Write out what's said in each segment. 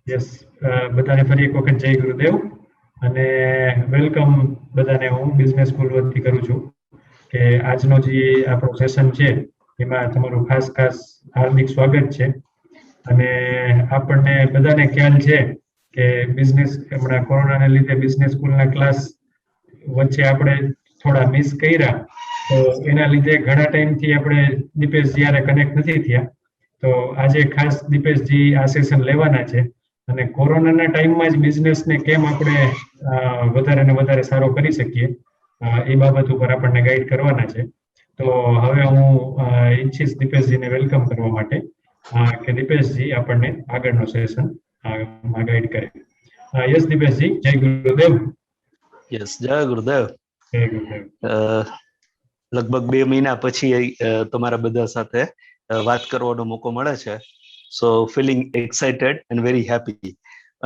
Yes, બધાને ફરી એક વખત જય ગુરુદેવ અને વેલકમ બધાને હું બિઝનેસ સ્કૂલ વતી કરું છું કે આજનો જે આપણો સેશન છે એમાં તમારું ખાસ ખાસ હાર્દિક સ્વાગત છે. અને આપણને બધાને ખ્યાલ છે કે બિઝનેસ હમણાં કોરોનાને લીધે બિઝનેસ સ્કૂલના ક્લાસ વચ્ચે આપણે થોડા મિસ કર્યા, તો એના લીધે ઘણા ટાઈમથી આપણે દીપેશજી હારે કનેક્ટ નથી થયા. તો આજે ખાસ દીપેશજી આ સેશન લેવાના છે અને કોરોનાના ટાઈમમાં જ બિઝનેસને કેમ આપણે વધારે ને વધારે સારો કરી શકીએ એ બાબત ઉપર આપણને ગાઈડ કરવાના છે. તો હવે હું ઈચ્છીશ દીપેશજીને વેલકમ કરવા માટે કે દીપેશજી આપણને આગળનો સેશન ગાઈડ કરે. યસ દીપેશજી, જય ગુરુદેવ. યસ, જય ગુરુદેવ. જય ગુરુદેવ. લગભગ 2 મહિના પછી તમારા બધા સાથે વાત કરવાનો મોકો મળે છે. So feeling excited and very happy.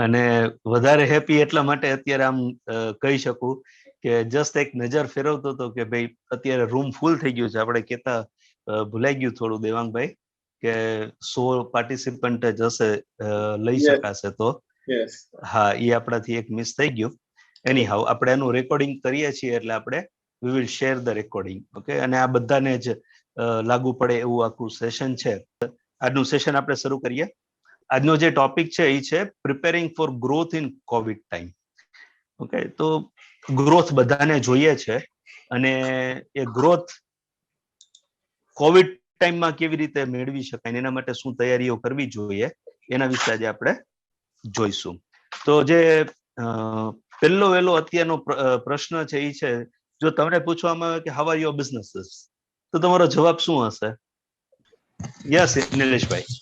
અને વધારે હેપી એટલા માટે અત્યારે આમ કહી શકું કે જસ્ટ એક નજર ફેરવતો હતો કે ભાઈ અત્યારે રૂમ ફૂલ થઈ ગયું છે. આપણે કહેતા ભૂલાઈ ગયું થોડું દેવાંગભાઈ કે 100 પાર્ટિસિપન્ટ જશે લઈ શકાશે તો હા, એ આપણાથી એક મિસ થઈ ગયું. એની હાઉ આપણે એનું રેકોર્ડિંગ કરીએ છીએ એટલે આપણે we will share the recording. Okay, અને આ બધાને જ લાગુ પડે એવું આખું સેશન છે. આજનું સેશન આપણે શરૂ કરીએ. આજનો જે ટોપિક છે એ છે preparing four growth in Covid time. Okay, તો ગ્રોથ બધાને જોઈએ છે અને એ ગ્રોથ કોવિડ ટાઈમમાં કેવી રીતે મેળવી શકાય, એના માટે શું તૈયારીઓ કરવી જોઈએ, એના વિશે આજે આપણે જોઈશું. તો જે પહેલો વહેલો અત્યારનો પ્રશ્ન છે એ છે, જો તમને પૂછવામાં આવે કે હાઉ આર યોર બિઝનેસીસ, તો તમારો જવાબ શું હશે? યસ નિલેશભાઈ.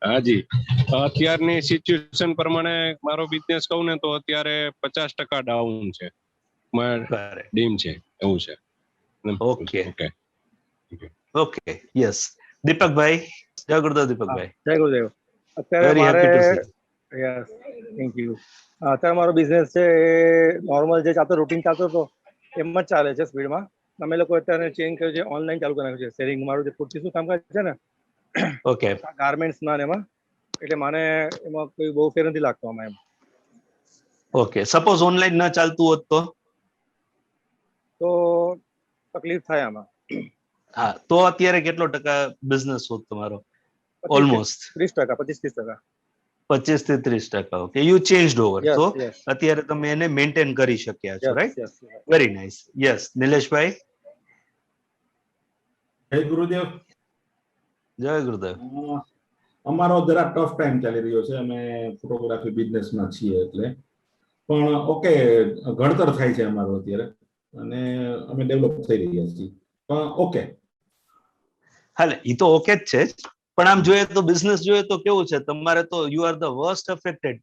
હાજી, અત્યારની સિચ્યુએશન પ્રમાણે મારો બિઝનેસ કહું ને તો અત્યારે 50% ડાઉન છે, ડીમ છે એવું છે. Okay okay okay, yes. દીપકભાઈ, જય ગુરુદેવ. દીપકભાઈ, જય ગુરુદેવ. અત્યારે મારે યસ, થેન્ક યુ. અત્યારે મારો બિઝનેસ છે એ નોર્મલ જે ચાલતો રૂટીન ચાલતો હતો એમ જ ચાલે છે સ્પીડમાં. અમે લોકો અત્યારે ચેન્જ કર્યું છે, ઓનલાઈન ચાલુ કરી નાખ્યું છે. શેરિંગ મારું જે કુર્તીસનું કામકાજ છે ને, ઓકે, ગાર્મેન્ટ્સના ને એમાં, એટલે મને એમાં કોઈ બહુ ફેર નથી લાગતો આમાં એમ. ઓકે, સપોઝ ઓનલાઈન ન ચાલતું હોત તો તકલીફ થાય આમાં. હા, તો અત્યારે કેટલો ટકા બિઝનેસ હોત તમારો? ઓલમોસ્ટ 30%, 25-30%. 25 થી 30%. Okay, you changed over. તો અત્યારે તમે એને મેન્ટેન કરી શક્યા છો, રાઈટ? Very nice. યસ, નિલેશભાઈ. જય ગુરુદેવ. જય ગુરુદેવ. અમારો જરા ટફ ટાઈમ ચાલી રહ્યો છે. અમે ફોટોગ્રાફી બિઝનેસમાં છીએ એટલે, પણ ઓકે, ઘડતર થાય છે અમારો અત્યારે અને અમે ડેવલપ થઈ રહ્યા છીએ. ઓકે, હાલે, એ તો ઓકે જ છે. પણ આમ જોઈએ તો બિઝનેસ જોઈએ તો કેવું છે, તમારે તો you are the worst affected.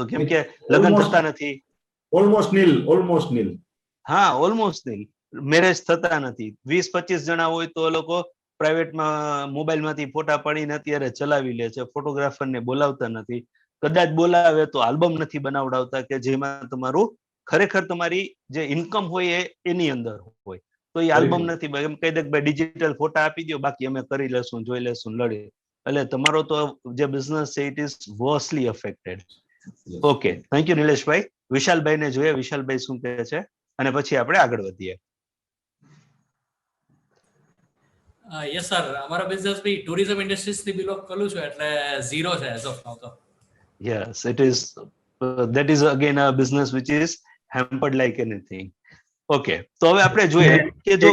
તો કેમ કે લગ્ન થતા નથી, ઓલમોસ્ટ નીલ. હા, ઓલમોસ્ટ નીલ. મેરેજ થતા નથી. 20-25 જણા હોય તો લોકો પ્રાઇવેટમાં મોબાઈલમાંથી ફોટા પાડીને અત્યારે ચલાવી લે છે. ફોટોગ્રાફરને બોલાવતા નથી. કદાચ બોલાવે તો આલ્બમ નથી બનાવડાવતા કે જેમાં તમારું ખરેખર તમારી જે ઇન્કમ હોય એની અંદર હોય. તો એ આલ્બમ નથી, એમ કહી દે કે ભાઈ ડિજિટલ ફોટા આપી દો, બાકી અમે કરી લેશું, જોઈ લેશું, લડી. એટલે તમારો તો જે બિઝનેસ છે it is worsely affected. Okay, thank you નિલેશભાઈ. વિશાલભાઈ ને જોઈએ, વિશાલભાઈ શું કહે છે, અને પછી આપણે આગળ વધીએ. યસ સર, અમારો બિઝનેસ બી ટુરિઝમ ઇન્ડસ્ટ્રીઝ થી બિલોંગ કરું છું, એટલે ઝીરો છે એઝ ઓફ નાઉ તો. Yes, it is that is again a business which is hampered like anything. Okay, તો હવે આપણે જોઈએ કે જો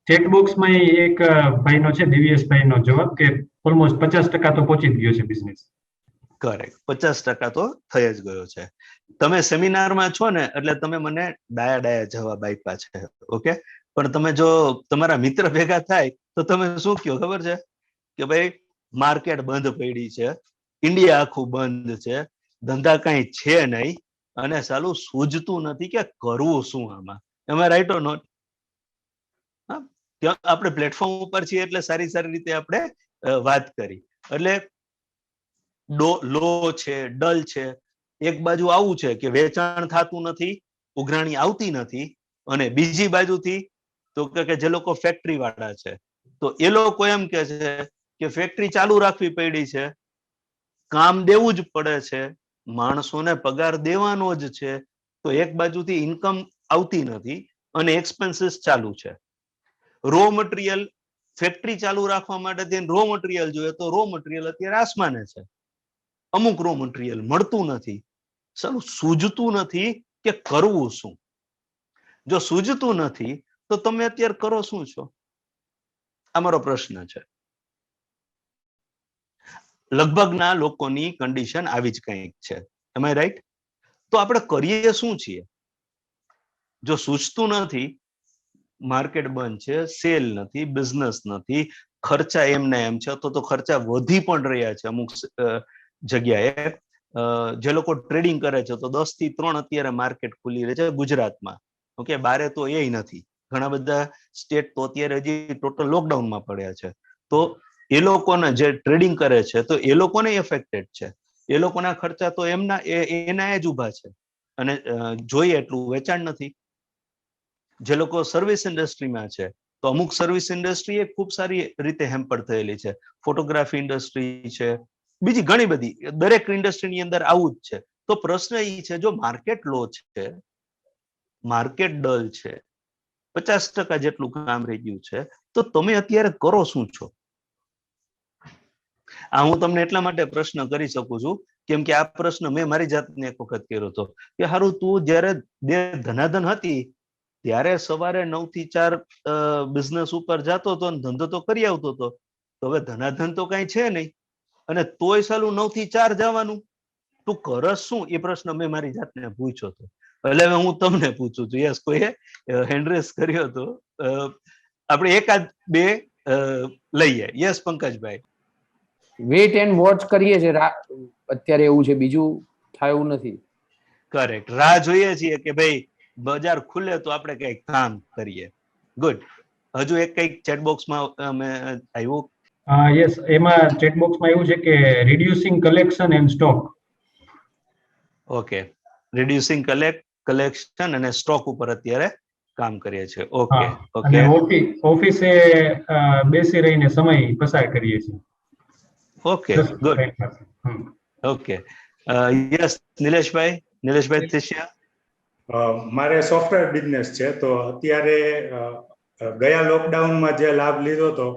ચેટબોક્સમાં એક ભાઈનો છે, દિવ્યેશભાઈનો જવાબ કે ઓલમોસ્ટ 50% તો પહોંચી જ ગયો છે બિઝનેસ. કરેક્ટ, 50% તો થઈ જ ગયો છે. તમે સેમિનારમાં છો ને એટલે તમે મને ડાયા જવાબ આપ્યા છે. ઓકે, પણ તમે જો તમારા મિત્ર ભેગા થાય તો તમે શું કહો ખબર છે કે ભાઈ માર્કેટ બંધ પડી છે, ઇન્ડિયા આખું બંધ છે, ધંધા કઈ છે નહીં અને સાલું સૂઝતું નથી કે કરવું શું આમાં. એમ રાઈટ ઓર નોટ? આપણે પ્લેટફોર્મ ઉપર છીએ એટલે સારી રીતે આપણે વાત કરી. એટલે લો છે, ડલ છે. એક બાજુ આવું છે કે વેચાણ થતું નથી, ઉઘરાણી આવતી નથી, અને બીજી બાજુથી તો કે જે લોકો ફેક્ટરી વાળા છે તો એ લોકો એમ કે છે કે ફેક્ટરી ચાલુ રાખવી પડી છે, કામ દેવું જ પડે છે, માણસોને પગાર દેવાનો જ છે, તો એક બાજુથી ઇન્કમ આવતી નથી અને એક્સપેન્સીસ ચાલુ છે. રો મટીરિયલ ફેક્ટરી ચાલુ રાખવા માટે રો મટીરિયલ જોઈએ, તો રો મટીરિયલ અત્યારે આસમાને છે. અમુક રો મટીરિયલ મળતું નથી. સારું સૂઝતું નથી કે કરવું શું. જો સૂઝતું નથી તો તમે અત્યારે કરો શું છો? આ મારો પ્રશ્ન છે. લગભગના લોકોની કન્ડિશન આવી જ કંઈક છે. એમ આઈ રાઈટ? તો આપણે કરીએ શું છીએ? જો સૂઝતું નથી, માર્કેટ બંધ છે, સેલ નથી, બિઝનેસ નથી, ખર્ચા એમને એમ છે, તો ખર્ચા વધી પણ રહ્યા છે. અમુક જગ્યાએ જે લોકો ટ્રેડિંગ કરે છે તો 10 થી 3 અત્યારે માર્કેટ ખુલી રહે છે ગુજરાતમાં. ઓકે, બારે તો એ નથી. ઘણા બધા સ્ટેટ તો અત્યારે હજી ટોટલ લોકડાઉનમાં પડ્યા છે. તો એ લોકોને જે ટ્રેડિંગ કરે છે તો એ લોકોને એફેક્ટેડ છે. એ લોકોના ખર્ચા તો એના જ ઉભા છે અને જોઈએ એટલું વેચાણ નથી. જે લોકો સર્વિસ ઇન્ડસ્ટ્રીમાં છે તો અમુક સર્વિસ ઇન્ડસ્ટ્રી એ ખૂબ સારી રીતે હેમ્પર થયેલી છે. ફોટોગ્રાફી ઇન્ડસ્ટ્રી છે, બીજી ઘણી બધી, દરેક ઇન્ડસ્ટ્રીની અંદર આવું જ છે. તો પ્રશ્ન એ છે, જો માર્કેટ લો છે, માર્કેટ ડલ છે, 50% જેટલું કામ રહી ગયું છે, તો તમે અત્યારે કરો શું છો? આ હું તમને એટલા માટે પ્રશ્ન કરી શકું છું કેમ કે આ પ્રશ્ન મેં મારી જાતને એક વખત કર્યો હતો કે હારું તું જ્યારે ધનાધન હતી ત્યારે સવારે 9 થી 4 બિઝનેસ ઉપર જતો હતો અને ધંધો તો કરી આવતો હતો. તો હવે ધનાધન તો કઈ છે નહીં અને તોય સાલું 9 થી 4 જવાનું, તું કરસ શું? એ પ્રશ્ન મેં મારી જાતને પૂછ્યો હતો. એટલે હું તમને પૂછું છું. યસ, કોઈએ હેન્ડરેસ કર્યો હતો. આપણે એકાદ બે લઈએ. Yes Pankajbhai. Weight and watch કરીએ છીએ અત્યારે, એવું છે, બીજું થાય એવું નથી. કરેક્ટ, રાહ જોઈએ છીએ કે ભાઈ બજાર ખુલે તો આપણે કઈક કામ કરીએ. ગુડ. હજુ એક કઈક ચેટ બોક્સમાં આવ્યું. યસ, એમાં ચેટ બોક્સમાં એવું છે કે reducing collection and stock. Okay, reducing collection અને સ્ટોક ઉપર અત્યારે કામ કરીએ છીએ. Okay okay. અને ઓફિસે બેસી રહીને સમય પસાર કરીએ છીએ. Okay, good. ઓકે, યસ નિલેશભાઈ તિશિયા. મારે સોફ્ટવેર બિઝનેસ છે, તો અત્યારે ગયા લોકડાઉનમાં જે લાભ લીધો હતો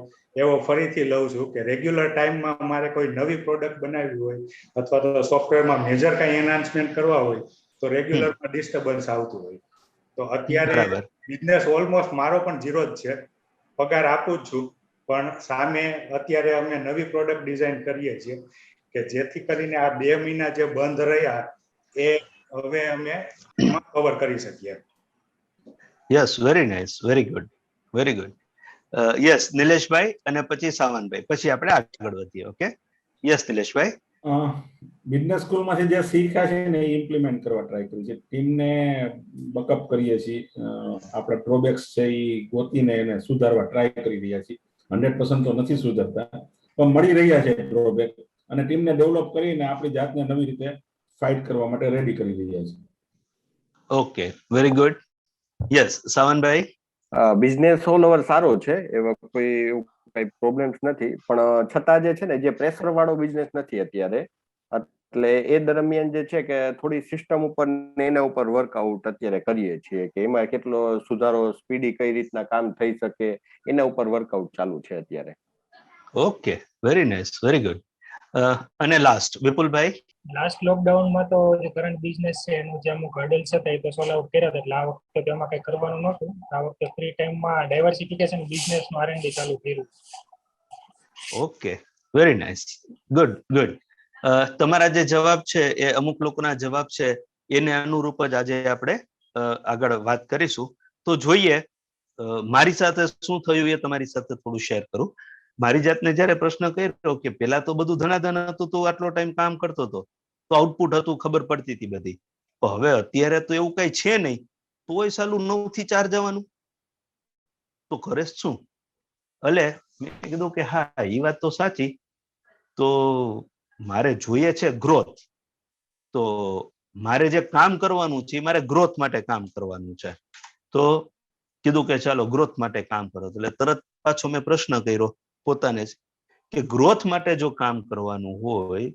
એવો ફરીથી લઉં છું કે રેગ્યુલર ટાઈમમાં મારે કોઈ નવી પ્રોડક્ટ બનાવવી હોય અથવા તો સોફ્ટવેરમાં મેજર કંઈ એન્હાન્સમેન્ટ કરવા હોય તો રેગ્યુલરમાં ડિસ્ટર્બન્સ આવતું હોય. તો અત્યારે બિઝનેસ ઓલમોસ્ટ મારો પણ 0 જ છે. પગાર આપું જ છું, પણ સામે અત્યારે અમે નવી પ્રોડક્ટ ડિઝાઇન કરીએ છીએ કે જેથી કરીને આ 2 મહિના જે બંધ રહ્યા એ હવે અમે કવર કરી શકીએ. Yes, very nice, very good, very good. Yes નિલેશભાઈ અને પછી સાવનભાઈ, પછી આપણે આગળ વધીએ. ઓકે, યસ નિલેશભાઈ. બિઝનેસ સ્કૂલમાંથી જે શીખ્યા છે ને એ ઇમ્પ્લિમેન્ટ કરવા ટ્રાય કરી છે. ટીમને બકઅપ કરીએ છીએ. આપણા ડ્રોબેક્સ છે એ ગોતીને એને સુધારવા ટ્રાય કરી રહ્યા છીએ. 100% તો નથી સુધરતા, પણ મળી રહ્યા છે ડ્રોબેક અને ટીમને ડેવલપ કરીને આપણી જાતને નવી રીતે ફાઇટ કરવા માટે રેડી કરી રહ્યા છે. Okay, very good. યસ સાવનભાઈ. બિઝનેસ ઓલ ઓવર સારો છે, એમાં કોઈ કઈ પ્રોબ્લેમ્સ નથી, પણ છતાં જે છે ને જે પ્રેશર વાળો બિઝનેસ નથી અત્યારે. એટલે એ દરમિયાન જે છે કે થોડી સિસ્ટમ ઉપર ને એના ઉપર વર્કઆઉટ અત્યારે કરીએ છીએ કે એમાં કેટલો સુધારો, સ્પીડી કઈ રીતના કામ થઈ શકે એના ઉપર વર્કઆઉટ ચાલુ છે અત્યારે. Okay, very nice, very good. અને લાસ્ટ વિપુલભાઈ. લાસ્ટ લોકડાઉનમાં તો જે કરંટ બિઝનેસ છે એનું જે અમુક હર્ડલ્સ હતા એ તો સોલ્વ આઉટ કર્યા હતા, એટલે આ વખતે તેમાં કંઈ કરવાનું નહોતું. આ વખતે ફ્રી ટાઈમમાં ડાયવર્સિફિકેશન બિઝનેસનું R&D ચાલુ કર્યું. Okay, very nice, good good. તમારા જે જવાબ છે એ અમુક લોકોના જવાબ છે એને અનુરૂપ જ આજે આપણે આગળ વાત કરીશું. તો જોઈએ મારી સાથે શું થયું એ તમારી સાથે થોડું શેર કરું. મારી જાતને જયારે પ્રશ્ન કર્યો કે પેલા તો બધું ધનાધન હતું તો આટલો ટાઈમ કામ કરતો હતો તો આઉટપુટ હતું, ખબર પડતી હતી બધી. તો હવે અત્યારે તો એવું કઈ છે નહીં, તોય સાલું 9 થી 4 જવાનું, તો કરે શું? એટલે મેં કીધું કે હા એ વાત તો સાચી, તો મારે જોઈએ છે ગ્રોથ. તો મારે જે કામ કરવાનું છે મારે ગ્રોથ માટે કામ કરવાનું છે. તો કીધું કે ચાલો ગ્રોથ માટે કામ કરો. એટલે તરત પાછો મેં પ્રશ્ન કર્યો પોતાને જ કે ગ્રોથ માટે જો કામ કરવાનું હોય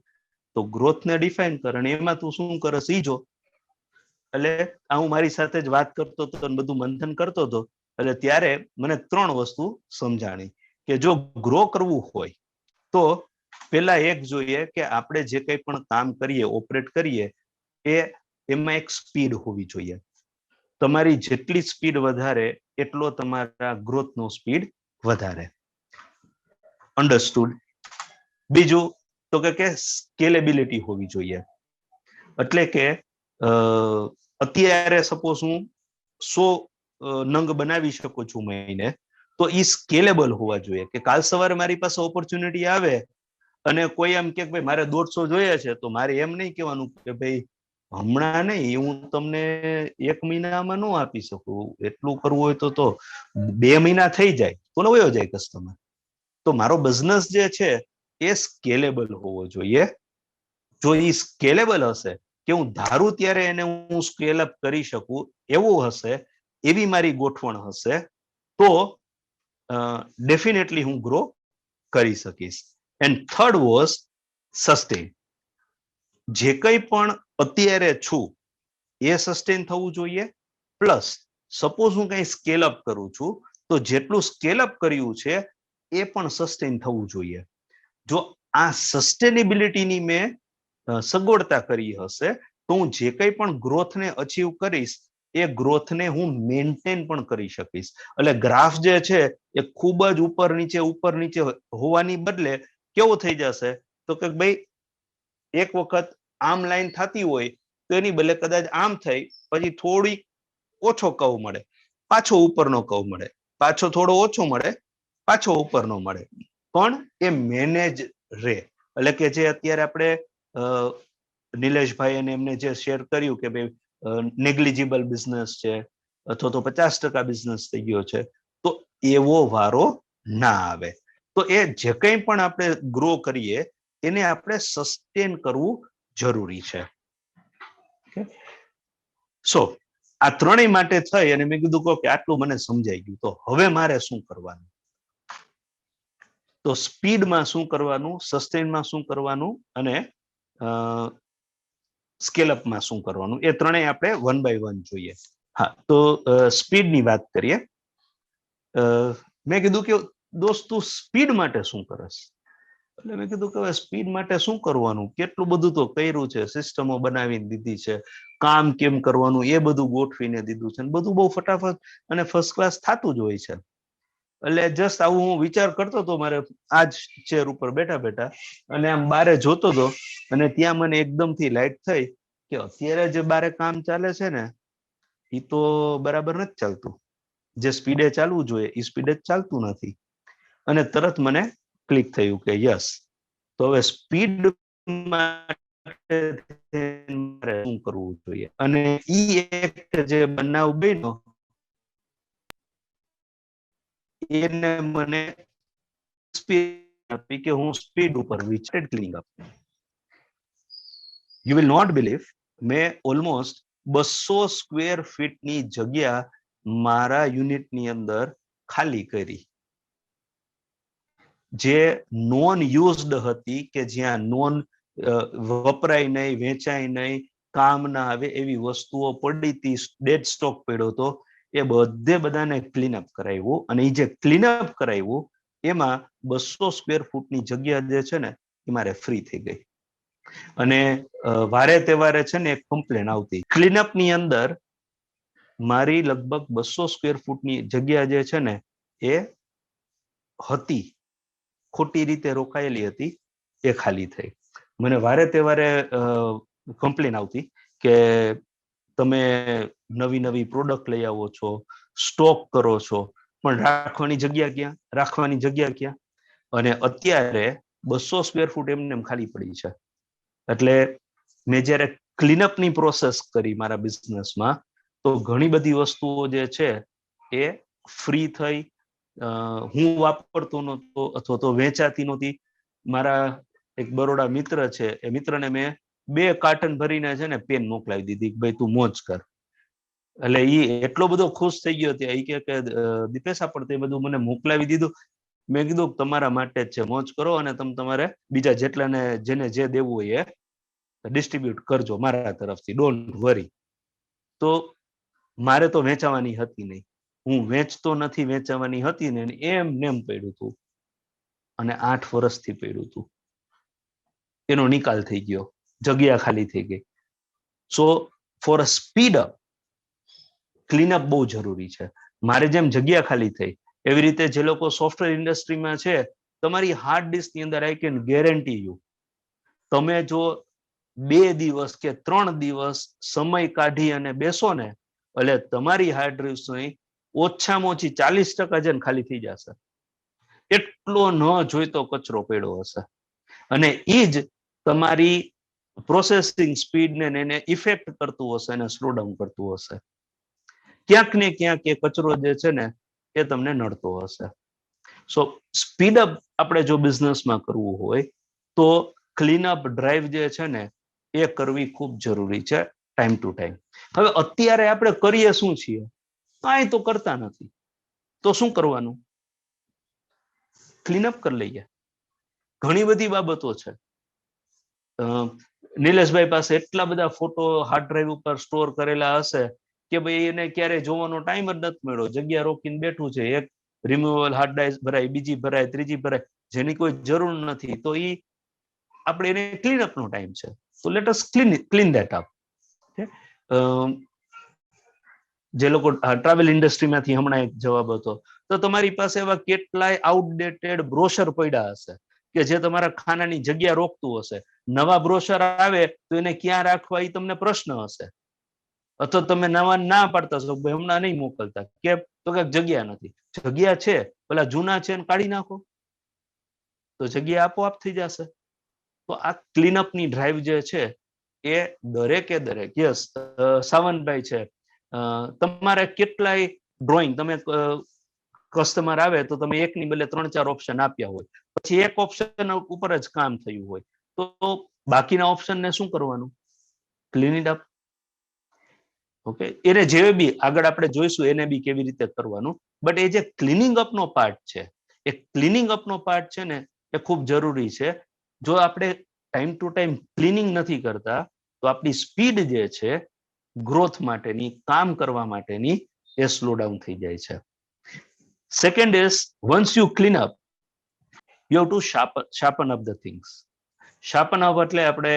તો ગ્રોથને ડિફાઇન કર અને એમાં તું શું કરસ ઈ જો. એટલે હું મારી સાથે જ વાત કરતો હતો અને બધું મંથન કરતો હતો, એટલે ત્યારે મને 3 વસ્તુ સમજાણી કે જો ગ્રો કરવું હોય તો પેલા એક જોઈએ કે આપણે જે કંઈ પણ કામ કરીએ, ઓપરેટ કરીએ, એમાં એક સ્પીડ હોવી જોઈએ. તમારી જેટલી સ્પીડ વધારે એટલો તમારા ગ્રોથનો સ્પીડ વધારે. અન્ડરસ્ટુડ. બીજું તો કે સ્કેલેબિલિટી હોવી જોઈએ. એટલે કે અત્યારે સપોઝ હું 100 નંગ બનાવી શકું છું મહિને, તો ઈ સ્કેલેબલ હોવા જોઈએ કે કાલ સવારે મારી પાસે ઓપોર્ચ્યુનિટી આવે અને કોઈ એમ કે ભાઈ મારે 150 જોઈએ છે, તો મારે એમ નહીં કહેવાનું કે ભાઈ હમણાં નહીં, હું તમને 1 મહિનામાં ન આપી શકું, એટલું કરવું હોય તો 2 મહિના થઈ જાય તો વયો જાય કસ્ટમર. તો મારો બિઝનેસ જે છે એ સ્કેલેબલ હોવો જોઈએ. જો એ સ્કેલેબલ હશે કે હું ધારું ત્યારે એને હું સ્કેલ અપ કરી શકું એવું હશે, એવી મારી ગોઠવણ હશે, તો ડેફિનેટલી હું ગ્રો કરી શકીશ. And third was sustain. જે કંઈ પણ અત્યારે છું એ સસ્ટેન થવું જોઈએ. પ્લસ સપોઝ હું કંઈ સ્કેલ અપ કરું છું તો જેટલું સ્કેલ અપ કર્યું છે એ પણ સસ્ટેન થવું જોઈએ. જો આ સસ્ટેનેબિલિટીની મેં સગવડતા કરી હશે તો હું જે કંઈ પણ ગ્રોથને અચીવ કરીશ એ ગ્રોથને હું મેન્ટેન પણ કરી શકીશ. એટલે ગ્રાફ જે છે એ ખૂબ જ ઉપર નીચે હોવાની બદલે કેવું થઈ જશે તો કે ભાઈ એક વખત આમ લાઈન થતી હોય તો એની બદલે કદાચ આમ થઈ, પછી થોડી ઓછો કર્વ મળે, પાછો ઉપરનો કર્વ મળે, પાછો થોડો ઓછો મળે, પાછો ઉપરનો મળે, પણ એ મેનેજ રહે. એટલે કે જે અત્યારે આપણે નિલેશભાઈ અને એમને જે શેર કર્યું કે ભાઈ નેગ્લિજિબલ બિઝનેસ છે અથવા તો 50% બિઝનેસ થઈ ગયો છે, તો એવો વારો ના આવે. તો એ જે કંઈ પણ આપણે ગ્રો કરીએ એને આપણે સસ્ટેન કરવું જરૂરી છે. સો આ ત્રણેય માટે થઈ અને મેં કીધું કે આટલું મને સમજાઈ ગયું, તો હવે મારે શું કરવાનું? તો સ્પીડમાં શું કરવાનું, સસ્ટેનમાં શું કરવાનું અને સ્કેલઅપમાં શું કરવાનું, એ ત્રણેય આપણે 1 by 1 જોઈએ. હા, તો સ્પીડની વાત કરીએ. મેં કીધું કે દોસ્ત તું સ્પીડ માટે શું કરસ? એટલે મેં કીધું કે સ્પીડ માટે શું કરવાનું, કેટલું બધું તો કર્યું છે, સિસ્ટમો બનાવીને દીધી છે, કામ કેમ કરવાનું એ બધું ગોઠવીને દીધું છે, બધું બહુ ફટાફટ અને ફર્સ્ટ ક્લાસ થતું જ હોય છે. એટલે જસ્ટ આવું હું વિચાર કરતો હતો મારે આજ ચેર ઉપર બેઠા બેઠા, અને આમ બારે જોતો હતો અને ત્યાં મને એકદમથી લાઈટ થઈ કે અત્યારે જે બારે કામ ચાલે છે ને એ તો બરાબર નથી ચાલતું. જે સ્પીડે ચાલવું જોઈએ એ સ્પીડે જ ચાલતું નથી. અને તરત મને ક્લિક થયું કે યસ, તો હવે સ્પીડ માટે શું કરવું જોઈએ. અને ઈ એક જે બનાવ બન્યો એને મને આપી કે હું સ્પીડ ઉપર વિચાર cleaning up. You will not believe, મેં ઓલમોસ્ટ 200 સ્ક્વેર ફીટની જગ્યા મારા યુનિટની અંદર ખાલી કરી, જે નોન યુઝડ હતી, કે જ્યાં નોન વપરાય નહીં, વેચાય નહીં, કામ ના આવે એવી વસ્તુઓ પડી હતી, ડેડ સ્ટોક પડ્યો હતો, એ બધાને ક્લીનઅપ કરાવ્યું. અને એ જે ક્લીનઅપ કરાવ્યું એમાં 200 સ્ક્વેર ફૂટની જગ્યા જે છે ને એ મારે ફ્રી થઈ ગઈ. અને વારે તહેવારે છે ને એક કમ્પ્લેન આવતી, ક્લીનઅપની અંદર મારી લગભગ 200 સ્ક્વેર ફૂટની જગ્યા જે છે ને એ હતી, ખોટી રીતે રોકાયેલી હતી, એ ખાલી થઈ. મને વારે તહેવારે કમ્પ્લેન આવતી કે તમે નવી પ્રોડક્ટ લઈ આવો છો, સ્ટોક કરો છો, પણ રાખવાની જગ્યા ક્યાં? અને અત્યારે 200 સ્ક્વેર ફૂટ એમને ખાલી પડી છે. એટલે મેં જ્યારે ક્લીનઅપની પ્રોસેસ કરી મારા બિઝનેસમાં, તો ઘણી બધી વસ્તુઓ જે છે એ ફ્રી થઈ, હું વાપરતો નહોતો અથવા તો વેચાતી નહોતી. મારા એક બરોડા મિત્ર છે, એ મિત્રને મેં 2 કાર્ટન ભરીને છે ને પેન મોકલાવી દીધી કે ભાઈ તું મોજ કર. એટલે એ એટલો બધો ખુશ થઈ ગયો ત્યાં, એ કે દીપેશ પણ તે બધું મને મોકલાવી દીધું. મેં કીધું તમારા માટે જ છે, મોજ કરો અને તમે તમારે બીજા જેટલાને જેને જે દેવું હોય એ ડિસ્ટ્રીબ્યુટ કરજો મારા તરફથી, ડોન્ટ વરી. તો મારે તો વેચાવાની હતી નહીં, હું વેચતો નથી, વેચાવાની હતી ને એમ નેમ પડ્યું હતું અને 8 વર્ષથી પડ્યું હતું. એનો નિકાલ થઈ ગયો, જગ્યા ખાલી થઈ ગઈ. So for a speed up clean up બહુ જરૂરી છે. મારે જેમ જગ્યા ખાલી થઈ એવી રીતે જે લોકો સોફ્ટવેર ઇન્ડસ્ટ્રીમાં છે, તમારી હાર્ડ ડિસ્ક ની અંદર આઈ કેન ગેરંટી યુ, તમે જો 2 દિવસ કે 3 દિવસ સમય કાઢી અને બેસો ને, એટલે તમારી હાર્ડ ડિસ્કની ઓછામાં ઓછી 40% જેમ ખાલી થઈ જશે. એટલો ન જોઈતો કચરો પડ્યો હશે અને એ જ તમારી પ્રોસેસિંગ સ્પીડ ને એને ઇફેક્ટ કરતું હશે અને સ્લો ડાઉન કરતું હશે. ક્યાંક ને ક્યાંક એ કચરો જે છે ને એ તમને નડતો હશે. સો સ્પીડ અપ આપણે જો બિઝનેસમાં કરવું હોય તો ક્લીનઅપ ડ્રાઈવ જે છે ને એ કરવી ખૂબ જરૂરી છે ટાઈમ ટુ ટાઈમ. હવે અત્યારે આપણે કરીએ શું છીએ? કાંઈ તો કરતા નથી. તો શું કરવાનું? ક્લીનઅપ કરી લઈએ. ઘણી બધી બાબતો છે. નિલેશભાઈ પાસે એટલા બધા ફોટો હાર્ડ ડ્રાઈવ ઉપર સ્ટોર કરેલા હશે કે ભાઈ એને ક્યારે જોવાનો ટાઈમ જ નથી મળ્યો, જગ્યા રોકીને બેઠું છે. એક રિમૂવેબલ હાર્ડ ડ્રાઈવ ભરાય, બીજી ભરાય, ત્રીજી ભરાય, જેની કોઈ જરૂર નથી. તો એ આપણે એને ક્લીનઅપ નો ટાઈમ છે. તો let us clean that up. જે લોકો ટ્રાવેલ ઇન્ડસ્ટ્રીમાંથી હમણાં એક જવાબ હતો, તો તમારી પાસે એવા કેટલાય આઉટડેટેડ બ્રોશર પડ્યા હશે કે જે તમારા ખાનાની જગ્યા રોકતું હશે. નવા બ્રોશર આવે તો એને ક્યાં રાખવા એ તમને પ્રશ્ન હશે, અથવા તમે નવા ના પાડતા હશો ભાઈ હમણાં નહીં મોકલતા, કેમ? તો કે જગ્યા નથી. જગ્યા છે, પેલા જૂના છે એને કાઢી નાખો તો જગ્યા આપોઆપ થઈ જશે. તો આ ક્લીનઅપ ની ડ્રાઈવ જે છે એ દરેકે દરેક, યસ સાવંતભાઈ છે, તમારે કેટલાય ડ્રોઈંગ તમે કસ્ટમર આવે તો તમે એકની બદલે 3-4 ઓપ્શન આપ્યા હોય, પછી એક ઓપ્શન ઉપર જ કામ થયું હોય, તો બાકીના ઓપ્શન ને શું કરવાનું? Clean it up. ઓકે, એને જે બી આગળ આપણે જોઈશું એને બી કેવી રીતે કરવાનું. બટ એ જે ક્લીનિંગ અપ નો પાર્ટ છે, એ ક્લીનિંગ અપ નો પાર્ટ છે ને એ ખૂબ જરૂરી છે. જો આપણે ટાઈમ ટુ ટાઈમ ક્લીનિંગ નથી કરતા તો આપણી સ્પીડ જે છે ગ્રોથ માટેની, કામ કરવા માટેની, એ સ્લો ડાઉન થઈ જાય છે. Second is once you clean up you have to sharpen up the things. Sharpen up એટલે આપણે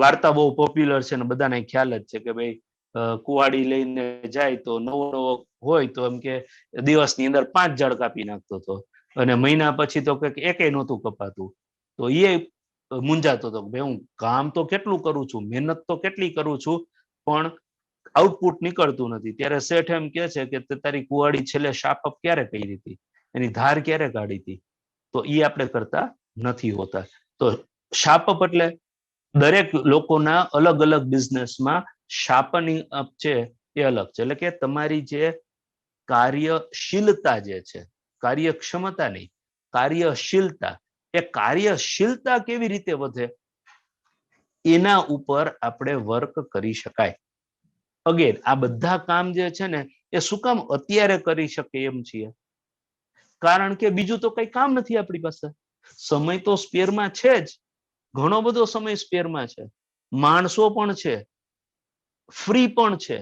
વાર્તા બહુ પોપ્યુલર છે ને બધાને ખ્યાલ જ છે કે ભાઈ કુવાડી લઈને જાય તો નવો હોય તો એમ કે દિવસની અંદર 5 ઝાડ કાપી નાખતો હતો અને મહિના પછી તો કંઈક એકેય નહોતું કપાતું. તો એ મૂંઝાતો હતો ભાઈ હું કામ તો કેટલું કરું છું, મહેનત તો કેટલી કરું છું, પણ આઉટપુટ નીકળતું નથી. ત્યારે શેઠ એમ કે છે કે તારી કુવાડી છેલ્લે શાર્પ અપ ક્યારે કરી હતી, એની ધાર ક્યારે કાઢી હતી? તો એ આપણે કરતા નથી હોતા. તો શાર્પ અપ એટલે દરેક લોકોના અલગ અલગ બિઝનેસમાં શાર્પનિંગ અપ છે એ અલગ છે. એટલે કે તમારી જે કાર્યશીલતા જે છે, કાર્યક્ષમતા નહીં, કાર્યશીલતા, એ કાર્યશીલતા કેવી રીતે વધે એના ઉપર આપણે વર્ક કરી શકાય. અગેન આ બધા કામ જે છે ને એ શું કામ અત્યારે કરી શકે એમ છીએ? કારણ કે બીજું તો કઈ કામ નથી આપણી પાસે. સમય તો સ્પેરમાં છે જ, ઘણો બધો સમય સ્પેરમાં છે, માણસો પણ છે, ફ્રી પણ છે.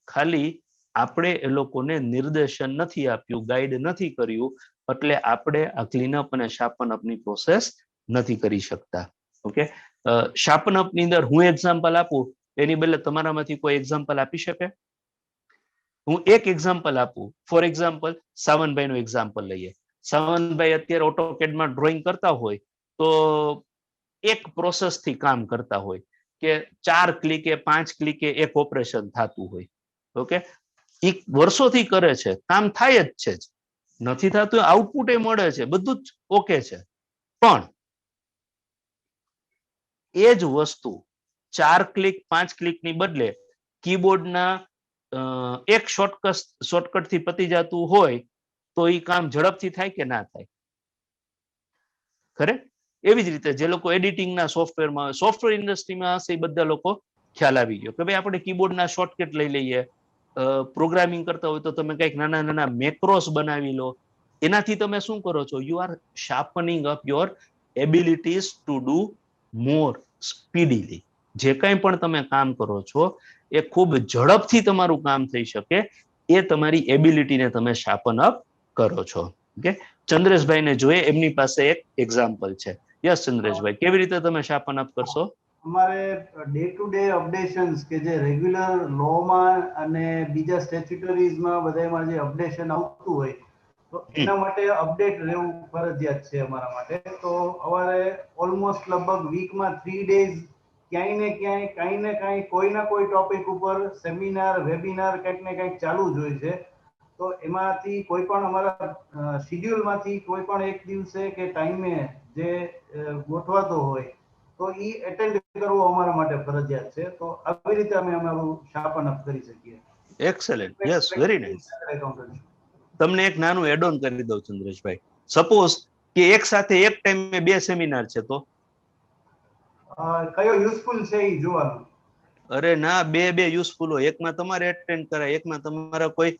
ખાલી આપણે એ લોકોને નિર્દેશન નથી આપ્યું, ગાઈડ નથી કર્યું, એટલે આપણે આ ક્લીનઅપ અને શાર્પન અપ ની પ્રોસેસ નથી કરી શકતા. ઓકે, શાર્પન અપ ની અંદર હું એક્ઝામ્પલ આપું એની બદલે તમારામાંથી કોઈ એક્ઝામ્પલ આપી શકે? હું એક એક્ઝામ્પલ આપું. ફોર એક્ઝામ્પલ સાવનભાઈ નું એક્ઝામ્પલ લઈએ. સાવનભાઈ અત્યારે ઓટોકેડમાં ડ્રોઈંગ કરતા હોય તો એક પ્રોસેસ થી કામ કરતા હોય કે 4 ક્લિકે 5 ક્લિકે એક ઓપરેશન થતું હોય. ઓકે, એક વર્ષોથી કરે છે, કામ થાય જ છે, નથી થતું આઉટપુટ એ મળે છે, બધું જ ઓકે છે. પણ એ જ વસ્તુ 4 ક્લિક 5 ક્લિક ની બદલે કીબોર્ડના એક શોર્ટકટ થી પતી જતું હોય તો એ કામ ઝડપથી થાય કે ના થાય? ખરે એવી જ રીતે જે લોકો એડિટિંગના સોફ્ટવેરમાં, સોફ્ટવેર ઇન્ડસ્ટ્રીમાં હશે એ બધા લોકો ખ્યાલ આવી ગયો કે ભાઈ આપણે કીબોર્ડના શોર્ટકટ લઈ લઈએ. પ્રોગ્રામિંગ કરતા હોય તો તમે કંઈક નાના નાના મેક્રોસ બનાવી લો. એનાથી તમે શું કરો છો? You are sharpening up your abilities to do more speedily. જે કંઈ પણ તમે કામ કરો છો એ ખૂબ ઝડપથી તમારું કામ થઈ શકે એ તમારી એબિલિટીને તમે શાર્પન અપ કરો છો. ઓકે, ચંદ્રેશભાઈને જોઈએ, એમની પાસે એક એક્ઝામ્પલ છે. યસ ચંદ્રેશભાઈ, કેવી રીતે તમે શાર્પન અપ કરશો? અમારે ડે ટુ ડે અપડેશન્સ કે જે રેગ્યુલર લોમાં અને બીજા સ્ટેચ્યુટરીઝમાં બધામાં જે અપડેશન આવતું હોય તો એના માટે અપડેટ રહેવું ફરજિયાત છે અમારા માટે. તો અમારે ઓલમોસ્ટ લગભગ વીકમાં 3 ડેઝ ક્યાંય ને ક્યાંય કાંઈ ને કાંઈ કોઈ ના કોઈ ટોપિક ઉપર સેમિનાર વેબિનાર કંઈક ને કંઈક ચાલુ જ હોય છે. તો એમાંથી કોઈ પણ અમારા શિડ્યુલમાંથી કોઈ પણ એક દિવસે કે ટાઈમે જે ગોઠવાતો હોય તો એ એટેન્ડ કરવો અમારા માટે ફરજિયાત છે. તો આવી રીતે અમે અમારું શાર્પન અપ કરી શકીએ. Excellent, yes, very nice. તમને એક નાનું એડ ઓન કરી દઉં ચંદ્રેશભાઈ. સપોઝ કે એક સાથે એક ટાઈમે 2 સેમિનાર છે તો કયો યુઝફુલ છે એ જોવાનું. અરે ના, બે યુઝફુલ હોય. એકમાં તમારે એટેન્ડ કરાય, એકમાં તમારા કોઈ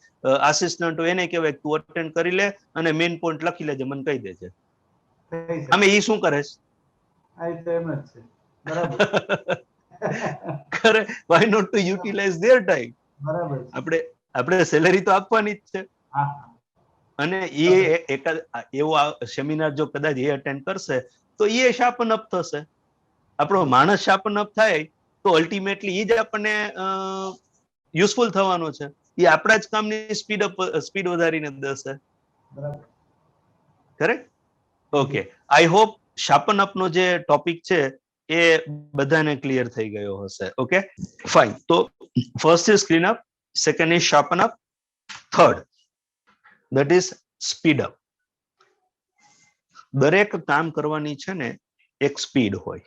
આસિસ્ટન્ટ હોય એને કહેવાય તું અટેન્ડ કરી લે અને મેઇન પોઈન્ટ લખી લેજે, મને કહી દેજે. આમે ઈ શું કરે છે? આ તો એમ જ છે. બરાબર. કરે, why not to utilize their time? બરાબર. આપણે સેલેરી તો આપવાની જ છે. અને એ એકાદ એવો સેમિનાર જો કદાચ એ અટેન્ડ કરશે તો એ શાર્પન અપ થશે. આપણો માણસ શાર્પન અપ થાય તો અલ્ટિમેટલી એ જ આપણને યુઝફુલ થવાનો છે. એ આપણા જ કામની સ્પીડ વધારીને દેશે. Correct? Okay, I hope sharpen up નો જે ટોપિક છે એ બધાને ક્લિયર થઈ ગયો હશે. Okay, fine. તો first is clean up, second is sharpen up, third that is speed up. દરેક કામ કરવાની છે ને એક સ્પીડ હોય.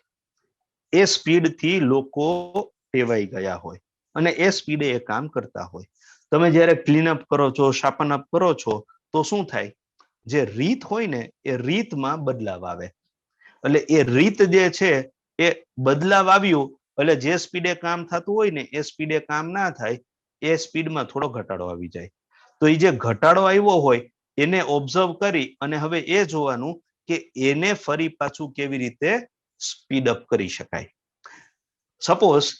એ સ્પીડ થી લોકો ટેવાઈ ગયા હોય અને એ સ્પીડે એ કામ કરતા હોય. તમે જ્યારે ક્લીન અપ કરો છો, શાર્પન અપ કરો છો તો શું થાય? જે રીત હોય ને એ રીતમાં બદલાવ આવે. એટલે એ રીત જે છે એ બદલાવ આવ્યું એટલે જે સ્પીડે કામ થતું હોય ને એ સ્પીડે કામ ના થાય, એ સ્પીડમાં થોડો ઘટાડો આવી જાય. તો એ જે ઘટાડો આવ્યો હોય એને ઓબ્ઝર્વ કરી અને હવે એ જોવાનું કે એને ફરી પાછું કેવી રીતે સ્પીડ અપ કરી શકાય. Suppose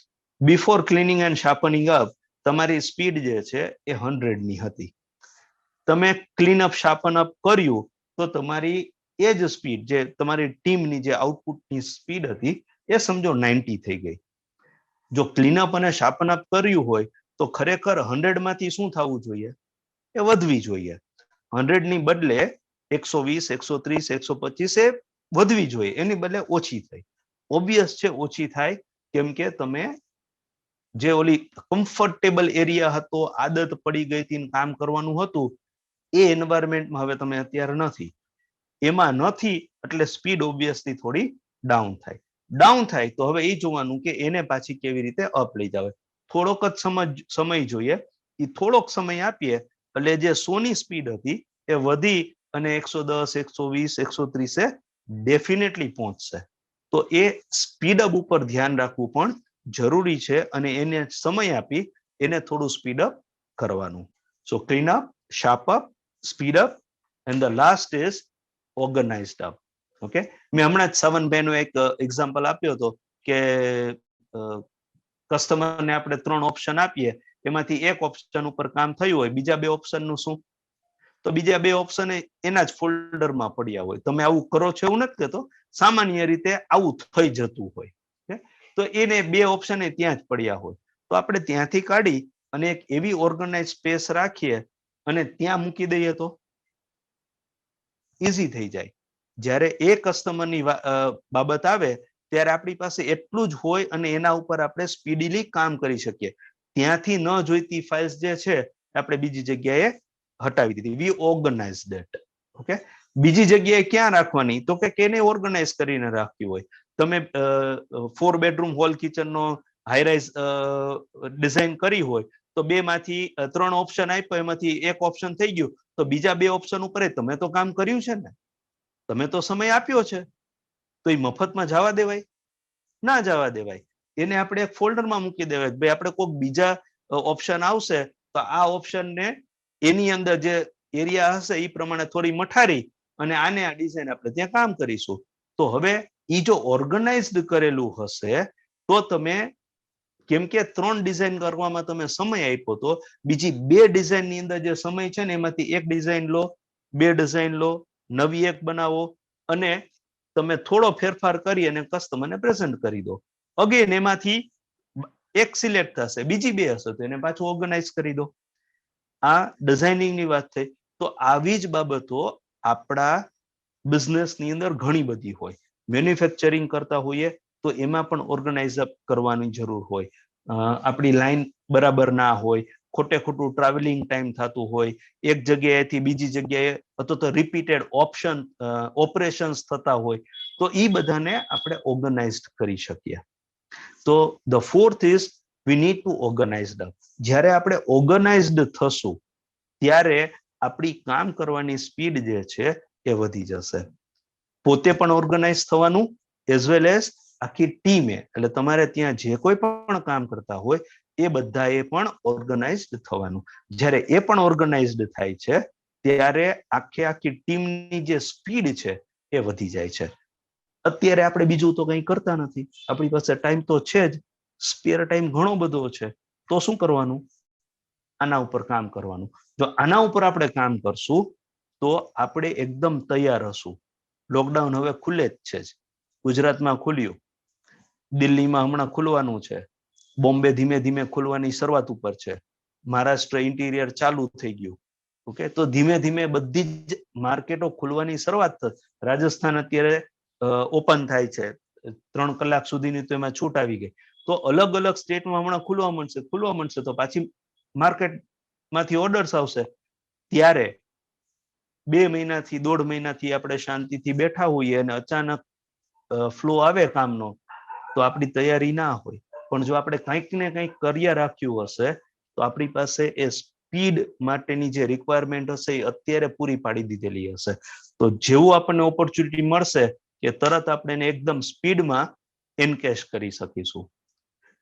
before cleaning and શાર્પનિંગ up તમારી સ્પીડ જે છે એ 100 ની હતી. તમે ક્લીન અપ શાર્પન અપ કર્યું તો તમારી એ જ સ્પીડ જે તમારી ટીમની જે આઉટપુટની સ્પીડ હતી એ સમજો 90 થઈ ગઈ. જો ક્લીન અપ અને શાર્પન અપ કર્યું હોય તો ખરેખર 100 માંથી શું થવું જોઈએ? એ વધવી જોઈએ. 100 ની બદલે 120, 130, 125 એ વધવી જોઈએ, એની બદલે ઓછી થઈ. ઓબ્વિયસ છે ઓછી થાય કેમ કે તમે જે ઓલી કમ્ફર્ટેબલ એરિયા હતો, આદત પડી ગઈ હતી, કામ કરવાનું હતું, એ એન્વાયરમેન્ટમાં હવે તમે અત્યારે નથી. એમાં નથી એટલે સ્પીડ ઓબ્વિયસલી થોડી ડાઉન થાય. ડાઉન થાય તો હવે એ જોવાનું કે એને પાછી કેવી રીતે અપ લઈ જાવે. થોડોક જ સમય જોઈએ. એ થોડોક સમય આપીએ એટલે જે 100 ની સ્પીડ હતી એ વધી અને 110, 120, 130 ડેફિનેટલી પહોંચશે. તો એ સ્પીડ અપ ઉપર ધ્યાન રાખવું પણ જરૂરી છે અને એને સમય આપી એને થોડું સ્પીડ અપ કરવાનું. So clean up, sharp up, speed up and the last is organized up. Okay, મેં હમણાં જ સવનભાઈનો એક એક્ઝામ્પલ આપ્યો હતો કે કસ્ટમરને આપણે 3 ઓપ્શન આપીએ, એમાંથી એક ઓપ્શન ઉપર કામ થયું હોય, બીજા 2 ઓપ્શનનું શું? તો બીજા 2 ઓપ્શન એના જ ફોલ્ડરમાં પડ્યા હોય. તમે આવું કરો છો એવું નથી કહેતો, સામાન્ય રીતે આવું થઈ જતું હોય. તો એને 2 ઓપ્શન ત્યાં જ પડ્યા હોય. તો આપણે ત્યાંથી કાઢી અને એક એવી ઓર્ગેનાઇઝ સ્પેસ રાખીએ અને ત્યાં મૂકી દઈએ તો ઈઝી થઈ જાય. જ્યારે એ કસ્ટમરની બાબત આવે ત્યારે આપણી પાસે એટલું જ હોય અને એના ઉપર આપણે સ્પીડીલી કામ કરી શકીએ. ત્યાંથી ન જોઈતી ફાઇલ્સ જે છે આપણે બીજી જગ્યાએ હટાવી દીધી. વી ઓર્ગેનાઇઝ ધેટ. ઓકે, બીજી જગ્યાએ ક્યાં રાખવાની? તો કે કેને ઓર્ગેનાઇઝ કરીને રાખવી હોય. તમે 4 બેડરૂમ હોલ કિચનનો હાઈ રાઇઝ ડિઝાઇન કરી હોય તો 2 માંથી 3 ઓપ્શન આપ્યો, એમાંથી એક ઓપ્શન થઈ ગયું તો બીજા 2 ઓપ્શન ઉપર તમે તો કામ કર્યું છે ને, તમે તો સમય આપ્યો છે, તો એ મફતમાં જવા દેવાય? ના જવા દેવાય. એને આપણે એક ફોલ્ડરમાં મૂકી દેવાય. ભાઈ આપણે કોઈક બીજા ઓપ્શન આવશે તો આ ઓપ્શનને એની અંદર જે એરિયા હશે એ પ્રમાણે થોડી મઠારી અને આને આ ડિઝાઇન આપણે ત્યાં કામ કરીશું. તો હવે એ જો ઓર્ગેનાઇઝડ કરેલું હશે તો તમે, કેમ કે 3 ડિઝાઇન કરવામાં તમે સમય આપ્યો, તો બીજી 2 ડિઝાઇન ની અંદર જે સમય છે ને એમાંથી 1 ડિઝાઇન લો, 2 ડિઝાઇન લો, નવી એક બનાવો અને તમે થોડો ફેરફાર કરી અને કસ્ટમરને પ્રેઝન્ટ કરી દો. અગેન એમાંથી એક સિલેક્ટ થશે, બીજી 2 હશે તો એને પાછું ઓર્ગેનાઇઝ કરી દો. આ ડિઝાઇનિંગ ની વાત થઈ. તો આવી જ બાબતો આપણા બિઝનેસ ની અંદર ઘણી બધી હોય. મેન્યુફેક્ચરિંગ કરતા હોઈએ તો એમાં પણ ઓર્ગેનાઇઝ કરવાની જરૂર હોય. આપણી લાઈન બરાબર ના હોય, ખોટે ખોટું ટ્રાવેલિંગ ટાઈમ થતું હોય, એક જગ્યાએથી બીજી જગ્યાએ અથવા તો રિપીટેડ ઓપરેશન્સ થતા હોય, તો એ બધાને આપણે ઓર્ગેનાઇઝડ કરી શકીએ. તો the fourth is we need two organised up. જ્યારે આપણે ઓર્ગેનાઇઝડ થશું ત્યારે આપણી કામ કરવાની સ્પીડ જે છે એ વધી જશે. પોતે પણ ઓર્ગેનાઇઝ થવાનું એઝ વેલ એઝ આખી ટીમે, એટલે તમારે ત્યાં જે કોઈ પણ કામ કરતા હોય એ બધાએ પણ ઓર્ગેનાઇઝડ થવાનું. જ્યારે એ પણ ઓર્ગેનાઇઝડ થાય છે ત્યારે આખી ટીમની જે સ્પીડ છે એ વધી જાય છે. અત્યારે આપણે બીજું તો કંઈ કરતા નથી, આપણી પાસે ટાઈમ તો છે જ, સ્પેર ટાઈમ ઘણો બધો છે, તો શું કરવાનું? આના ઉપર કામ કરવાનું. જો આના ઉપર આપણે કામ કરશું તો આપણે એકદમ તૈયાર હશું. લોકડાઉન હવે ખુલે જ છે. ગુજરાતમાં ખુલ્યું, દિલ્હીમાં હમણાં ખુલવાનું છે, બોમ્બે ધીમે ધીમે ખુલવાની શરૂઆત ઉપર છે, મહારાષ્ટ્ર ઇન્ટિરિયર ચાલુ થઈ ગયું. ઓકે, તો ધીમે ધીમે બધી જ માર્કેટો ખુલવાની શરૂઆત થશે. રાજસ્થાન અત્યારે ઓપન થાય છે, 3 કલાક સુધીની તો એમાં છૂટ આવી ગઈ. તો અલગ અલગ સ્ટેટમાં હમણાં ખુલવા મળશે તો પાછી માર્કેટમાંથી ઓર્ડર્સ આવશે. ત્યારે 2 મહિનાથી 1.5 મહિનાથી આપણે શાંતિથી બેઠા હોઈએ અને અચાનક ફ્લો આવે કામનો, તો આપણી તૈયારી ના હોય. પણ જો આપણે કંઈક ને કંઈક કર્યા રાખ્યું હશે તો આપણી પાસે એ સ્પીડ માટેની જે રિક્વાયરમેન્ટ હશે એ અત્યારે પૂરી પાડી દીધેલી હશે. તો જેવું આપણને ઓપોર્ચ્યુનિટી મળશે કે તરત આપણે એને એકદમ સ્પીડમાં એનકેશ કરી શકીશું.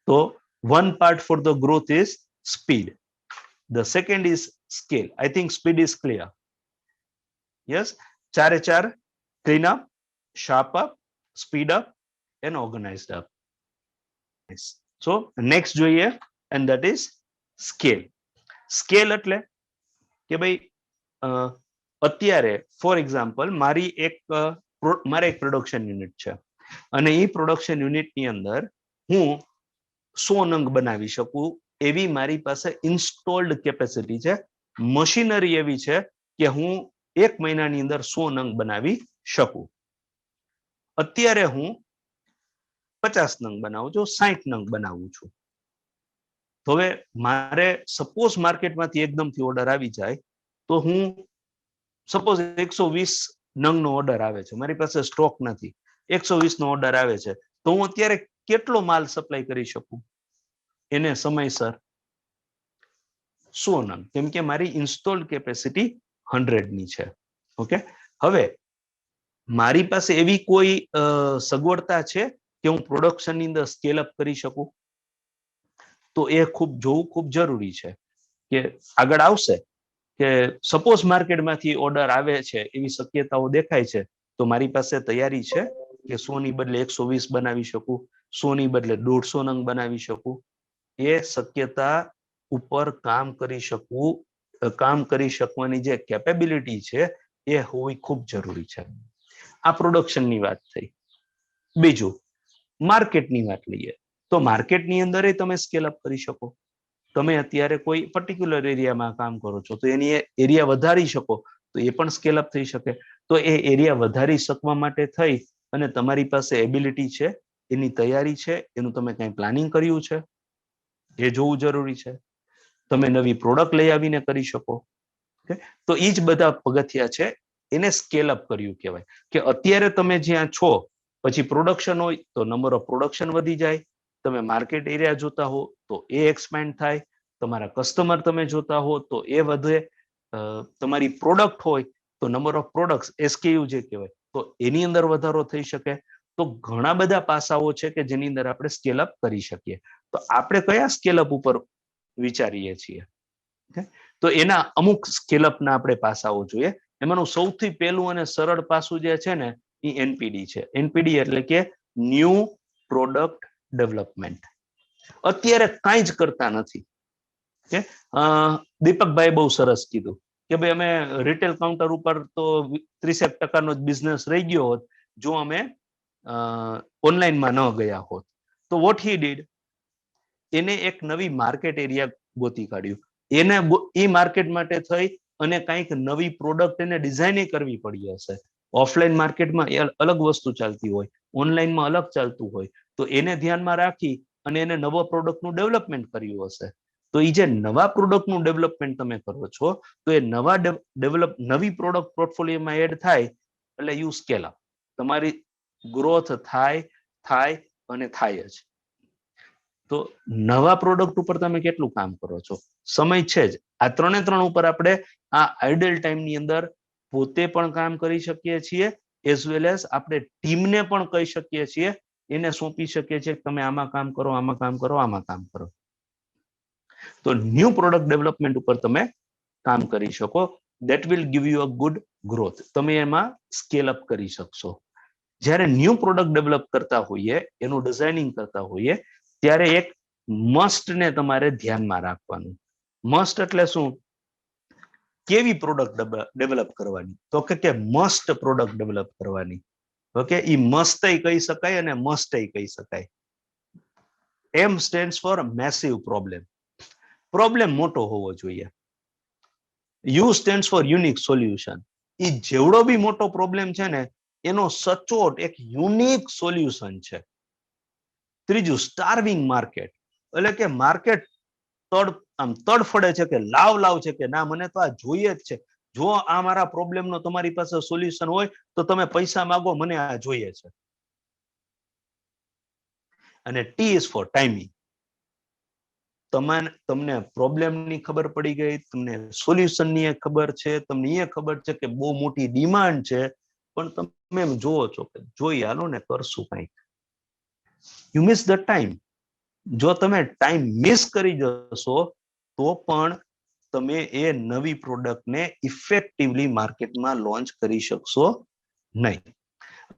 તો one part for the growth is speed. The second is scale. I think speed is clear. Yes, 4 clean up, sharp up, speed up and organized up. So next જોઈએ and that is scale. Scale એટલે કે ભાઈ અત્યારે for example મારે એક production unit છે અને એ production યુનિટની અંદર હું 100 નંગ બનાવી શકું એવી મારી પાસે ઇન્સ્ટોલ્ડ કેપેસિટી છે. મશીનરી એવી છે કે હું 1 મહિનાની અંદર 100 નંગ બનાવી શકું. અત્યારે હું 50 નંગ બનાવું છું, 60 નંગ બનાવું છું. તો હવે મારે સપોઝ માર્કેટમાંથી એકદમથી ઓર્ડર આવી જાય તો હું સપોઝ 120 નંગનો ઓર્ડર આવે છે, મારી પાસે સ્ટોક નથી, 120 નો ઓર્ડર આવે છે, તો હું અત્યારે કેટલો માલ સપ્લાય કરી શકું એને સમયસર? 100 નંગ, કેમ કે મારી ઇન્સ્ટોલ્ડ કેપેસિટી 100 ની છે. ઓકે, હવે મારી પાસે એવી કોઈ સગવડતા છે કે હું પ્રોડક્શનની અંદર સ્કેલ અપ કરી શકું? તો એ જોવું ખૂબ જરૂરી છે કે આગળ આવશે કે સપોઝ માર્કેટમાંથી ઓર્ડર આવે છે એવી શક્યતાઓ દેખાય છે, તો મારી પાસે તૈયારી છે કે 100 ની બદલે 120 બનાવી શકું, 100 ની બદલે 150 નંગ બનાવી શકું. એ શક્યતા ઉપર કામ કરી શકવાની જે કેપેબિલિટી છે એ હોવી ખૂબ જરૂરી છે. આ પ્રોડક્શનની વાત થઈ. બીજું માર્કેટની વાત લઈએ તો માર્કેટની અંદર તમે સ્કેલ અપ કરી શકો. તમે અત્યારે કોઈ પર્ટિક્યુલર એરિયામાં કામ કરો છો તો એની એરિયા વધારી શકો તો એ પણ સ્કેલ અપ થઈ શકે. તો એ એરિયા વધારી શકવા માટે થઈ અને તમારી પાસે એબિલિટી છે, એની તૈયારી છે, એનું તમે કંઈ પ્લાનિંગ કર્યું છે એ જોવું જરૂરી છે. તમે નવી પ્રોડક્ટ લઈ આવીને કરી શકો. તો એ જ બધા પગથિયા છે, એને સ્કેલ અપ કર્યું કહેવાય. કે અત્યારે તમે જ્યાં છો પછી પ્રોડક્શન હોય તો નંબર ઓફ પ્રોડક્શન વધી જાય, તમે માર્કેટ એરિયા જોતા હો તો એ એક્સપેન્ડ થાય, તમારા કસ્ટમર તમે જોતા હો તો એ વધે, તમારી પ્રોડક્ટ હોય તો નંબર ઓફ પ્રોડક્ટ્સ SKU જે કહેવાય તો એની અંદર વધારો થઈ શકે. તો ઘણા બધા પાસાઓ છે કે જેની અંદર આપણે સ્કેલ અપ કરી શકીએ. તો આપણે કયા સ્કેલ અપ ઉપર વિચારીએ છીએ? તો એના અમુક સ્કેલ અપના આપણે પાસાઓ જોઈએ. એમાંનું સૌથી પહેલું અને સરળ પાસું જે છે ને એ એનપીડી છે. એનપીડી એટલે કે ન્યુ પ્રોડક્ટ ડેવલપમેન્ટ. અત્યારે કાંઈ જ કરતા નથી. કે દીપકભાઈ બહુ સરસ કીધું કે ભાઈ અમે રિટેલ કાઉન્ટર ઉપર તો 30% જ બિઝનેસ રહી ગયો હોત જો અમે ઓનલાઈનમાં ન ગયા હોત. તો વોટ હી ડીડ, એને એક નવી માર્કેટ એરિયા ગોતી કાઢ્યું. એને એ માર્કેટ માટે થઈ અને કંઈક નવી પ્રોડક્ટ એને ડિઝાઇન કરવી પડી હશે. ઓફલાઈન માર્કેટમાં અલગ વસ્તુ ચાલતી હોય, ઓનલાઈનમાં અલગ ચાલતું હોય, તો એને ધ્યાનમાં રાખી અને એને નવો પ્રોડક્ટનું ડેવલપમેન્ટ કર્યું હશે. તો એ જે નવા પ્રોડક્ટનું ડેવલપમેન્ટ તમે કરો છો તો એ નવી પ્રોડક્ટ પોર્ટફોલિયોમાં એડ થાય એટલે યુ સ્કેલ અપ. તમારી ગ્રોથ થાય અને થાય જ. તો નવા પ્રોડક્ટ ઉપર તમે કેટલું કામ કરો છો? સમય છે જ. આ 3 ઉપર આપણે આ આઈડલ ટાઈમની અંદર પોતે પણ કામ કરી શકીએ છીએ, એઝ વેલ એઝ આપણે ટીમને પણ કહી શકીએ છીએ, એને સોંપી શકીએ છીએ તમે આમાં કામ કરો, આમાં કામ કરો, આમાં કામ કરો. તો ન્યૂ પ્રોડક્ટ ડેવલપમેન્ટ ઉપર તમે કામ કરી શકો. That will give you a good growth. તમે એમાં સ્કેલ અપ કરી શકશો. જ્યારે ન્યૂ પ્રોડક્ટ ડેવલપ કરતા હોઈએ, એનું ડિઝાઇનિંગ કરતા હોઈએ, ત્યારે એક મસ્ટ ને તમારે ધ્યાનમાં રાખવાનું. મસ્ટ એટલે શું? કેવી પ્રોડક્ટ ડેવલપ કરવાની? તો કે મસ્ટ પ્રોડક્ટ ડેવલપ કરવાની. ઓકે, ઈ મસ્ત કહી શકાય અને મસ્ટ કહી શકાય. M stands for massive problem. Problem મોટો હોવો જોઈએ. U stands for unique solution. એ જેવડો બી મોટો પ્રોબ્લેમ છે ને એનો સચોટ એક યુનિક સોલ્યુશન છે. ત્રીજું, સ્ટાર્વિંગ માર્કેટ, એટલે કે માર્કેટ તડફડે છે કે લાવ છે કે ના મને તો આ જોઈએ જ છે. જો આ મારા પ્રોબ્લેમનો તમારી પાસે સોલ્યુશન હોય તો તમે પૈસા માંગો, મને આ જોઈએ છે. અને ટી ઇઝ ફોર ટાઈમિંગ. તમને પ્રોબ્લેમની ખબર પડી ગઈ, તમને સોલ્યુશનની ખબર છે, તમને એ ખબર છે કે બહુ મોટી ડિમાન્ડ છે, પણ તમે એમ જોવો છો કે જોઈ હાલો ને કરશું કંઈક. You miss the time. જો તમે ટાઈમ મિસ કરી જશો તો પણ તમે એ નવી પ્રોડક્ટને ઇફેક્ટિવલી માર્કેટમાં લોન્ચ કરી શકશો નહીં.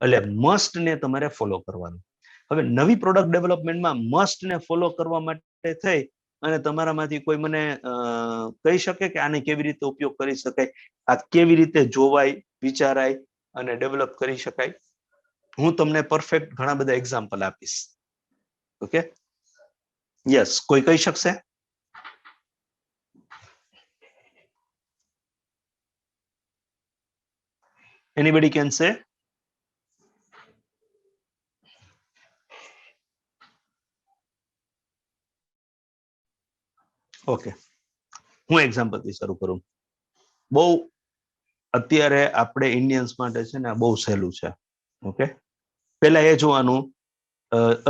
એટલે મસ્ટ ને તમારે ફોલો કરવાનું. હવે નવી પ્રોડક્ટ ડેવલપમેન્ટમાં મસ્ટ ને ફોલો કરવા માટે થઈ અને તમારામાંથી કોઈ મને કહી શકે કે આને કેવી રીતે ઉપયોગ કરી શકાય, આ કેવી રીતે જોવાય, વિચારાય અને ડેવલપ કરી શકાય? હું તમને પરફેક્ટ ઘણા બધા એક્ઝામ્પલ આપીશ. ઓકે, યસ, કોઈ કહી શકશે? Anybody can say? ઓકે, હું એક્ઝામ્પલ થી શરૂ કરું. બહુ અત્યારે આપણે ઇન્ડિયન્સ માટે છે ને બહુ સહેલું છે. ઓકે, પહેલા એ જોવાનું,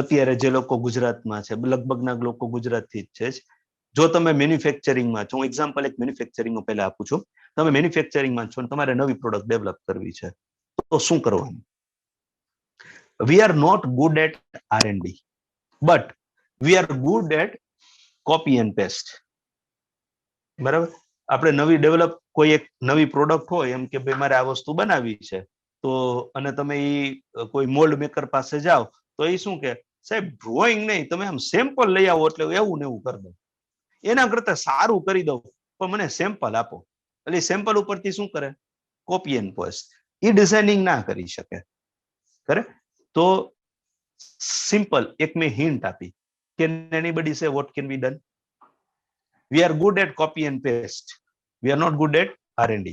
અત્યારે જે લોકો ગુજરાતમાં છે, લગભગના લોકો ગુજરાતથી જ છે. જો તમે મેન્યુફેક્ચરિંગમાં છો, હું એક્ઝામ્પલ એક મેન્યુફેક્ચરિંગ નું પહેલા આપું છું. તમે મેન્યુફેક્ચરિંગમાં છો અને તમારે નવી પ્રોડક્ટ ડેવલપ કરવી છે, તો શું કરવાનું? We are not good at R&D, but we are good at copy and paste. બરાબર? આપણે નવી ડેવલપ કોઈ એક નવી પ્રોડક્ટ હોય, એમ કે ભાઈ મારે આ વસ્તુ બનાવવી છે, તો અને તમે કોઈ મોલ્ડ મેકર પાસે જાઓ તો એ શું કે સાહેબ ડ્રોઈંગ નહીં, તમે આમ સેમ્પલ લઈ આવો એટલે એવું ને એવું કરી દો. એના કરતા સારું કરી દઉં પણ મને સેમ્પલ આપો. એટલે સેમ્પલ ઉપરથી શું કરે? Copy and paste. A designing ના કરી શકે. કરે તો સિમ્પલ એક મેં હિન્ટ આપી. Can anybody say what can be done? We are good at copy and paste. We are not good at R&D.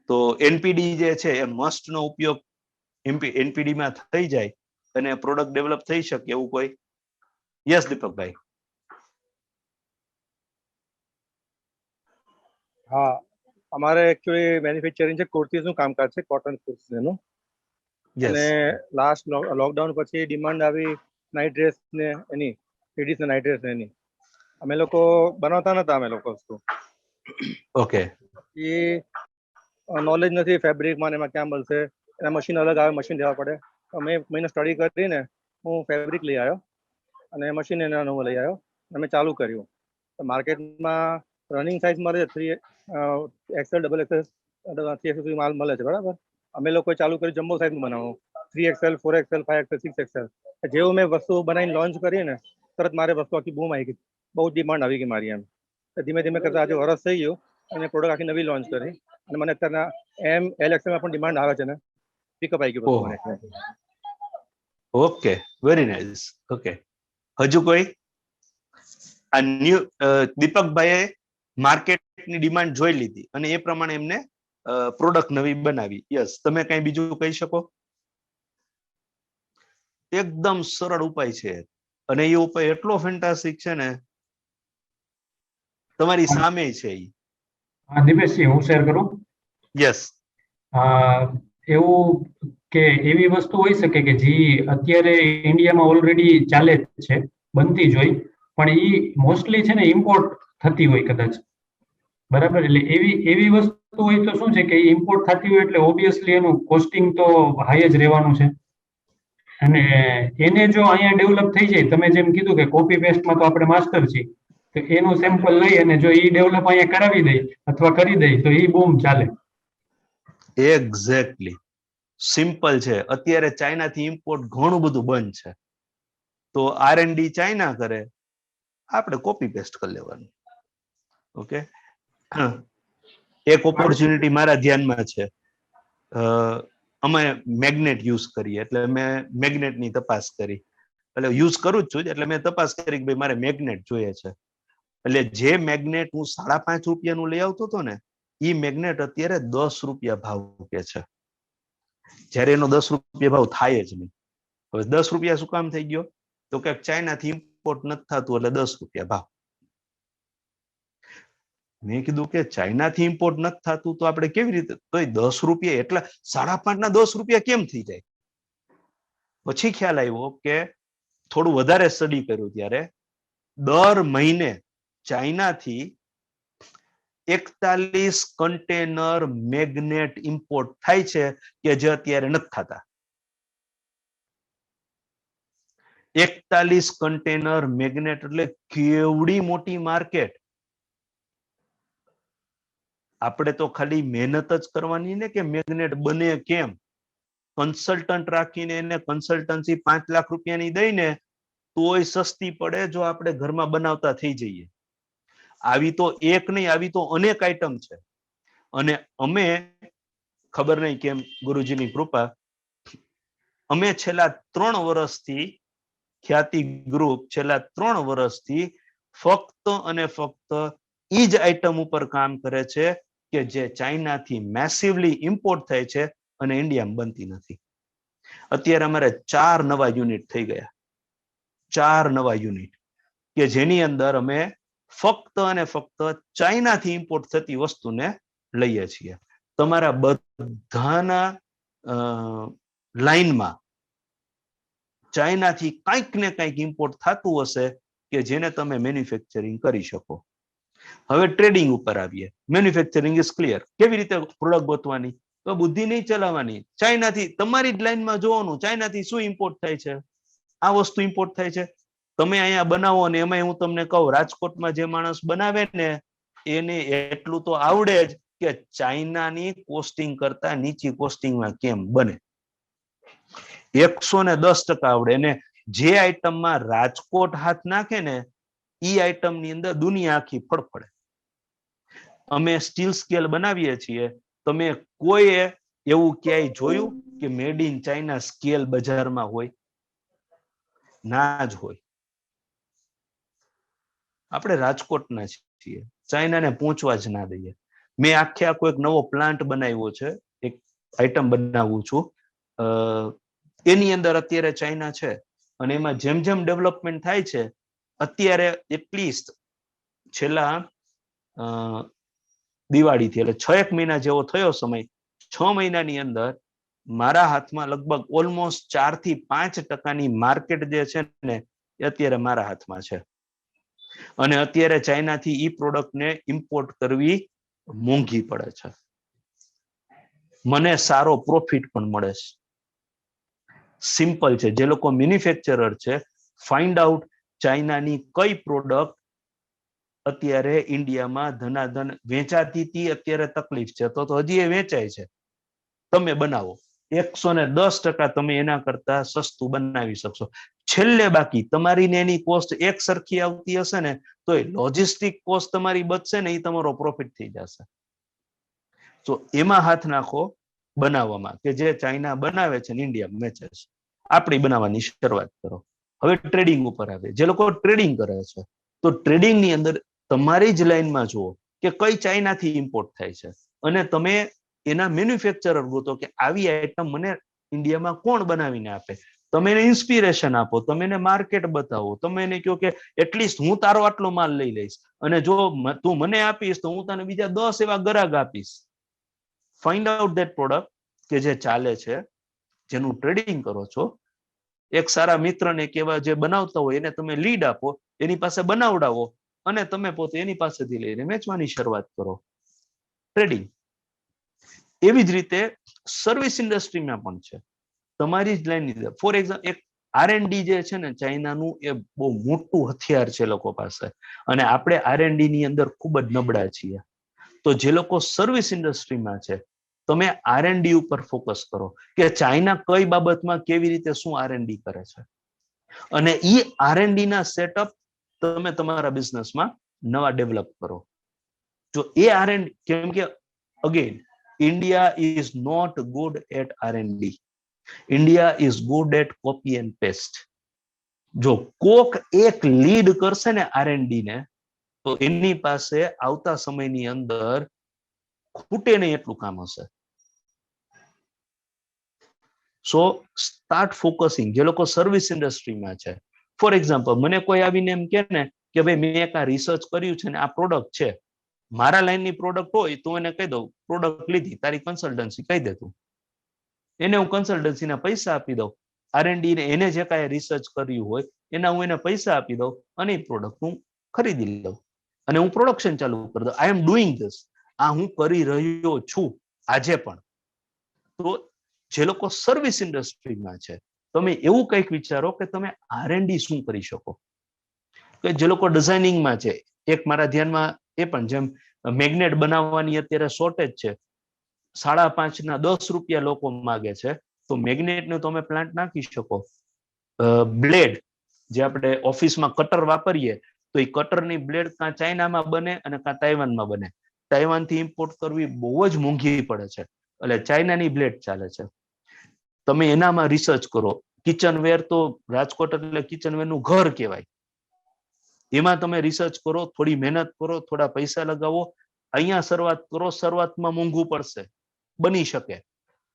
તો એનપીડી જે છે એ મસ્ટ નો ઉપયોગ એનપીડી માં થઈ જાય અને પ્રોડક્ટ ડેવલપ થઈ શકે એવું કોઈ? યસ દીપકભાઈ. હા, અમારે એકચ્યુઅલી મેન્યુફેક્ચરિંગ છે, કુર્તીઝનું કામકાજ છે, કોટન કુર્તીઝનું. અને લાસ્ટ લોકડાઉન પછી ડિમાન્ડ આવી નાઇટ ડ્રેસ ને એની, લેડીઝ નાઇટ ડ્રેસ ને એની. અમે લોકો બનાવતા નતા, અમે લોકો વસ્તુ. ઓકે, એ નોલેજ નથી ફેબ્રિકમાં ને એમાં ક્યાં મળશે, એના મશીન અલગ આવે, મશીન લેવા પડે. અમે મહિને સ્ટડી કરીને હું ફેબ્રિક લઈ આવ્યો અને મશીન એના નવું લઈ આવ્યો, અમે ચાલુ કર્યું. માર્કેટમાં રનિંગ સાઇઝ મળે છે, 3XL, XXL, 3XL સુધી માલ મળે છે, બરાબર. અમે લોકોએ ચાલુ કર્યું જમ્બો સાઇઝનું બનાવવાનું, 3XL 4XL 5XL 6XL. જેવું મેં વસ્તુ બનાવીને લોન્ચ કરી ને તરત મારે વસ્તુ આખી બૂમ આવી ગઈ, બહુ ડિમાન્ડ આવી ગઈ મારી. એમ ધીમે ધીમે કરતા આજે વરસ થઈ ગયું અને પ્રોડક્ટ આખી નવી લોન્ચ કરી અને મને અત્યારના ML XL માં પણ ડિમાન્ડ આવે છે ને પિકઅપ આવી ગયું. Okay, very nice. ઓકે, હજુ કોઈ? આ ન્યુ દીપકભાઈએ માર્કેટની ડિમાન્ડ જોઈ લીધી અને એ પ્રમાણે એમને પ્રોડક્ટ નવી બનાવી. યસ, તમે કઈ બીજું કહી શકો? એકદમ સરળ ઉપાય છે અને એ ઉપાય એટલો ફેન્ટાસ્ટિક છે ને, તમારી સામે છે. હા દિપેશજી, હું શેર કરું? યસ. એવું કે એવી વસ્તુ હોઈ શકે કે જે અત્યારે ઇન્ડિયામાં ઓલરેડી ચાલે છે, બનતી જ હોય, પણ એ મોસ્ટલી છે ને ઇમ્પોર્ટ થતી હોય કદાચ. બરાબર, એટલે એવી વસ્તુ હોય તો શું છે કે ઇમ્પોર્ટ થતી હોય એટલે ઓબ્વિયસલી એનું કોસ્ટિંગ તો હાઈ જ રહેવાનું છે. અને એને જો અહીંયા ડેવલપ થઈ જાય, તમે જેમ કીધું કે કોપી પેસ્ટમાં તો આપણે માસ્ટર છીએ, તો એનું સેમ્પલ લઈ અને જો એ ડેવલપ અહીંયા કરાવી દે અથવા કરી દે તો એ બૂમ ચાલે. એક્ઝેક્ટલી, સિમ્પલ છે. અત્યારે ચાઇનાથી ઇમ્પોર્ટ ઘણું બધું બંધ છે, તો R&D ચાઇના કરે, આપણે કોપી પેસ્ટ કરી લેવાનું. ઓકે, એક ઓપોર્ચ્યુનિટી મારા ધ્યાનમાં છે. અમે મેગ્નેટ યુઝ કરીએ એટલે મેં મેગ્નેટની તપાસ કરી, એટલે યુઝ કરું જ છું, એટલે મેં તપાસ કરી કે ભાઈ મારે મેગ્નેટ જોઈએ છે. એટલે જે મેગ્નેટ હું 5.5 રૂપિયાનું લઈ આવતો હતો ને, એ મેગ્નેટ અત્યારે 10 રૂપિયા ભાવ કે છે, જયારે એનો 10 રૂપિયા ભાવ થાય જ નહીં. હવે 10 રૂપિયા શું કામ થઈ ગયો? તો કે ચાઇનાથી ઇમ્પોર્ટ નથી થતું એટલે 10 રૂપિયા ભાવ. મેં કીધું કે ચાઇનાથી ઇમ્પોર્ટ નથી થતું તો આપણે કેવી રીતે, તો 10 રૂપિયા એટલે 5.5 ના 10 રૂપિયા કેમ થઈ જાય? પછી ખ્યાલ આવ્યો કે થોડું વધારે સ્ટડી કર્યું ત્યારે દર મહિને ચાઇનાથી 41 કન્ટેનર મેગ્નેટ ઇમ્પોર્ટ થાય છે કે જે અત્યારે નથી થતા. 41 કન્ટેનર મેગ્નેટ એટલે કેવડી મોટી માર્કેટ. આપણે તો ખાલી મહેનત જ કરવાની ને કે મેગ્નેટ બને કેમ, કન્સલ્ટન્ટ રાખીને એને કન્સલ્ટન્સી 5 લાખ રૂપિયાની દઈને તોય સસ્તી પડે જો આપણે ઘરમાં બનાવતા થઈ જઈએ. આવી તો એક નહીં, આવી તો અનેક આઈટમ છે. અને અમે ખબર નહીં કેમ, ગુરુજીની કૃપા, અમે છેલ્લા 3 વર્ષથી ખ્યાતિ ગ્રુપ છેલ્લા 3 વર્ષથી ફક્ત અને ફક્ત ઈ જ આઈટમ ઉપર કામ કરે છે કે જે ચાઇનાથી મેસિવલી ઇમ્પોર્ટ થાય છે અને ઇન્ડિયામાં બનતી નથી. અત્યારે અમારે 4 નવા યુનિટ થઈ ગયા, 4 નવા યુનિટ કે જેની અંદર અમે ફક્ત અને ફક્ત ચાઇનાથી ઇમ્પોર્ટ થતી વસ્તુને લઈએ છીએ. તમારા બધાના લાઈનમાં ચાઇનાથી કંઈક ને કંઈક ઇમ્પોર્ટ થતું હશે કે જેને તમે મેન્યુફેક્ચરિંગ કરી શકો. હવે ટ્રેડિંગ ઉપર આવીએ. Manufacturing is clear. કેવી રીતે પ્રોડક્ટ ગોતવાની? તો બુદ્ધિ નહીં ચલાવવાની. ચાઇનાથી તમારી જ લાઈનમાં જોવાનું, ચાઇનાથી શું ઇમ્પોર્ટ થાય છે, આ વસ્તુ ઇમ્પોર્ટ થાય છે, તમે અહીંયા બનાવો. અને એમાં હું તમને કહું, રાજકોટમાં જે માણસ બનાવે ને એને એટલું તો આવડે જ કે ચાઇનાની કોસ્ટિંગ કરતા નીચી કોસ્ટિંગમાં કેમ બને, 110% આવડે. અને જે આઈટમમાં રાજકોટ હાથ નાખે ને ઈ આઈટમ ની અંદર દુનિયા આખી ફડફડે. અમે સ્ટીલ સ્કેલ બનાવીએ છીએ. તમે કોઈએ એવું ક્યાંય જોયું કે મેડ ઇન ચાઇના સ્કેલ બજારમાં હોય? ના જ હોય. આપણે રાજકોટના છીએ, ચાઇનાને પહોંચવા જ ના દઈએ. મેં આખો એક નવો પ્લાન્ટ બનાવ્યો છે, એક આઈટમ બનાવું છું, એની અંદર અત્યારે ચાઇના છે અને એમાં જેમ જેમ ડેવલપમેન્ટ થાય છે, અત્યારે એટલીસ્ટ છેલ્લા દિવાળીથી એટલે 6 મહિના જેવો થયો સમય, 6 મહિનાની અંદર મારા હાથમાં લગભગ ઓલમોસ્ટ 4 થી 5% માર્કેટ જે છે ને એ અત્યારે મારા હાથમાં છે. અને અત્યારે ચાઇનાથી ઈ પ્રોડક્ટને ઇમ્પોર્ટ કરવી મોંઘી પડે છે, મને સારો પ્રોફિટ પણ મળે છે. સિમ્પલ છે. જે લોકો મેન્યુફેક્ચરર છે, ફાઇન્ડ આઉટ ચાઇનાની કઈ પ્રોડક્ટ અત્યારે ઇન્ડિયામાં ધનાધન વેચાતી હતી, અત્યારે તકલીફ છે તો હજી એ વેચાય છે. તમે બનાવો, 110% તમે એના કરતા સસ્તું બનાવી શકશો. છેલ્લે બાકી તમારી ને એની કોસ્ટ એક સરખી આવતી હશે ને તો લોજિસ્ટિક કોસ્ટ તમારી બચશે ને એ તમારો પ્રોફિટ થઈ જશે. તો એમાં હાથ નાખો બનાવવામાં, કે જે ચાઇના બનાવે છે ને ઇન્ડિયા વેચે છે, આપણી બનાવવાની શરૂઆત કરો. હવે ટ્રેડિંગ ઉપર આવે. જે લોકો ટ્રેડિંગ કરે છે તો ટ્રેડિંગ ની અંદર તમારી જ લાઈનમાં જુઓ કે કઈ ચાઇનાથી ઇમ્પોર્ટ થાય છે અને તમે એના મેન્યુફેક્ચરર ગોતો કે આવી આઈટમ મને ઇન્ડિયામાં કોણ બનાવીને આપે. તમે એને ઇન્સ્પિરેશન આપો, તમે એને માર્કેટ બતાવો, તમે એને કહો કે એટલીસ્ટ હું તારો આટલો માલ લઈ લઈશ અને જો તું મને આપીશ તો હું તને બીજા 10 એવા ગ્રાહક આપીશ. ફાઇન્ડ આઉટ ધેટ પ્રોડક્ટ કે જે ચાલે છે, જેનું ટ્રેડિંગ કરો છો. એક સારા મિત્રને કેવા જે બનાવતા હોય એને તમે લીડ આપો, એની પાસે બનાવડાવો અને તમે પોતે એની પાસેથી લઈને વેચવાની શરૂઆત કરો. ટ્રેડિંગ. એવી જ રીતે સર્વિસ ઇન્ડસ્ટ્રીમાં પણ છે. તમારી જ લાઈન, ફોર એક્ઝામ્પલ એક R&D જે છે ને ચાઇનાનું, એ બહુ મોટું હથિયાર છે લોકો પાસે અને આપણે R&D ની અંદર ખૂબ જ નબળા છીએ. તો જે લોકો સર્વિસ ઇન્ડસ્ટ્રીમાં છે તમે R&D ઉપર ફોકસ કરો કે ચાઇના કઈ બાબતમાં કેવી રીતે શું R&D કરે છે અને એ R&D ના સેટઅપ તમે તમારા બિઝનેસમાં નવા ડેવલપ કરો. જો એ R&D, કેમ કે again India is not good at R&D. India is good at copy and paste. જો કોક એક લીડ કરશે ને R&D ને તો એની પાસે આવતા સમયની અંદર ખૂટે નહીં એટલું કામ હશે. સો સ્ટાર્ટ ફોકસિંગ. જે લોકો સર્વિસ ઇન્ડસ્ટ્રીમાં છે, ફોર એક્ઝામ્પલ મને કોઈ આવીને એમ કે ને કે ભાઈ મેં એક આ રિસર્ચ કર્યું છે ને આ પ્રોડક્ટ છે, મારા લાઈનની પ્રોડક્ટ હોય તો એને કહી દઉં પ્રોડક્ટ લીધી, તારી કન્સલ્ટન્સી કહી દે તું. એને હું કન્સલ્ટન્સીના પૈસા આપી દઉં. R&D ને એને જે કાંઈ રિસર્ચ કર્યું હોય એના હું એને પૈસા આપી દઉં અને એ પ્રોડક્ટ હું ખરીદી લઉં અને હું પ્રોડક્શન ચાલુ કરી દઉં. આઈ એમ ડુઈંગ ધીસ. આ હું કરી રહ્યો છું આજે પણ. તો જે લોકો સર્વિસ ઇન્ડસ્ટ્રીમાં છે તમે એવું કંઈક વિચારો કે તમે R&D શું કરી શકો. કે જે લોકો ડિઝાઇનિંગમાં છે, એક મારા ધ્યાનમાં એ પણ, જેમ મેગ્નેટ બનાવવાની અત્યારે શોર્ટેજ છે, 5.5 ના 10 રૂપિયા લોકો માગે છે, તો મેગ્નેટનો તમે પ્લાન્ટ નાખી શકો. બ્લેડ જે આપણે ઓફિસમાં કટર વાપરીએ તો એ કટરની બ્લેડ કાં ચાઇનામાં બને અને કાં તાઇવાનમાં બને. તાઇવાનથી ઇમ્પોર્ટ કરવી બહુ જ મોંઘી પડે છે, એટલે ચાઇનાની બ્લેડ ચાલે છે. તમે એનામાં રિસર્ચ કરો. કિચનવેર તો રાજકોટ એટલે કિચનવેરનું ઘર કહેવાય. એમાં તમે રિસર્ચ કરો, થોડી મહેનત કરો, થોડા પૈસા લગાવો, અહીંયા શરૂઆત કરો. શરૂઆતમાં મોંઘું પડશે, બની શકે,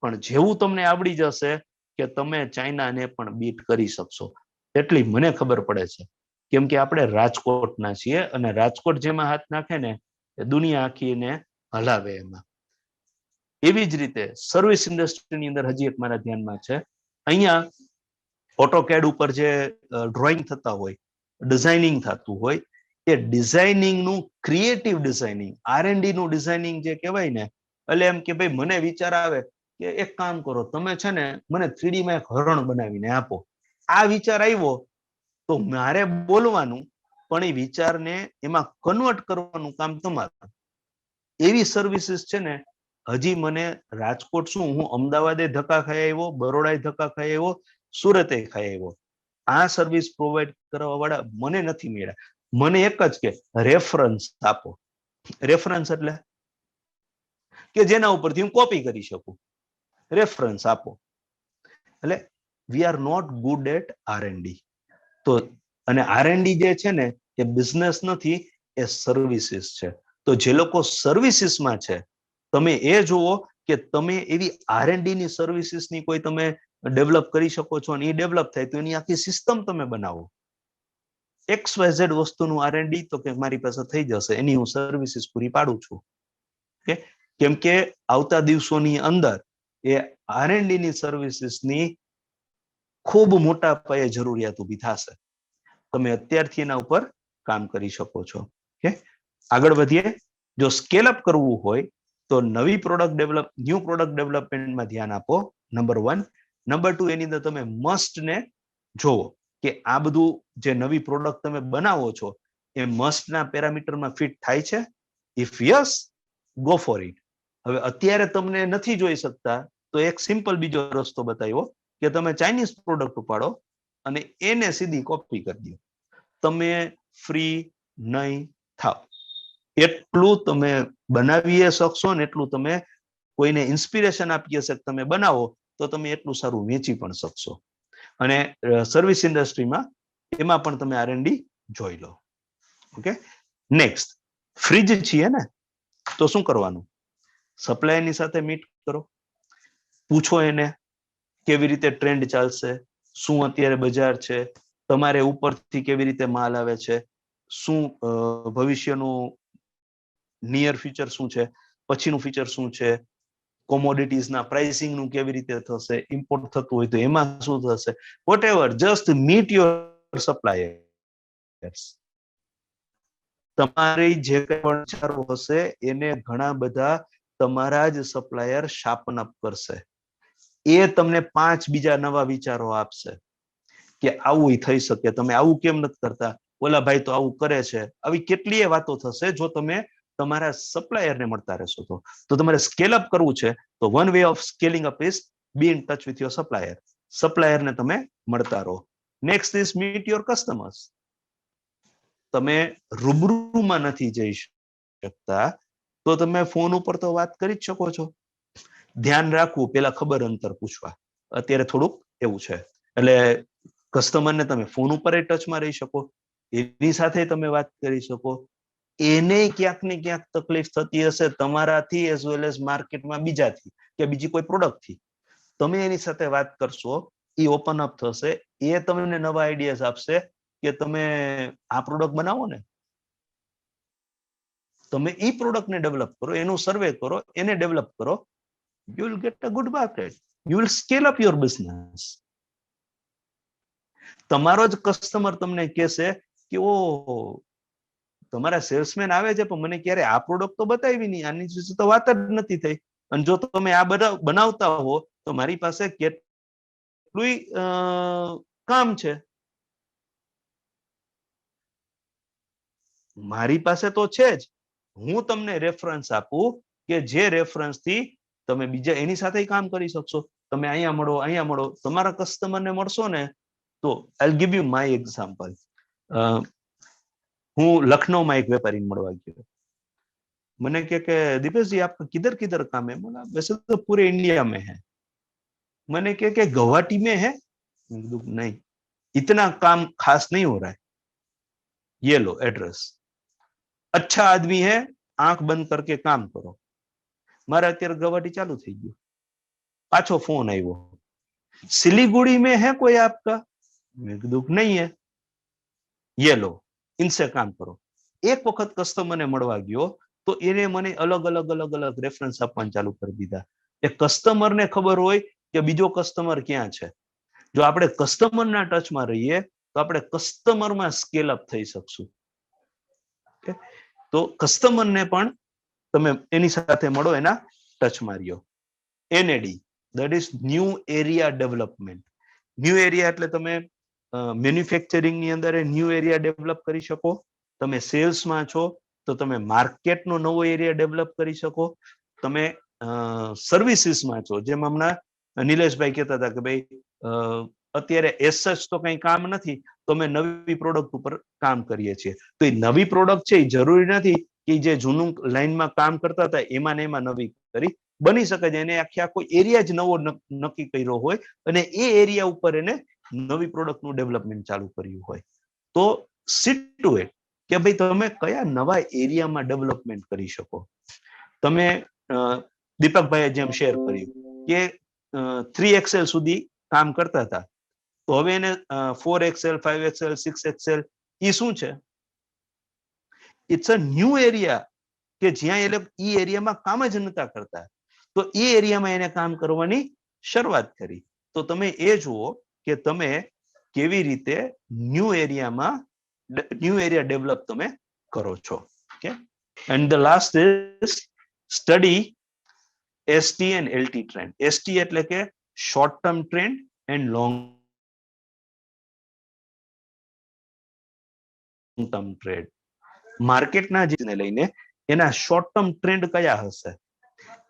પણ જેવું તમને આવડી જશે કે તમે ચાઇનાને પણ બીટ કરી શકશો. એટલી મને ખબર પડે છે, કેમ કે આપણે રાજકોટના છીએ અને રાજકોટ જેમાં હાથ નાખે ને એ દુનિયા આખીને હલાવે એમાં. એવી જ રીતે સર્વિસ ઇન્ડસ્ટ્રીની અંદર હજી એક મારા ધ્યાનમાં છે, અહીંયા ઓટોકેડ ઉપર જે ડ્રોઈંગ થતા હોય, ડિઝાઇનિંગ થતું હોય, એ ડિઝાઇનિંગનું ક્રિએટિવ ડિઝાઇનિંગ, R&D નું ડિઝાઇનિંગ જે કહેવાય ને, એટલે એમ કે ભાઈ મને વિચાર આવે કે એક કામ કરો તમે છે ને મને 3D માં એક હરણ બનાવીને આપો. આ વિચાર આવ્યો તો મારે બોલવાનું, પણ એ વિચારને એમાં કન્વર્ટ કરવાનું કામ તમારું. એવી સર્વિસીસ છે ને હજી મને રાજકોટ શું, હું અમદાવાદે ધક્કા ખાઈ આવ્યો, બરોડાએ ધક્કા ખાઈ આવ્યો, સુરતે ખાઈ આવ્યો. આ સર્વિસ પ્રોવાઈડ કરવા વાળા મને નથી મળ્યા. મને એક જ કે રેફરન્સ આપો. રેફરન્સ એટલે કે જેના ઉપરથી હું કોપી કરી શકું. રેફરન્સ આપો. એટલે we are not good at R&D. તો અને R&D જે છે ને એ બિઝનેસ નથી, એ સર્વિસીસ છે. તો જે લોકો સર્વિસીસમાં છે તમે એ જુઓ કે તમે એવી R&D ની સર્વિસીસની કોઈ તમે ડેવલપ કરી શકો છો અને એ ડેવલપ થાય તો એની આખી સિસ્ટમ તમે બનાવો. XYZ વસ્તુનું R&D તો કે મારી પાસે થઈ જશે, એની હું સર્વિસીસ પૂરી પાડું છું. કેમ કે આવતા દિવસોની અંદર એ R&D ની સર્વિસીસની ખૂબ મોટા પાયે જરૂરિયાત ઊભી થશે. તમે અત્યારથી એના ઉપર કામ કરી શકો છો. આગળ વધીએ. જો સ્કેલ અપ કરવું હોય તો ન્યૂ પ્રોડક્ટ ડેવલપમેન્ટમાં ધ્યાન આપો, નંબર 1. નંબર 2, એની અંદર તમે મસ્ટ ને જોવો કે આ બધું જે નવી પ્રોડક્ટ તમે બનાવો છો એ મસ્ટના પેરામીટરમાં ફિટ થાય છે. If yes, go for it. હવે અત્યારે તમને નથી જોઈ શકતા તો એક સિમ્પલ બીજો રસ્તો બતાવ્યો કે તમે ચાઇનીઝ પ્રોડક્ટ ઉપાડો અને એને સીધી કોપી કરી દો. તમે ફ્રી નહીં થાવ. એટલું તમે બનાવી શકશો ને એટલું તમે કોઈને ઇન્સ્પિરેશન આપી હશે કે તમે બનાવો તો તમે એટલું સારું વેચી પણ શકશો. અને સર્વિસ ઇન્ડસ્ટ્રીમાં એમાં પણ તમે R&D જોઈ લો. ઓકે, નેક્સ્ટ ફ્રીજ છીએ ને તો શું કરવાનું? સપ્લાયરની સાથે મીટ કરો, પૂછો એને કેવી રીતે ટ્રેન્ડ ચાલશે, શું અત્યારે બજાર છે, તમારે ઉપરથી કેવી રીતે માલ આવે છે, શું ભવિષ્યનું નિયર ફ્યુચર શું છે, પછીનું ફ્યુચર શું છે, કોમોડિટીઝના પ્રાઇસિંગનું કેવી રીતે થશે, ઇમ્પોર્ટ થતું હોય તો એમાં શું થશે, whatever, just meet your suppliers. તમારી જે કઈ પણ વિચારો હશે એને ઘણા બધા તમારા જ સપ્લાયર શાર્પન અપ કરશે. એ તમને 5 બીજા નવા વિચારો આપશે કે આવું થઈ શકે, તમે આવું કેમ નથી કરતા, ઓલા ભાઈ તો આવું કરે છે. આવી કેટલીય વાતો થશે જો તમે તમારા સપ્લાયરને મળતા રહેશો તો. તમારે સ્કેલ અપ કરવું છે તો one way of scaling up is be in touch with your supplier. સપ્લાયરને તમે મળતા રહો. Next is meet your customers. તમે રૂબરૂમાં નથી જઈ શકતા તો તમે ફોન ઉપર તો વાત કરી જ શકો છો. ધ્યાન રાખવું, પેલા ખબર અંતર પૂછવા. અત્યારે થોડુંક એવું છે એટલે કસ્ટમરને તમે ફોન ઉપર ટચમાં રહી શકો, એની સાથે તમે વાત કરી શકો. એને ક્યાંક ને ક્યાંક તકલીફ થતી હશે તમારાથી એઝ વેલ એઝ માર્કેટમાં બીજાથી કે બીજી કોઈ પ્રોડક્ટથી, તમે એની સાથે વાત કરશો, એ ઓપન અપ થશે, એ તમને નવા આઈડિયાઝ આપશે કે તમે આ પ્રોડક્ટ બનાવો ને, તમે એ પ્રોડક્ટને ડેવલપ કરો, એનું સર્વે કરો, એને ડેવલપ કરો. You will get a good market. You will scale up your business. તમારો જ કસ્ટમર તમને કહેશે કે ઓ તમારા સેલ્સમેન આવે છે પણ મને ક્યારે આ પ્રોડક્ટ તો બતાવી નહીં, આની વિશે તો વાત જ નથી થઈ. અને જો તમે આ બધા બનાવતા હો તો મારી પાસે કેટલું કામ છે, મારી પાસે તો છે જ. હું તમને રેફરન્સ આપું કે જે રેફરન્સ થી તમે બીજા એની સાથે કામ કરી શકશો. તમે અહીંયા મળો, અહીંયા મળો, તમારા કસ્ટમરને મળશો ને તો આઈ ગીવ યુ માય એક્ઝામ્પલ. હું લખનૌમાં એક વેપારી મળવા ગયો. મને કે દીपेश जी आपका किधर किधर काम है? बोला वैसे तो पूरे इंडिया में है. मैंने के गुवाहाटी में है? नहीं, इतना काम खास नहीं हो रहा है, ये लो एड्रेस, अच्छा आदमी है, आंख बंद करके काम करो. मारा અત્યારે गुवाहाटी चालू થઈ ગયું. पाछो फोन आयो, सिलीगुड़ी में है कोई आपका? मैं कીધું नहीं है, ये लो, इनसे काम करो. एक वक्त कस्टमर ने મળવા ગયો તો એને મને અલગ અલગ અલગ અલગ રેફરન્સ આપવાનું ચાલુ કરી દીધા. એ કસ્ટમર ને ખબર હોય કે બીજો કસ્ટમર ક્યાં છે. જો આપણે કસ્ટમર ના ટચમાં રહીએ તો આપણે કસ્ટમરમાં સ્કેલ અપ થઈ શકશું. તો કસ્ટમર ને પણ તમે એની સાથે મળો, એના ટચમાં રહ્યો. NAD, that is new area development. New area એટલે તમે મેન્યુફેક્ચરિંગ ની અંદર ન્યુ એરિયા ડેવલપ કરી શકો. તમે સેલ્સમાં છો તો તમે માર્કેટનો નવો એરિયા ડેવલપ કરી શકો. તમે સર્વિસીસમાં છો, જેમ હમણાં નિલેશભાઈ કહેતા હતા કે ભાઈ અત્યારે એસચ તો કઈ કામ નથી તો અમે નવી પ્રોડક્ટ ઉપર કામ કરીએ છીએ. તો એ નવી પ્રોડક્ટ છે એ જરૂરી નથી કે જે જૂનું લાઈનમાં કામ કરતા હતા એમાં ને એમાં નવી કરી. બની શકે છે એને આખો એરિયા જ નવો નક્કી કર્યો હોય અને એ એરિયા ઉપર એને નવી પ્રોડક્ટનું ડેવલપમેન્ટ ચાલુ કર્યું હોય. તો સિટ કે ભાઈ તમે કયા નવા એરિયામાં ડેવલપમેન્ટ કરી શકો. તમે દીપકભાઈએ જેમ શેર કર્યું કે 3XL સુધી કામ કરતા હતા તો હવે એને 4XL, 5XL, 6XL એ શું છે? ઇટ્સ અ ન્યુ એરિયા કે જ્યાં એ એરિયામાં કામ જ નતા કરતા તો એ એરિયામાં એને કામ કરવાની શરૂઆત કરી. તો તમે એ જુઓ કે તમે કેવી રીતે ન્યુ એરિયા ડેવલપ તમે કરો છો. Okay, and the last is study ST and LT trend. ST એટલે કે short term trend and long term trend. માર્કેટના જેને લઈને એના શોર્ટ ટર્મ ટ્રેન્ડ કયા હશે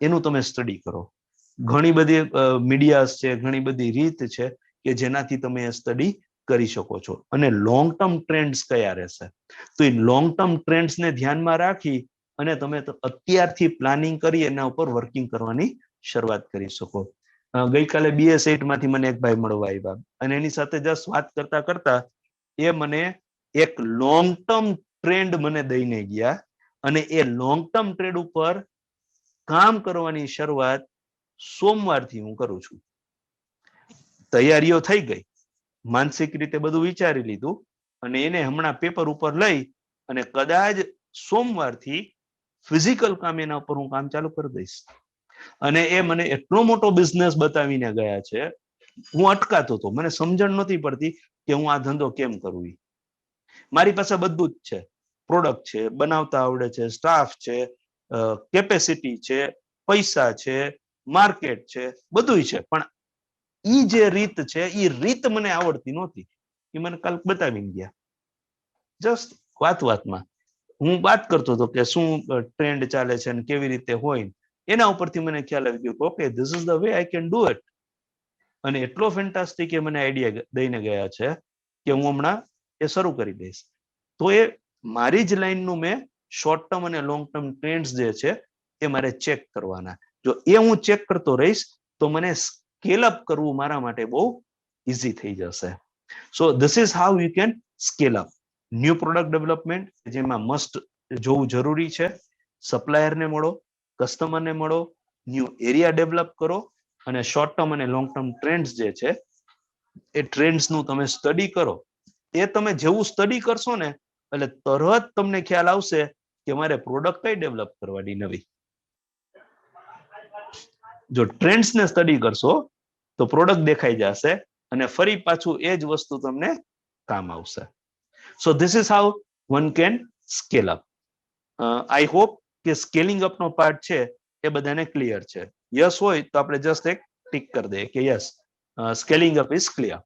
એનું તમે સ્ટડી કરો. ઘણી બધી મીડિયાસ છે, ઘણી બધી રીત છે કે જેનાથી તમે સ્ટડી કરી શકો છો. અને લોંગ ટર્મ ટ્રેન્ડ્સ કયા રહેશે, તો એ લોંગ ટર્મ ટ્રેન્ડ્સ ને ધ્યાનમાં રાખી અને તમે અત્યારથી પ્લાનિંગ કરી એના ઉપર વર્કિંગ કરવાની શરૂઆત કરી શકો. ગઈકાલે BS8 માંથી મને એક ભાઈ મળવા આવ્યા અને એની સાથે જસ્ટ વાત કરતા કરતા એ મને એક લોંગ ટર્મ ટ્રેન્ડ મને દઈને ગયા અને એ લોંગ ટર્મ ટ્રેન્ડ ઉપર કામ કરવાની શરૂઆત સોમવારથી હું કરું છું. તૈયારીઓ થઈ ગઈ, માનસિક રીતે બધું વિચારી લીધું અને એને હમણાં પેપર ઉપર લઈ અને કદાચ સોમવારથી ફિઝિકલ કામ એના ઉપર હું કામ ચાલુ કરી દઈશ. અને એ મને એટલો મોટો બિઝનેસ બતાવીને ગયા છે, હું અટકાતો હતો, મને સમજણ નહોતી પડતી કે હું આ ધંધો કેમ કરું. મારી પાસે બધું જ છે, પ્રોડક્ટ છે, બનાવતા આવડે છે, સ્ટાફ છે, કેપેસિટી છે, પૈસા છે, માર્કેટ છે, બધું છે, પણ ઈ જે રીત છે એ રીત મને આવડતી નહોતી. એ મને કાલ બતાવીને ગયા. જસ્ટ વાતમાં હું વાત કરતો હતો કે શું ટ્રેન્ડ ચાલે છે અને કેવી રીતે હોય, એના ઉપરથી મને ખ્યાલ આવી ગયો okay this is the way I can do it. અને એટલો ફેન્ટાસ્ટિક એ મને આઈડિયા દઈને ગયા છે કે હું હમણાં એ શરૂ કરી દઈશ. તો એ મારી જ લાઈનનું મેં શોર્ટ ટર્મ અને લોંગ ટર્મ ટ્રેન્ડ્સ જે છે એ મારે ચેક કરવાના. જો એ હું ચેક કરતો રહીશ તો મને સ્કેલ અપ કરવું મારા માટે બહુ ઇઝી થઈ જશે. So this is how you can scale up. New product development જેમાં મસ્ટ જોવું જરૂરી છે. સપ્લાયરને મળો, કસ્ટમરને મળો, ન્યૂ એરિયા ડેવલપ કરો અને શોર્ટ ટર્મ અને લોંગ ટર્મ ટ્રેન્ડ્સ જે છે એ ટ્રેન્ડ્સનું તમે સ્ટડી કરો. એ તમે જેવું સ્ટડી કરશો ને એટલે તરત તમને ખ્યાલ આવશે કે મારે પ્રોડક્ટ કઈ ડેવલપ કરવાની નવી. જો ટ્રેન્ડ્સને સ્ટડી કરશો તો પ્રોડક્ટ દેખાઈ જશે અને ફરી પાછું એ જ વસ્તુ તમને કામ આવશે. So this is how one can scale up. I hope કે સ્કેલિંગ અપ નો પાર્ટ છે એ બધાને ક્લિયર છે. યસ હોય તો આપણે જસ્ટ એક ટિક કરી દઈએ કે yes scaling up is clear.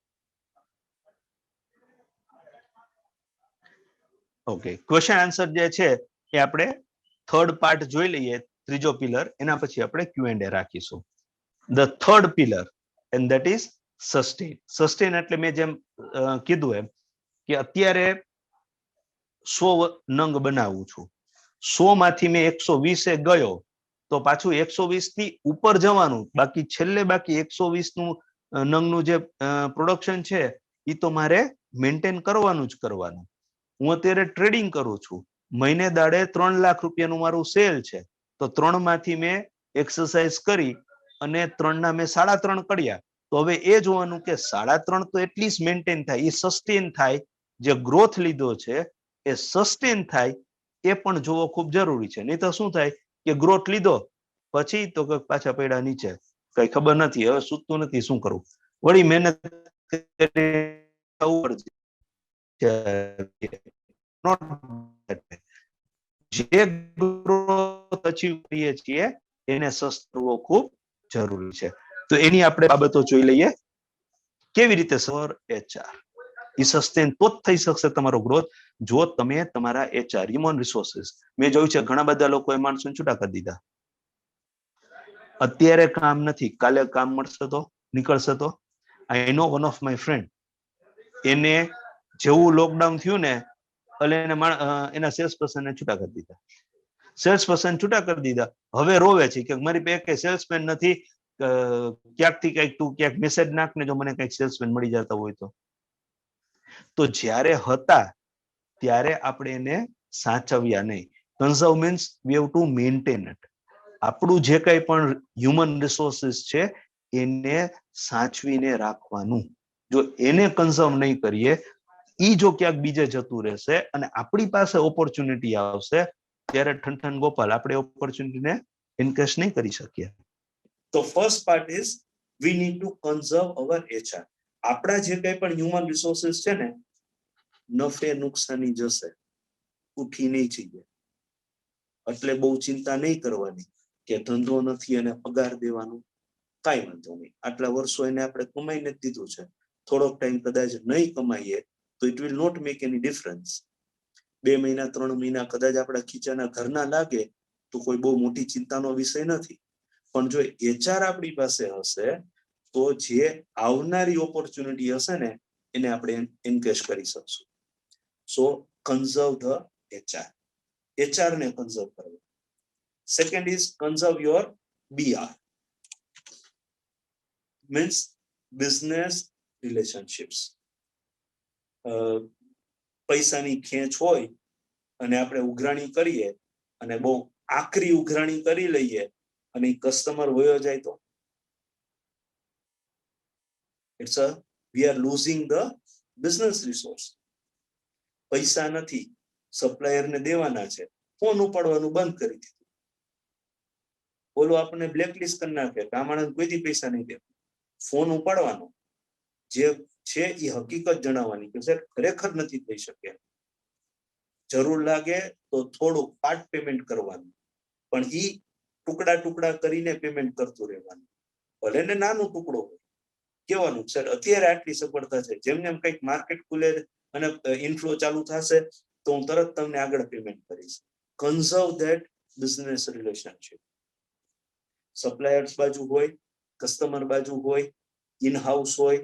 Okay, question answer જે છે એ આપણે થર્ડ પાર્ટ જોઈ લઈએ, ત્રીજો પિલર, એના પછી આપણે Q&A રાખીશું. The third pillar and that is sustain. Sustain એટલે મેં જેમ કીધું એમ કે અત્યારે 100 નંગ બનાવું છું, 100 માંથી મેં 120 ગયો તો પાછું 120 થી ઉપર જવાનું, બાકી છેલ્લે બાકી 120 નું નંગનું જે પ્રોડક્શન છે એ તો મારે મેન્ટેન કરવાનું જ કરવાનું. હું અત્યારે ટ્રેડિંગ કરું છું, મહિને દાડે 3 લાખ રૂપિયાનું મારું સેલ છે, તો 3 માંથી મેં એક્સરસાઇઝ કરી અને 3 ના મેં 3.5 કર્યા, તો હવે એ જોવાનું કે 3.5 તો એટલીસ્ટ મેન્ટેન થાય, એ સસ્ટેન થાય, જે ગ્રોથ લીધો છે એ સસ્ટેન થાય, એ પણ જોવો ખૂબ જરૂરી છે. નહીં તો શું થાય કે ગ્રોથ લીધો પછી તો પાછા પડ્યા નીચે, કઈ ખબર નથી, હવે સૂતું નથી, શું કરવું, વળી મહેનત જે ગ્રોથ અચીવ કરીએ છીએ એને સસ્તવો ખૂબ જરૂરી છે. તો એની આપણે બાબતો જોઈ લઈએ. કેવી રીતે સર HR એ સસ્ટેન તો જ થઈ શકશે તમારો ગ્રોથ જો તમે તમારા HR હ્યુમન રિસોર્સિસ. મેં જોયું છે ઘણા બધા લોકોએ માણસોને છૂટા કરી દીધા. અત્યારે કામ નથી, કાલે કામ મળશે તો નીકળશે તો. આઈ નો વન ઓફ માય ફ્રેન્ડ, એને જેવું લોકડાઉન થયું ને એટલે એના સેલ્સ પર્સનને છૂટા કરી દીધા. સેલ્સ પર્સન છૂટા કરી દીધા, હવે રોવે છે કે મારી પાસે કઈ સેલ્સમેન નથી, ક્યાંકથી કઈક તું ક્યાંક મેસેજ નાખને જો મને કઈક સેલ્સમેન મળી જતા હોય તો. તો જ્યારે હતા ત્યારે આપણે એને સાચવ્યા નહીં. Conserve means we have to maintain it. આપણું જે કંઈ પણ હ્યુમન રિસોર્સિસ છે એને સાચવીને રાખવાનું. જો એને કન્ઝર્વ નહીં કરીએ, ઈ જો ક્યાંક બીજે જતું રહેશે અને આપણી પાસે ઓપોર્ચ્યુનિટી આવશે ત્યારે ઠનઠન ગોપાલ આપણે ઓપોર્ચ્યુનિટીને એન્કેશ નહીં કરી શકીએ. તો first part is we need to conserve our HR. આપણા જે કંઈ પણ હ્યુમન રિસોર્સિસ છે ને, નફે નુકસાની જશે, ઉઠી નહીં જઈએ. એટલે બહુ ચિંતા નહીં કરવાની કે ધંધો નથી અને પગાર દેવાનું, કાંઈ વાંધો નહીં. આટલા વર્ષો એને આપણે કમાઈને જ દીધું છે, થોડોક ટાઈમ કદાચ નહીં કમાઈએ તો it will not make any difference. 2 મહિના 3 મહિના કદાચ આપણા ખીચાના ઘરના લાગે તો કોઈ બહુ મોટી ચિંતાનો વિષય નથી, પણ જો એચઆર આપણી પાસે હશે તો જે આવનારી ઓપોર્ચ્યુનિટી હશે ને એને આપણે એન્કેશ કરી શકશું. સો કન્ઝર્વ ધ એચઆર ને કન્ઝર્વ કરવું. Second is conserve your BR, means business relationships. પૈસાની ખેંચ હોય અને આપણે ઉઘરાણી કરીએ અને બહુ આકરી ઉઘરાણી કરી લઈએ અને કસ્ટમર વયો જાય તો we are losing the business resource. પૈસા નથી, સપ્લાયર ને દેવાના છે, ફોન ઉપાડવાનું બંધ કરી દીધું, બોલો આપણને બ્લેકલિસ્ટ કરી નાખે, આ માણસ કોઈથી પૈસા નહીં દે. ફોન ઉપાડવાનો જે છે એ હકીકત જણાવવાની કે સર ખરેખર નથી થઈ શકે, જરૂર લાગે તો થોડું પાર્ટ પેમેન્ટ કરવાનું, પણ ઈ ટુકડા ટુકડા કરીને પેમેન્ટ કરતું રહેવાનું, ભલે ને નાનું ટુકડો હોય. કહેવાનું સર અત્યારે આટલી સફળતા છે, જેમ જેમ કંઈક માર્કેટ ખુલે અને ઇનફ્લો ચાલુ થશે તો હું તરત તમને આગળ પેમેન્ટ કરીશ. Conserve that business relationship. Suppliers બાજુ હોય, કસ્ટમર બાજુ હોય, ઇન હાઉસ હોય,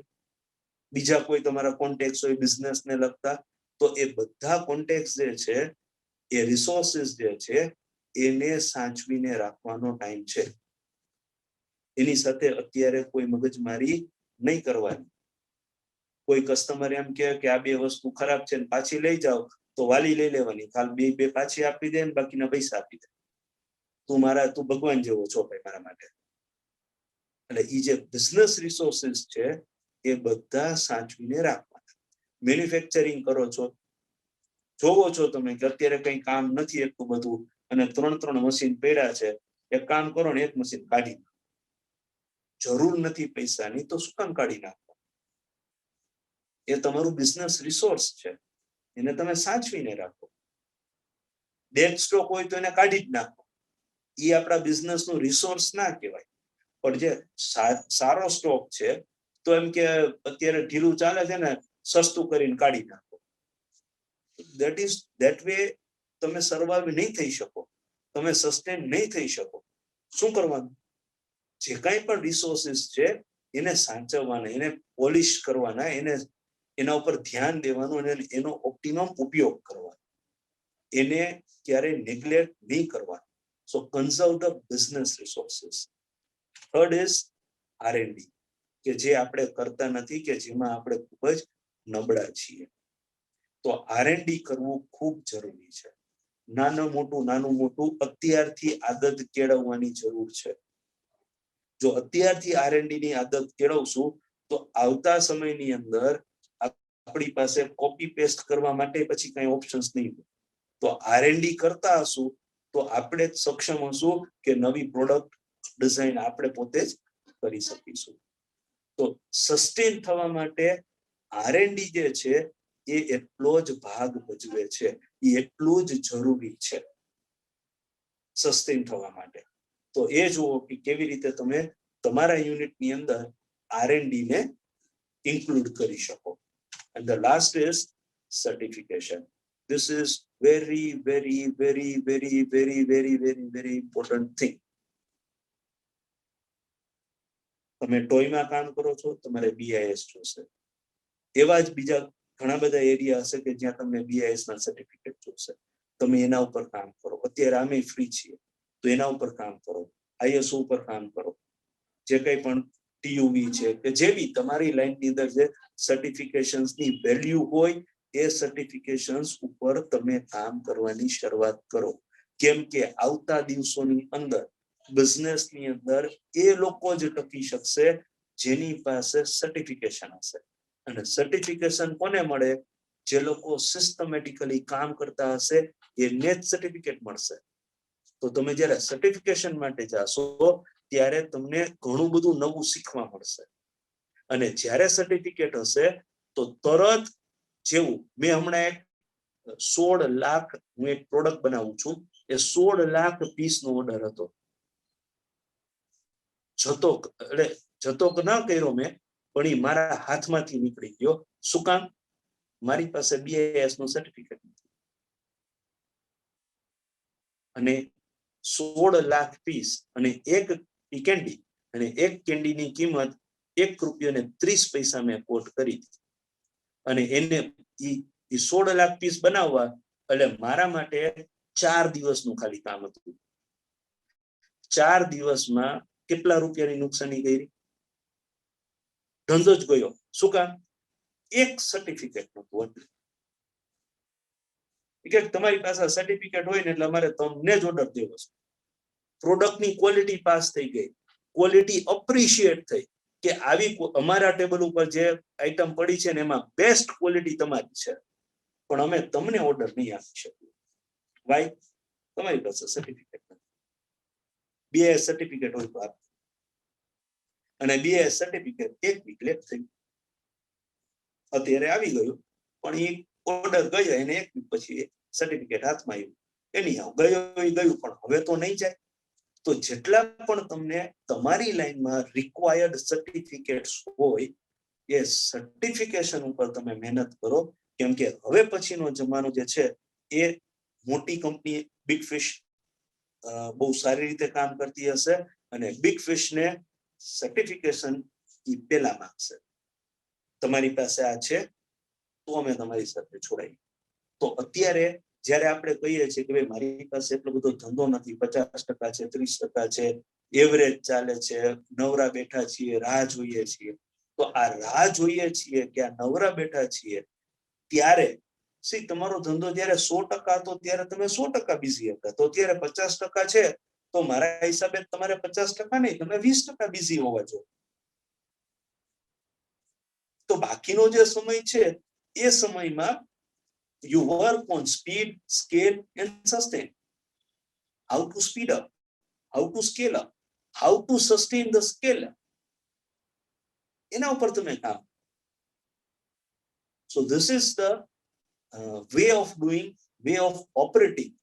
બીજા કોઈ તમારા કોન્ટેક્ટ હોય બિઝનેસને લગતા, તો એ બધા કોન્ટેક્ટ જે છે એ રિસોર્સિસ જે છે એને સાચવીને રાખવાનો ટાઈમ છે. એની સાથે અત્યારે કોઈ મગજમારી નહીં કરવાની. કોઈ કસ્ટમર એમ કે આ બે વસ્તુ ખરાબ છે ને પાછી લઈ જાઓ તો વાલી લઈ લેવાની, કાલ બે પાછી આપી દે ને બાકીના પૈસા આપી દે. તું ભગવાન જેવો છો ભાઈ મારા માટે. એટલે એ જે બિઝનેસ રિસોર્સિસ છે એ બધા સાચવીને રાખવાના. મેન્યુફેક્ચરિંગ કરો છો, જોવો છો તમે કે અત્યારે કઈ કામ નથી એટલું બધું અને 3 મશીન પડ્યા છે, એક કામ કરો ને એક મશીન કાઢી નાખો. જરૂર નથી પૈસાની તો શું કામ કાઢી નાખો? એ તમારું બિઝનેસ રિસોર્સ છે, એને તમે સાચવીને રાખો. ડેડ સ્ટોક હોય તો એને કાઢી જ નાખો, એ આપણા બિઝનેસ નું રિસોર્સ ના કહેવાય. પણ જે સારો સ્ટોક છે તો એમ કે અત્યારે ઢીલું ચાલે છે ને સસ્તું કરીને કાઢી નાખો. દેટ વે તમે સર્વાઈવ નહીં થઈ શકો, તમે સસ્ટેન નહીં થઈ શકો. શું કરવાનું? જે કાંઈ પણ રિસોર્સિસ છે એને સાચવવાના, એને પોલિશ કરવાના, એના ઉપર ધ્યાન દેવાનું અને એનો ઓપ્ટિમમ ઉપયોગ કરવાનો, એને ક્યારેય નેગ્લેક્ટ નહીં કરવાનો. So conserve the business resources. Third is R&D, કે જે આપણે કરતા નથી, કે જેમાં આપણે ખૂબ જ નબળા છીએ. તો R&D કરવું ખૂબ જરૂરી છે. નાનું મોટું અત્યારથી આદત કેળવવાની જરૂર છે. જો અત્યારથી R&D ની આદત કેળવશું તો આવતા સમયની અંદર આપણી પાસે કોપી પેસ્ટ કરવા માટે પછી કઈ ઓપ્શન્સ નહીં હોય. તો R&D કરતા હશું તો આપણે જ સક્ષમ હશું કે નવી પ્રોડક્ટ ડિઝાઇન આપણે પોતે જ કરી શકીશું. તો સસ્ટેન થવા માટે R&D જે છે એ એટલો જ ભાગ ભજવે છે, એ એટલું જ જરૂરી છે સસ્ટેન થવા માટે. તો એ જુઓ કે કેવી રીતે તમે તમારા યુનિટની અંદર R&D ને ઇન્ક્લુડ કરી શકો. And the last is certification. This is very, very, very, very, very, very, very, very important thing. તમે ટોયમાં કામ કરો છો, તમારે BIS જોશે. એવા જ બીજા ઘણા બધા એરિયા હશે કે જ્યાં તમને BIS ના સર્ટિફિકેટ જોશે. તમે એના ઉપર કામ કરો. અત્યારે આમે ફ્રી છીએ તો એના ઉપર કામ કરો, ISO ઉપર કામ કરો. જે કંઈ પણ TUV છે કે જે બી તમારી લાઈનની અંદર જે સર્ટિફિકેશન્સની વેલ્યુ હોય એ સર્ટિફિકેશન્સ ઉપર તમે કામ કરવાની શરૂઆત કરો. કેમ કે આવતા દિવસોની અંદર બિઝનેસની અંદર એ લોકો જ ટકી શકશે જેની પાસે સર્ટિફિકેશન હશે. અને સર્ટિફિકેશન કોને મળે? જે લોકો સિસ્ટમેટિકલી કામ કરતા હશે એને જ સર્ટિફિકેટ મળશે. તો તમે જ્યારે સર્ટિફિકેશન માટે જાશો ત્યારે તમને ઘણું બધું નવું શીખવા મળશે. અને જ્યારે સર્ટિફિકેટ હશે તો તરત જેવું મેં હમણાં એક 16 લાખ હું એક પ્રોડક્ટ બનાવું છું, એ 16 લાખ પીસનો ઓર્ડર હતો. જતો ના કર્યો મેં, પણ એ મારા હાથમાંથી નીકળી ગયો. શું કામ? મારી પાસે BIS નું સર્ટિફિકેટ નથી. અને 16 લાખ પીસ અને એક એ કેન્ડી, અને એક કેન્ડીની કિંમત ₹1.30 મેં કોટ કરી હતી. અને એને 16 લાખ પીસ બનાવવા એટલે મારા માટે 4 દિવસનું ખાલી કામ હતું. 4 દિવસમાં કેટલા રૂપિયાની નુકસાની કરી? ધંધો જ ગયો. શું કામ? એક સર્ટિફિકેટ નતું. કે તમારી પાસે સર્ટિફિકેટ હોય ને એટલે અમારે તમને જ ઓર્ડર દેવો છે. પ્રોડક્ટની ક્વોલિટી પાસ થઈ ગઈ, ક્વોલિટી અપ્રિશિએટ થઈ કે આવી અમારા ટેબલ ઉપર જે આઈટમ પડી છે ને એમાં બેસ્ટ ક્વોલિટી તમારી છે, પણ અમે તમને ઓર્ડર નહીં આપી શકીએ. વાય? તમારી પાસે સર્ટિફિકેટ નથી. BIS સર્ટિફિકેટ હોય તો આપ, અને BIS સર્ટિફિકેટ 1 વીક લેટ થઈ. અત્યારે આવી ગયું, પણ એ ઓર્ડર ગયો એને 1 વીક પછી સર્ટિફિકેટ હાથમાં આવ્યું. એની ગયું પણ હવે તો નહીં જાય. તો જેટલા પણ તમને તમારી લાઈનમાં રિક્વાયર્ડ સર્ટિફિકેટ્સ હોય એ સર્ટિફિકેશન ઉપર તમે મહેનત કરો, કેમ કે હવે પછીનો જમાનો જે છે એ મોટી કંપની બિગ ફિશ બહુ સારી રીતે કામ કરતી હશે અને બિગ ફિશને સર્ટિફિકેશન એ પહેલા માંગશે. તમારી પાસે આ છે તો અમે તમારી સાથે જોડાઈએ. તો અત્યારે જ્યારે આપણે કહીએ છીએ કે ભાઈ મારી પાસે એટલો બધો ધંધો નથી, 50% છે, 30% છે, એવરેજ ચાલે છે, નવરા બેઠા છીએ, રાહ જોઈએ છીએ, તો આ રાહ જોઈએ છીએ કે આ નવરા બેઠા છીએ ત્યારે તમારો ધંધો જ્યારે 100% હતો ત્યારે તમે 100% બિઝી હતા, તો અત્યારે 50% છે તો મારા હિસાબે તમારે 50% નહીં, તમે 20% બિઝી હોવા જોઈએ. તો બાકીનો જે સમય છે એ સમયમાં you work on speed, scale and sustain. How to speed up, how to scale up, how to sustain the scale up. એના ઉપર તમે કામ. So this is the way of doing, way of operating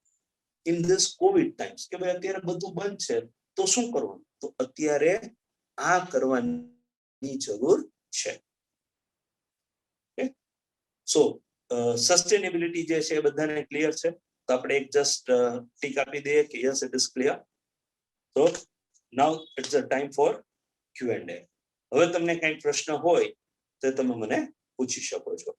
in this COVID times. કે ભાઈ અત્યારે બધું બંધ છે તો શું કરવાનું? તો અત્યારે આ કરવાની જરૂર છે. So સસ્ટેનેબિલિટી જે છે એ બધાને ક્લિયર છે? તો આપણે એક જસ્ટ ટીક આપી દઈએ કે યસ ઇટ ઇઝ ક્લિયર. તો now it's a time for Q&A. હવે તમને કંઈક પ્રશ્ન હોય તો તમે મને પૂછી શકો છો.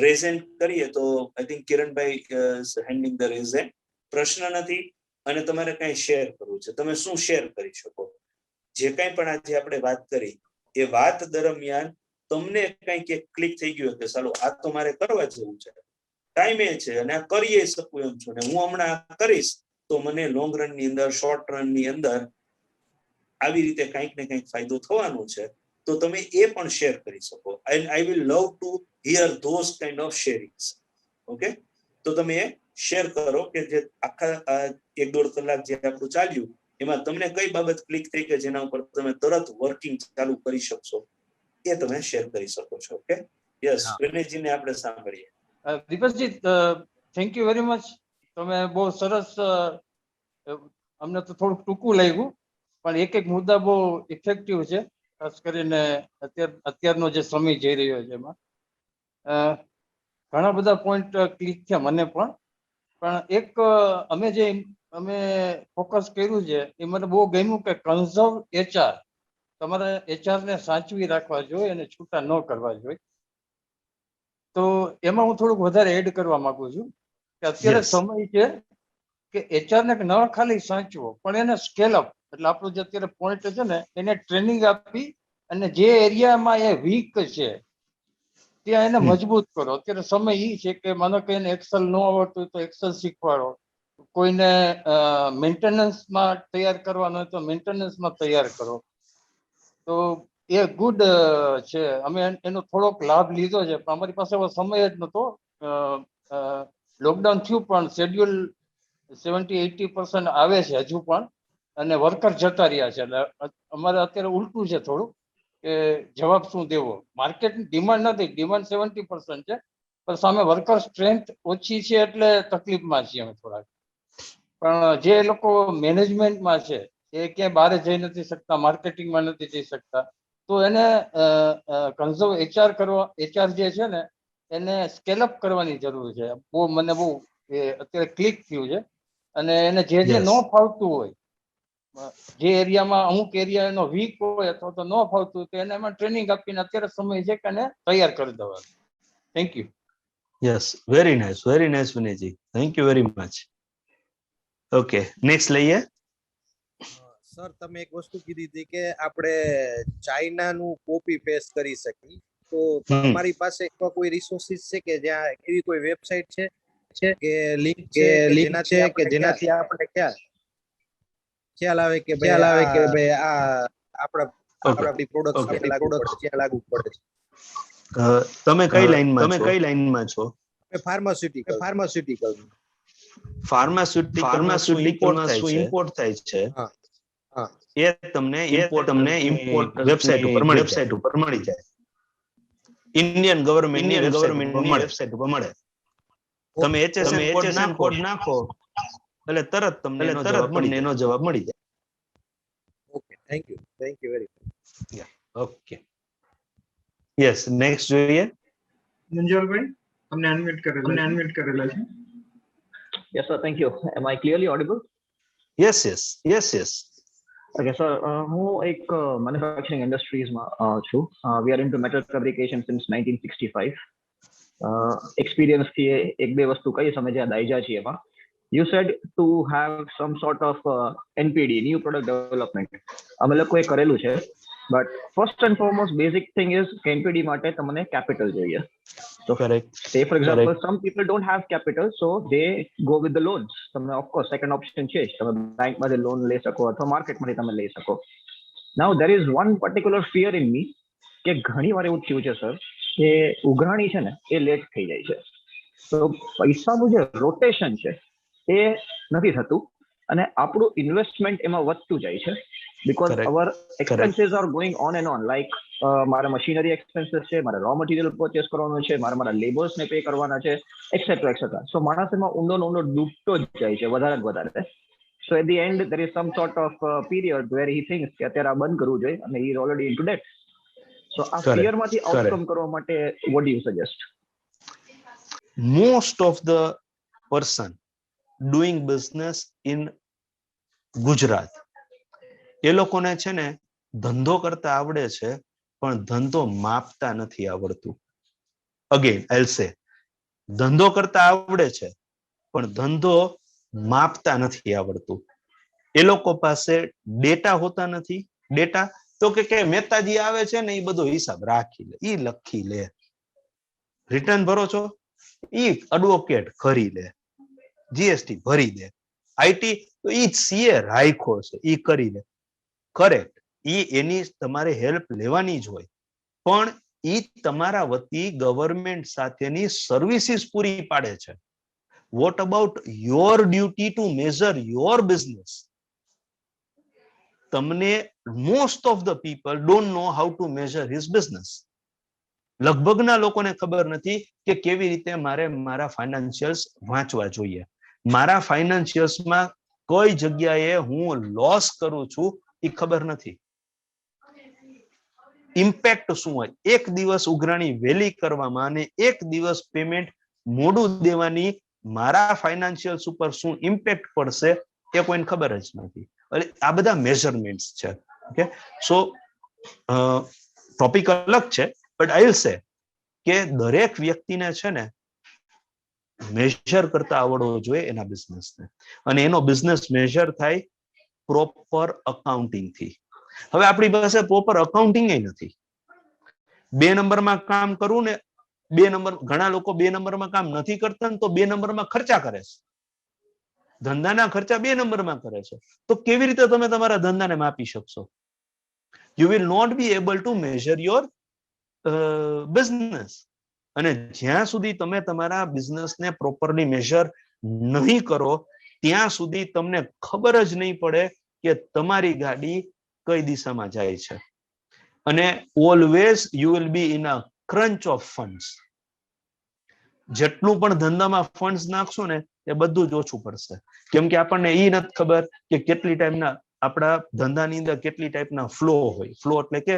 રેઝ હેન્ડ કરીએ તો આઈ થિંક કિરણભાઈ is handing the raise hand. પ્રશ્ન નથી અને તમારે કંઈ શેર કરવું છે, તમે શું શેર કરી શકો? જે કંઈ પણ આજે આપણે વાત કરી એ વાત દરમિયાન તમને કંઈક એક ક્લિક થઈ ગયું કે ચાલો આ તો મારે કરવા જેવું છે, ટાઈમે છે અને આ કરી શકું એમ છું, ને હું હમણાં કરીશ તો મને લોંગ રન ની અંદર, શોર્ટ રન ની અંદર આવી રીતે કંઈક ને કંઈક ફાયદો થવાનો છે, તો તમે એ પણ શેર કરી શકો. I will love to hear those kind of sharings. Okay, તો તમે એ શેર કરો કે જે આખા 1-1.5 કલાક જે આપણું ચાલ્યું એમાં તમને કઈ બાબત ક્લિક થઈ કે જેના ઉપર તમે તરત વર્કિંગ ચાલુ કરી શકશો એ તમે શેર કરી શકો છો. ઓકે, યસ, વિનયજીને આપણે સાંભળીએ. Deepakji, thank you very much. તમે બહુ સરસ, અમને તો થોડુંક ટૂંકું લાગ્યું પણ એક એક મુદ્દા બહુ ઇફેક્ટિવ છે, ખાસ કરીને અત્યારનો જે સમય જઈ રહ્યો છે એમાં ઘણા બધા પોઈન્ટ ક્લિક થયા મને પણ એક અમે ફોકસ કર્યું છે એ મને બહુ ગમ્યું કે કન્ઝર્વ HR. તમારે HR ને સાચવી રાખવા જોઈએ અને છૂટા ન કરવા જોઈએ. તો એમાં હું થોડુંક વધારે એડ કરવા માંગુ છું કે અત્યારે સમય છે કે HR ને ન ખાલી સાચવો પણ એને સ્કેલ અપ, એટલે આપણું જે અત્યારે પોઈન્ટ છે ને એને ટ્રેનિંગ આપી અને જે એરિયામાં એ વીક છે ત્યાં એને મજબૂત કરો. અત્યારે સમય એ છે કે માનો કે એને એક્સેલ ન આવડતું તો એક્સેલ શીખવાડો, કોઈને મેન્ટેનન્સમાં તૈયાર કરવાનો હોય તો મેન્ટેનન્સમાં તૈયાર કરો. તો એ ગુડ છે. અમે એનો થોડોક લાભ લીધો છે પણ અમારી પાસે એવો સમય જ નહોતો. લોકડાઉન થયું પણ શેડ્યુલ 70-80% આવે છે હજુ પણ, અને વર્કર જતા રહ્યા છે. એટલે અમારે અત્યારે ઉલટું છે થોડું કે જવાબ શું દેવો. માર્કેટની ડિમાન્ડ નથી, ડિમાન્ડ 70% છે પણ સામે વર્કર સ્ટ્રેન્થ ઓછી છે એટલે તકલીફમાં છીએ અમે થોડાક. પણ જે લોકો મેનેજમેન્ટમાં છે એ ક્યાંય બહાર જઈ નથી શકતા, માર્કેટિંગમાં નથી જઈ શકતા, તો એને કન્ઝર્વ HR કરવા, HR જે છે ને એને સ્કેલઅપ કરવાની જરૂર છે. મને બહુ અત્યારે ક્લિક થયું છે. અને એને જે ન ફાવતું હોય જે એરિયામાં અમુક એરિયા એનો વીક હોય અથવા તો ન ફાવતું તો એને એમાં ટ્રેનિંગ આપીને અત્યારે સમય છે કે એને તૈયાર કરી દેવા. Thank you. Yes, very nice વિનયજી, thank you very much. Okay, next લઈએ. સર, તમે એક વસ્તુ કીધી હતી કે આપણે ચાઇનાનું કોપી પેસ્ટ કરી શકીએ, તો તમારી પાસે કોઈ રિસોર્સિસ છે કે જ્યાં એવી કોઈ વેબસાઇટ છે કે લિંક છે કે જેનાથી આપણે ખ્યાલ આવે કે ભાઈ આ આપણા પ્રોડક્ટ ક્યાં લાગુ પડે છે? તમે કઈ લાઈનમાં છો? ફાર્માસ્યુટિકલ. ફાર્માસ્યુટિકલમાં શું ઇમ્પોર્ટ થાય છે એ તમને ઇમ્પોર્ટ વેબસાઇટ ઉપર મળી જાય. ઇન્ડિયન ગવર્મેન્ટની વેબસાઇટ ઉપર મળે. તમે HSN કોડ નાખો એટલે તરત તમને એનો જવાબ મળી જાય. Okay, thank you very much. Okay, yes, next જોઈએ. મંજુલભાઈ, તમને અનમ્યુટ કરેલા છે. Yes, sir. Thank you. Am I clearly audible? Yes. Okay, sir. હું એક manufacturing industries માં છું. We are into metal fabrication since 1965. Experience થી એક બે વસ્તુ કઈ સમજ્યા દાયજા છીએ એમાં. You said to have some sort of NPD, new product development. અમે લોકોએ કરેલું છે. But first and foremost, basic thing is NPD માટે તમને capital જોઈએ. So, correct. Say for example, some people don't have capital, so they go with the loans. તમે of course second option છે, તમે bank માંથી loan લઈ શકો અથવા market માંથી તમે લઈ શકો. Now there is one particular fear in me કે ઘણી વાર એવું થયું છે સર કે ઉઘરાણી છે ને એ લેટ થઈ જાય છે. તો પૈસાનું જે રોટેશન છે એ નથી થતું અને આપણું ઇન્વેસ્ટમેન્ટ એમાં વધતું જાય છે. Because our expenses are going on and on. Like મારા મશીનરી એક્સપેન્સીસ છે, મારા રો મટીરિયલ પરચેસ કરવાનો છે, મારા લેબર્સ ને પે કરવાના છે, એક્સેટ્રા. સો માણસ એમાં ઊંડો ડૂબતો જ જાય છે વધારે. So at the end there is some sort of period where he thinks કે અત્યારે આ બંધ કરવું જોઈએ અને he is already into debt. સો આ ફિયરમાંથી આઉટકમ કરવા માટે what do you suggest? Most of the person doing business in Gujarat, એ લોકોને છે ને ધંધો કરતા આવડે છે પણ ધંધો માપતા નથી આવડતું. અગેન આઈલ સે, ધંધો કરતા આવડે છે પણ ધંધો માપતા નથી આવડતું. એ લોકો પાસે ડેટા હોતા નથી. ડેટા તો કે મહેતાજી આવે છે ને એ બધો હિસાબ રાખી લે, ઈ લખી લે. રિટર્ન ભરો છો, ઈ એડવોકેટ કરી લે, GST ભરી દે. આઈટી તો ઈ CA રાખ્યો છે, ઈ કરી લે. કરેક્ટ, એની તમારે હેલ્પ લેવાની જ હોય, પણ ઈ તમારા વતી ગવર્મેન્ટ સાથેની સર્વિસીસ પૂરી પાડે છે. What about your duty to measure your business? તમને most of the people don't know how to measure his business. લગભગના લોકોને ખબર નથી કે કેવી રીતે મારે મારા ફાઇનાન્શિયલ્સ વાંચવા જોઈએ, મારા ફાઇનાન્શિયલ્સમાં કઈ જગ્યાએ હું લોસ કરું છું એ ખબર નથી. ઇમ્પેક્ટ શું હોય એક દિવસ ઉઘરાણી વેલી કરવામાં અને એક દિવસ પેમેન્ટ મોડું દેવાની, મારા ફાઇનાન્શિયલ્સ ઉપર શું ઇમ્પેક્ટ પડશે એ કોઈને ખબર જ નથી. આ બધા મેઝરમેન્ટ્સ છે. ઓકે, સો ટોપિક અલગ છે, બટ આઈ વિલ સે કે દરેક વ્યક્તિને છે ને મેજર કરતા આવડવો જોઈએ એના બિઝનેસને, અને એનો બિઝનેસ મેજર થાય પ્રોપર અકાઉન્ટિંગ થી. હવે આપણી પાસે પ્રોપર અકાઉન્ટિંગ નથી. 2 નંબરમાં કામ કરવું ને 2 નંબર, ઘણા લોકો 2 નંબરમાં કામ નથી કરતા ને તો 2 નંબરમાં ખર્ચા કરે છે. ધંધાના ખર્ચા 2 નંબરમાં કરે છે, તો કેવી રીતે તમે તમારા ધંધાને માપી શકશો? You will not be able to measure your business. અને જ્યાં સુધી તમે તમારા બિઝનેસને પ્રોપરલી મેજર નહીં કરો ત્યાં સુધી તમને ખબર જ નહીં પડે કે તમારી ગાડી કઈ દિશામાં જાય છે. અને always you will be in a crunch of funds. જેટલું પણ ધંધામાં ફંડ્સ નાખશો ને એ બધું જ ઓછું પડશે, કેમ કે આપણને એ નથી ખબર કે કેટલી ટાઈપના આપણા ધંધાની અંદર કેટલી ટાઈપના ફ્લો હોય. ફ્લો એટલે કે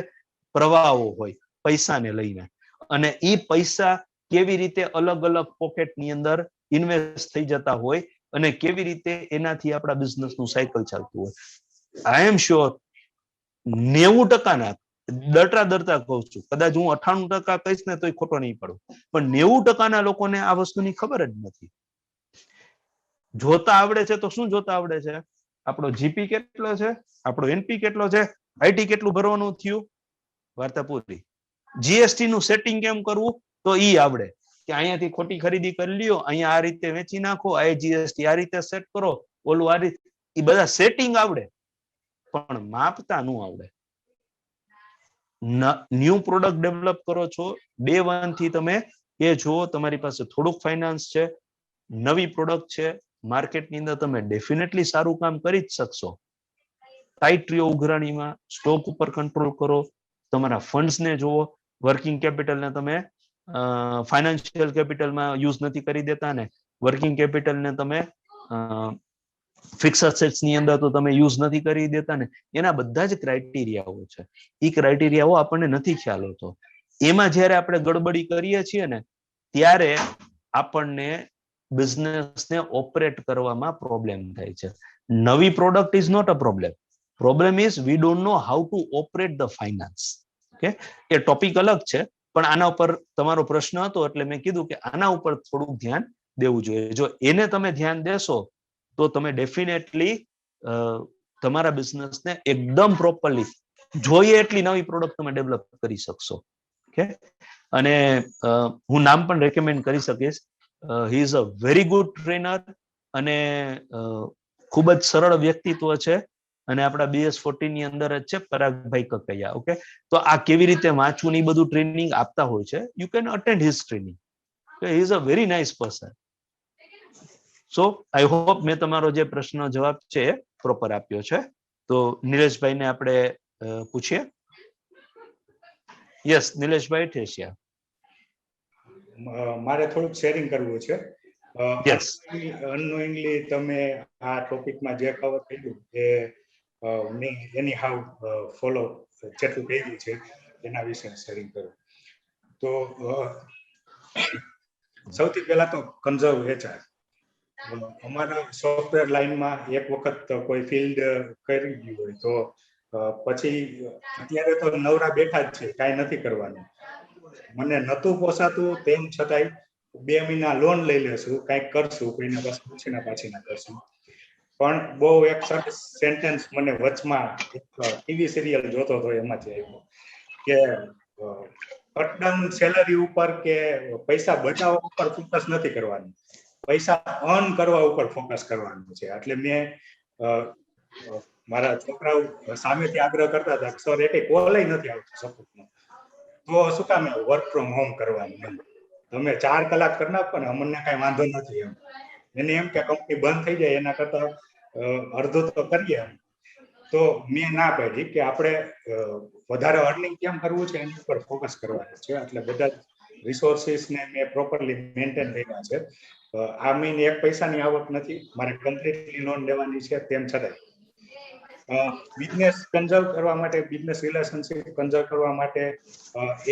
પ્રવાહો હોય પૈસાને લઈને, અને એ પૈસા કેવી રીતે અલગ અલગ પોકેટની અંદર ઇન્વેસ્ટ થઈ જતા હોય અને કેવી રીતે એનાથી આપણા બિઝનેસનું સાયકલ ચાલતું હોય. આઈ એમ શ્યોર 90% ડરતા કહું છું, કદાચ હું 98% કહીશ ને તોય ખોટો નહીં પડું, પણ 90% લોકોને આ વસ્તુની ખબર જ નથી. જોતા આવડે છે તો શું જોતા આવડે છે? આપણો જીપી કેટલો છે, આપણો એનપી કેટલો છે, આઈટી કેટલું ભરવાનું થયું, વાર્તા પૂરી. જીએસટી નું સેટિંગ કેમ કરવું તો ઈ આવડે કે અહીંયાથી ખોટી ખરીદી કરી લ્યો, અહીંયા આ રીતે વેચી નાખો, આ જીએસટી આ રીતે સેટ કરો, ઓલું આ રીતે, એ બધા સેટિંગ આવડે પણ માપતા ન આવડે. ન્યૂ પ્રોડક્ટ ડેવલપ કરો છો, ડે 1 થી તમે એ જો તમારી પાસે થોડુંક ફાઇનાન્સ છે, નવી પ્રોડક્ટ છે, માર્કેટની અંદર તમે ડેફિનેટલી સારું કામ કરી જ શકશો. ટાઈટ રહ્યો ઉઘરાણીમાં, સ્ટોક ઉપર કંટ્રોલ કરો, તમારા ફંડ્સને જુઓ, વર્કિંગ કેપિટલને તમે ફાઇનાન્શિયલ કેપિટલમાં યુઝ નથી કરી દેતા ને વર્કિંગ કેપિટલને તમે ફિક્સ એસેટ્સની અંદર તો તમે યુઝ નથી કરી દેતા ને, એના બધા જ ક્રાઇટેરિયાઓ છે. એ ક્રાઇટેરિયાઓ આપણને નથી ખ્યાલ હોતો. એમાં જ્યારે આપણે ગડબડી કરીએ છીએ ને ત્યારે આપણને બિઝનેસને ઓપરેટ કરવામાં પ્રોબ્લેમ થાય છે. નવી product is not a problem. Problem is we don't know how to operate the finance. Okay, એ ટોપિક અલગ છે, પણ આના ઉપર તમારો પ્રશ્ન હતો એટલે મેં કીધું કે આના ઉપર થોડું ધ્યાન દેવું જોઈએ. જો એને તમે ધ્યાન દેશો તો તમે ડેફિનેટલી તમારા બિઝનેસને એકદમ પ્રોપરલી જોઈએ એટલી નવી પ્રોડક્ટ તમે ડેવલપ કરી શકશો. ઓકે, અને હું નામ પણ રેકમેન્ડ કરી શકીશ. He is a very good trainer અને ખૂબ જ સરળ વ્યક્તિત્વ છે અને આપણા BS14 ની અંદર જ છે, પરાગભાઈ કકૈયા. ઓકે, તો આ કેવી રીતે વાંચવું ને બધું ટ્રેનિંગ આપતા હોય છે. You can attend his training. He is a very nice person. So I hope મેં તમારો જે પ્રશ્ન જવાબ છે એ પ્રોપર આપ્યો છે. તો નિલેશભાઈને આપણે પૂછીએ. યસ, નિલેશભાઈ ઠેસિયા. મારે થોડુંક શેરિંગ કરવું છે. અનનોઇંગલી તમે આ ટોપિકમાં જે કવર કર્યું એ મેં એની હાવ ફોલો જેટલું કર્યું છે એના વિશે શેરિંગ કરું. તો સૌથી પહેલા તો કન્ઝર્વ HR. અમારા સોફ્ટવેર લાઈનમાં એક વખત કોઈ ફિલ્ડ કરી ગયું હોય તો પછી અત્યારે તો નવરા બેઠા જ છે, કાંઈ નથી કરવાનું. મને નતું પોસાતું તેમ છતાંય 2 મહિના લોન લઈ લેશું, કાંઈક કરશું, કોઈને બસ પૂછીને પાછીના કરશું. પણ બહુ એક સરસ સેન્ટેન્સ મને વચમાં ટીવી સિરિયલ જોતો હતો એમાંથી આવ્યો કે કટડાઉન સેલરી ઉપર કે પૈસા બચાવવા ઉપર ફોકસ નથી કરવાનું, પૈસા અર્ન કરવા ઉપર ફોકસ કરવાનું છે. એટલે મેં મારા છોકરાઓ સામેથી આગ્રહ કરતા હતા, સર એ કઈ કોલ નથી આવતો સપોર્ટનો, તો શું કામ વર્ક ફ્રોમ હોમ કરવાનું, તમે 4 કલાક કરી નાખો ને અમને કઈ વાંધો નથી. એને એમ કે કંપની બંધ થઈ જાય એના કરતા અડધું તો કરીએ. તો મેં ના પાડી કે આપણે વધારે અર્નિંગ કેમ કરવું છે એની ઉપર ફોકસ કરવાનું છે. એટલે બધા રિસોર્સિસને મેં પ્રોપરલી મેન્ટેન કર્યા છે. આ મહિને 1 પૈસાની આવક નથી, મારે કમ્પ્લીટલી લોન લેવાની છે. તેમ છતાં બિઝનેસ કન્ઝર્વ કરવા માટે, બિઝનેસ રિલેશનશિપ કન્ઝર્વ કરવા માટે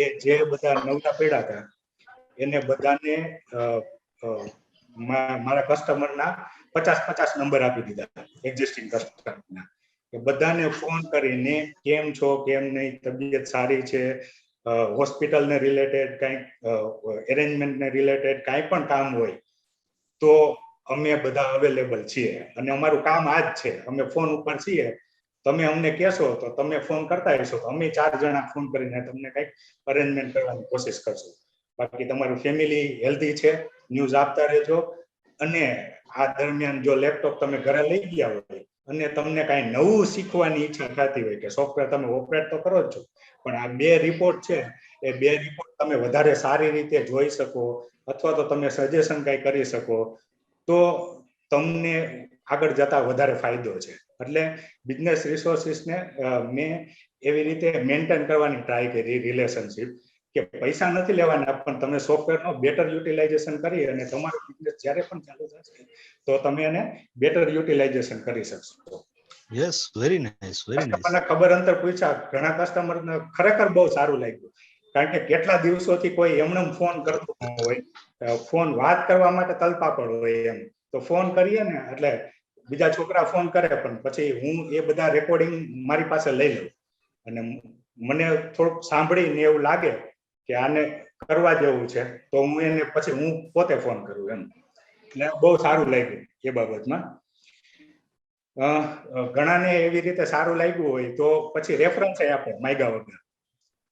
એ જે બધા નવરા પડ્યા હતા એને બધાને મારા કસ્ટમરના 50 નંબર આપી દીધા, એક્ઝિસ્ટિંગ કસ્ટમરના. બધાને ફોન કરીને કેમ છો, કેમ નહીં, તબિયત સારી છે, હોસ્પિટલને રિલેટેડ કાંઈક એરેન્જમેન્ટને રિલેટેડ કાંઈ પણ કામ હોય તો અમે બધા અવેલેબલ છીએ. અને અમારું કામ આ જ છે, અમે ફોન ઉપર છીએ, તમે અમને કહેશો તો તમે ફોન કરતા હશો તો અમે 4 જણા ફોન કરીને તમને કંઈક અરેન્જમેન્ટ કરવાની કોશિશ કરશું. બાકી તમારું ફેમિલી હેલ્ધી છે, ન્યૂઝ આપતા રહેજો. અને આ દરમિયાન જો લેપટોપ તમે ઘરે લઈ ગયા હોય અને તમને કાંઈ નવું શીખવાની ઈચ્છા થતી હોય કે સોફ્ટવેર તમે ઓપરેટ તો કરો જ છો, પણ આ 2 રિપોર્ટ છે એ 2 રિપોર્ટ તમે વધારે સારી રીતે જોઈ શકો અથવા તો તમે સજેશન કાંઈ કરી શકો તો તમને આગળ જતા વધારે ફાયદો છે. એટલે બિઝનેસ રિસોર્સિસને મેં એવી રીતે મેન્ટેન કરવાની ટ્રાય કરી રિલેશનશિપ કે પૈસા નથી લેવાના, પણ તમે સોફ્ટવેરનો બેટર યુટિલાઇઝેશન કરી અને તમારો બિઝનેસ જ્યારે પણ ચાલુ થશે તો તમે એને બેટર યુટિલાઇઝેશન કરી શકશો. Yes, very nice, very nice. મને ખબર અંતર પૂછ્યા, ઘણા કસ્ટમરને ખરેખર બહુ સારું લાગ્યું, કારણ કે કેટલા દિવસોથી કોઈ એમને ફોન કરતું ન હોય, ફોન વાત કરવા માટે તલપાપડ હોય એમ, તો ફોન કરીએ ને એટલે બીજા છોકરા ફોન કરે પણ પછી હું એ બધા રેકોર્ડિંગ મારી પાસે લઈ લઉં અને મને થોડુંક સાંભળીને એવું લાગે કે આને કરવા જેવું છે તો હું એને પછી હું પોતે ફોન કરું એમ. એટલે બહુ સારું લાગ્યું એ બાબતમાં. ઘણાને એવી રીતે સારું લાગ્યું હોય તો પછી રેફરન્સ આપે માગ્યા વગર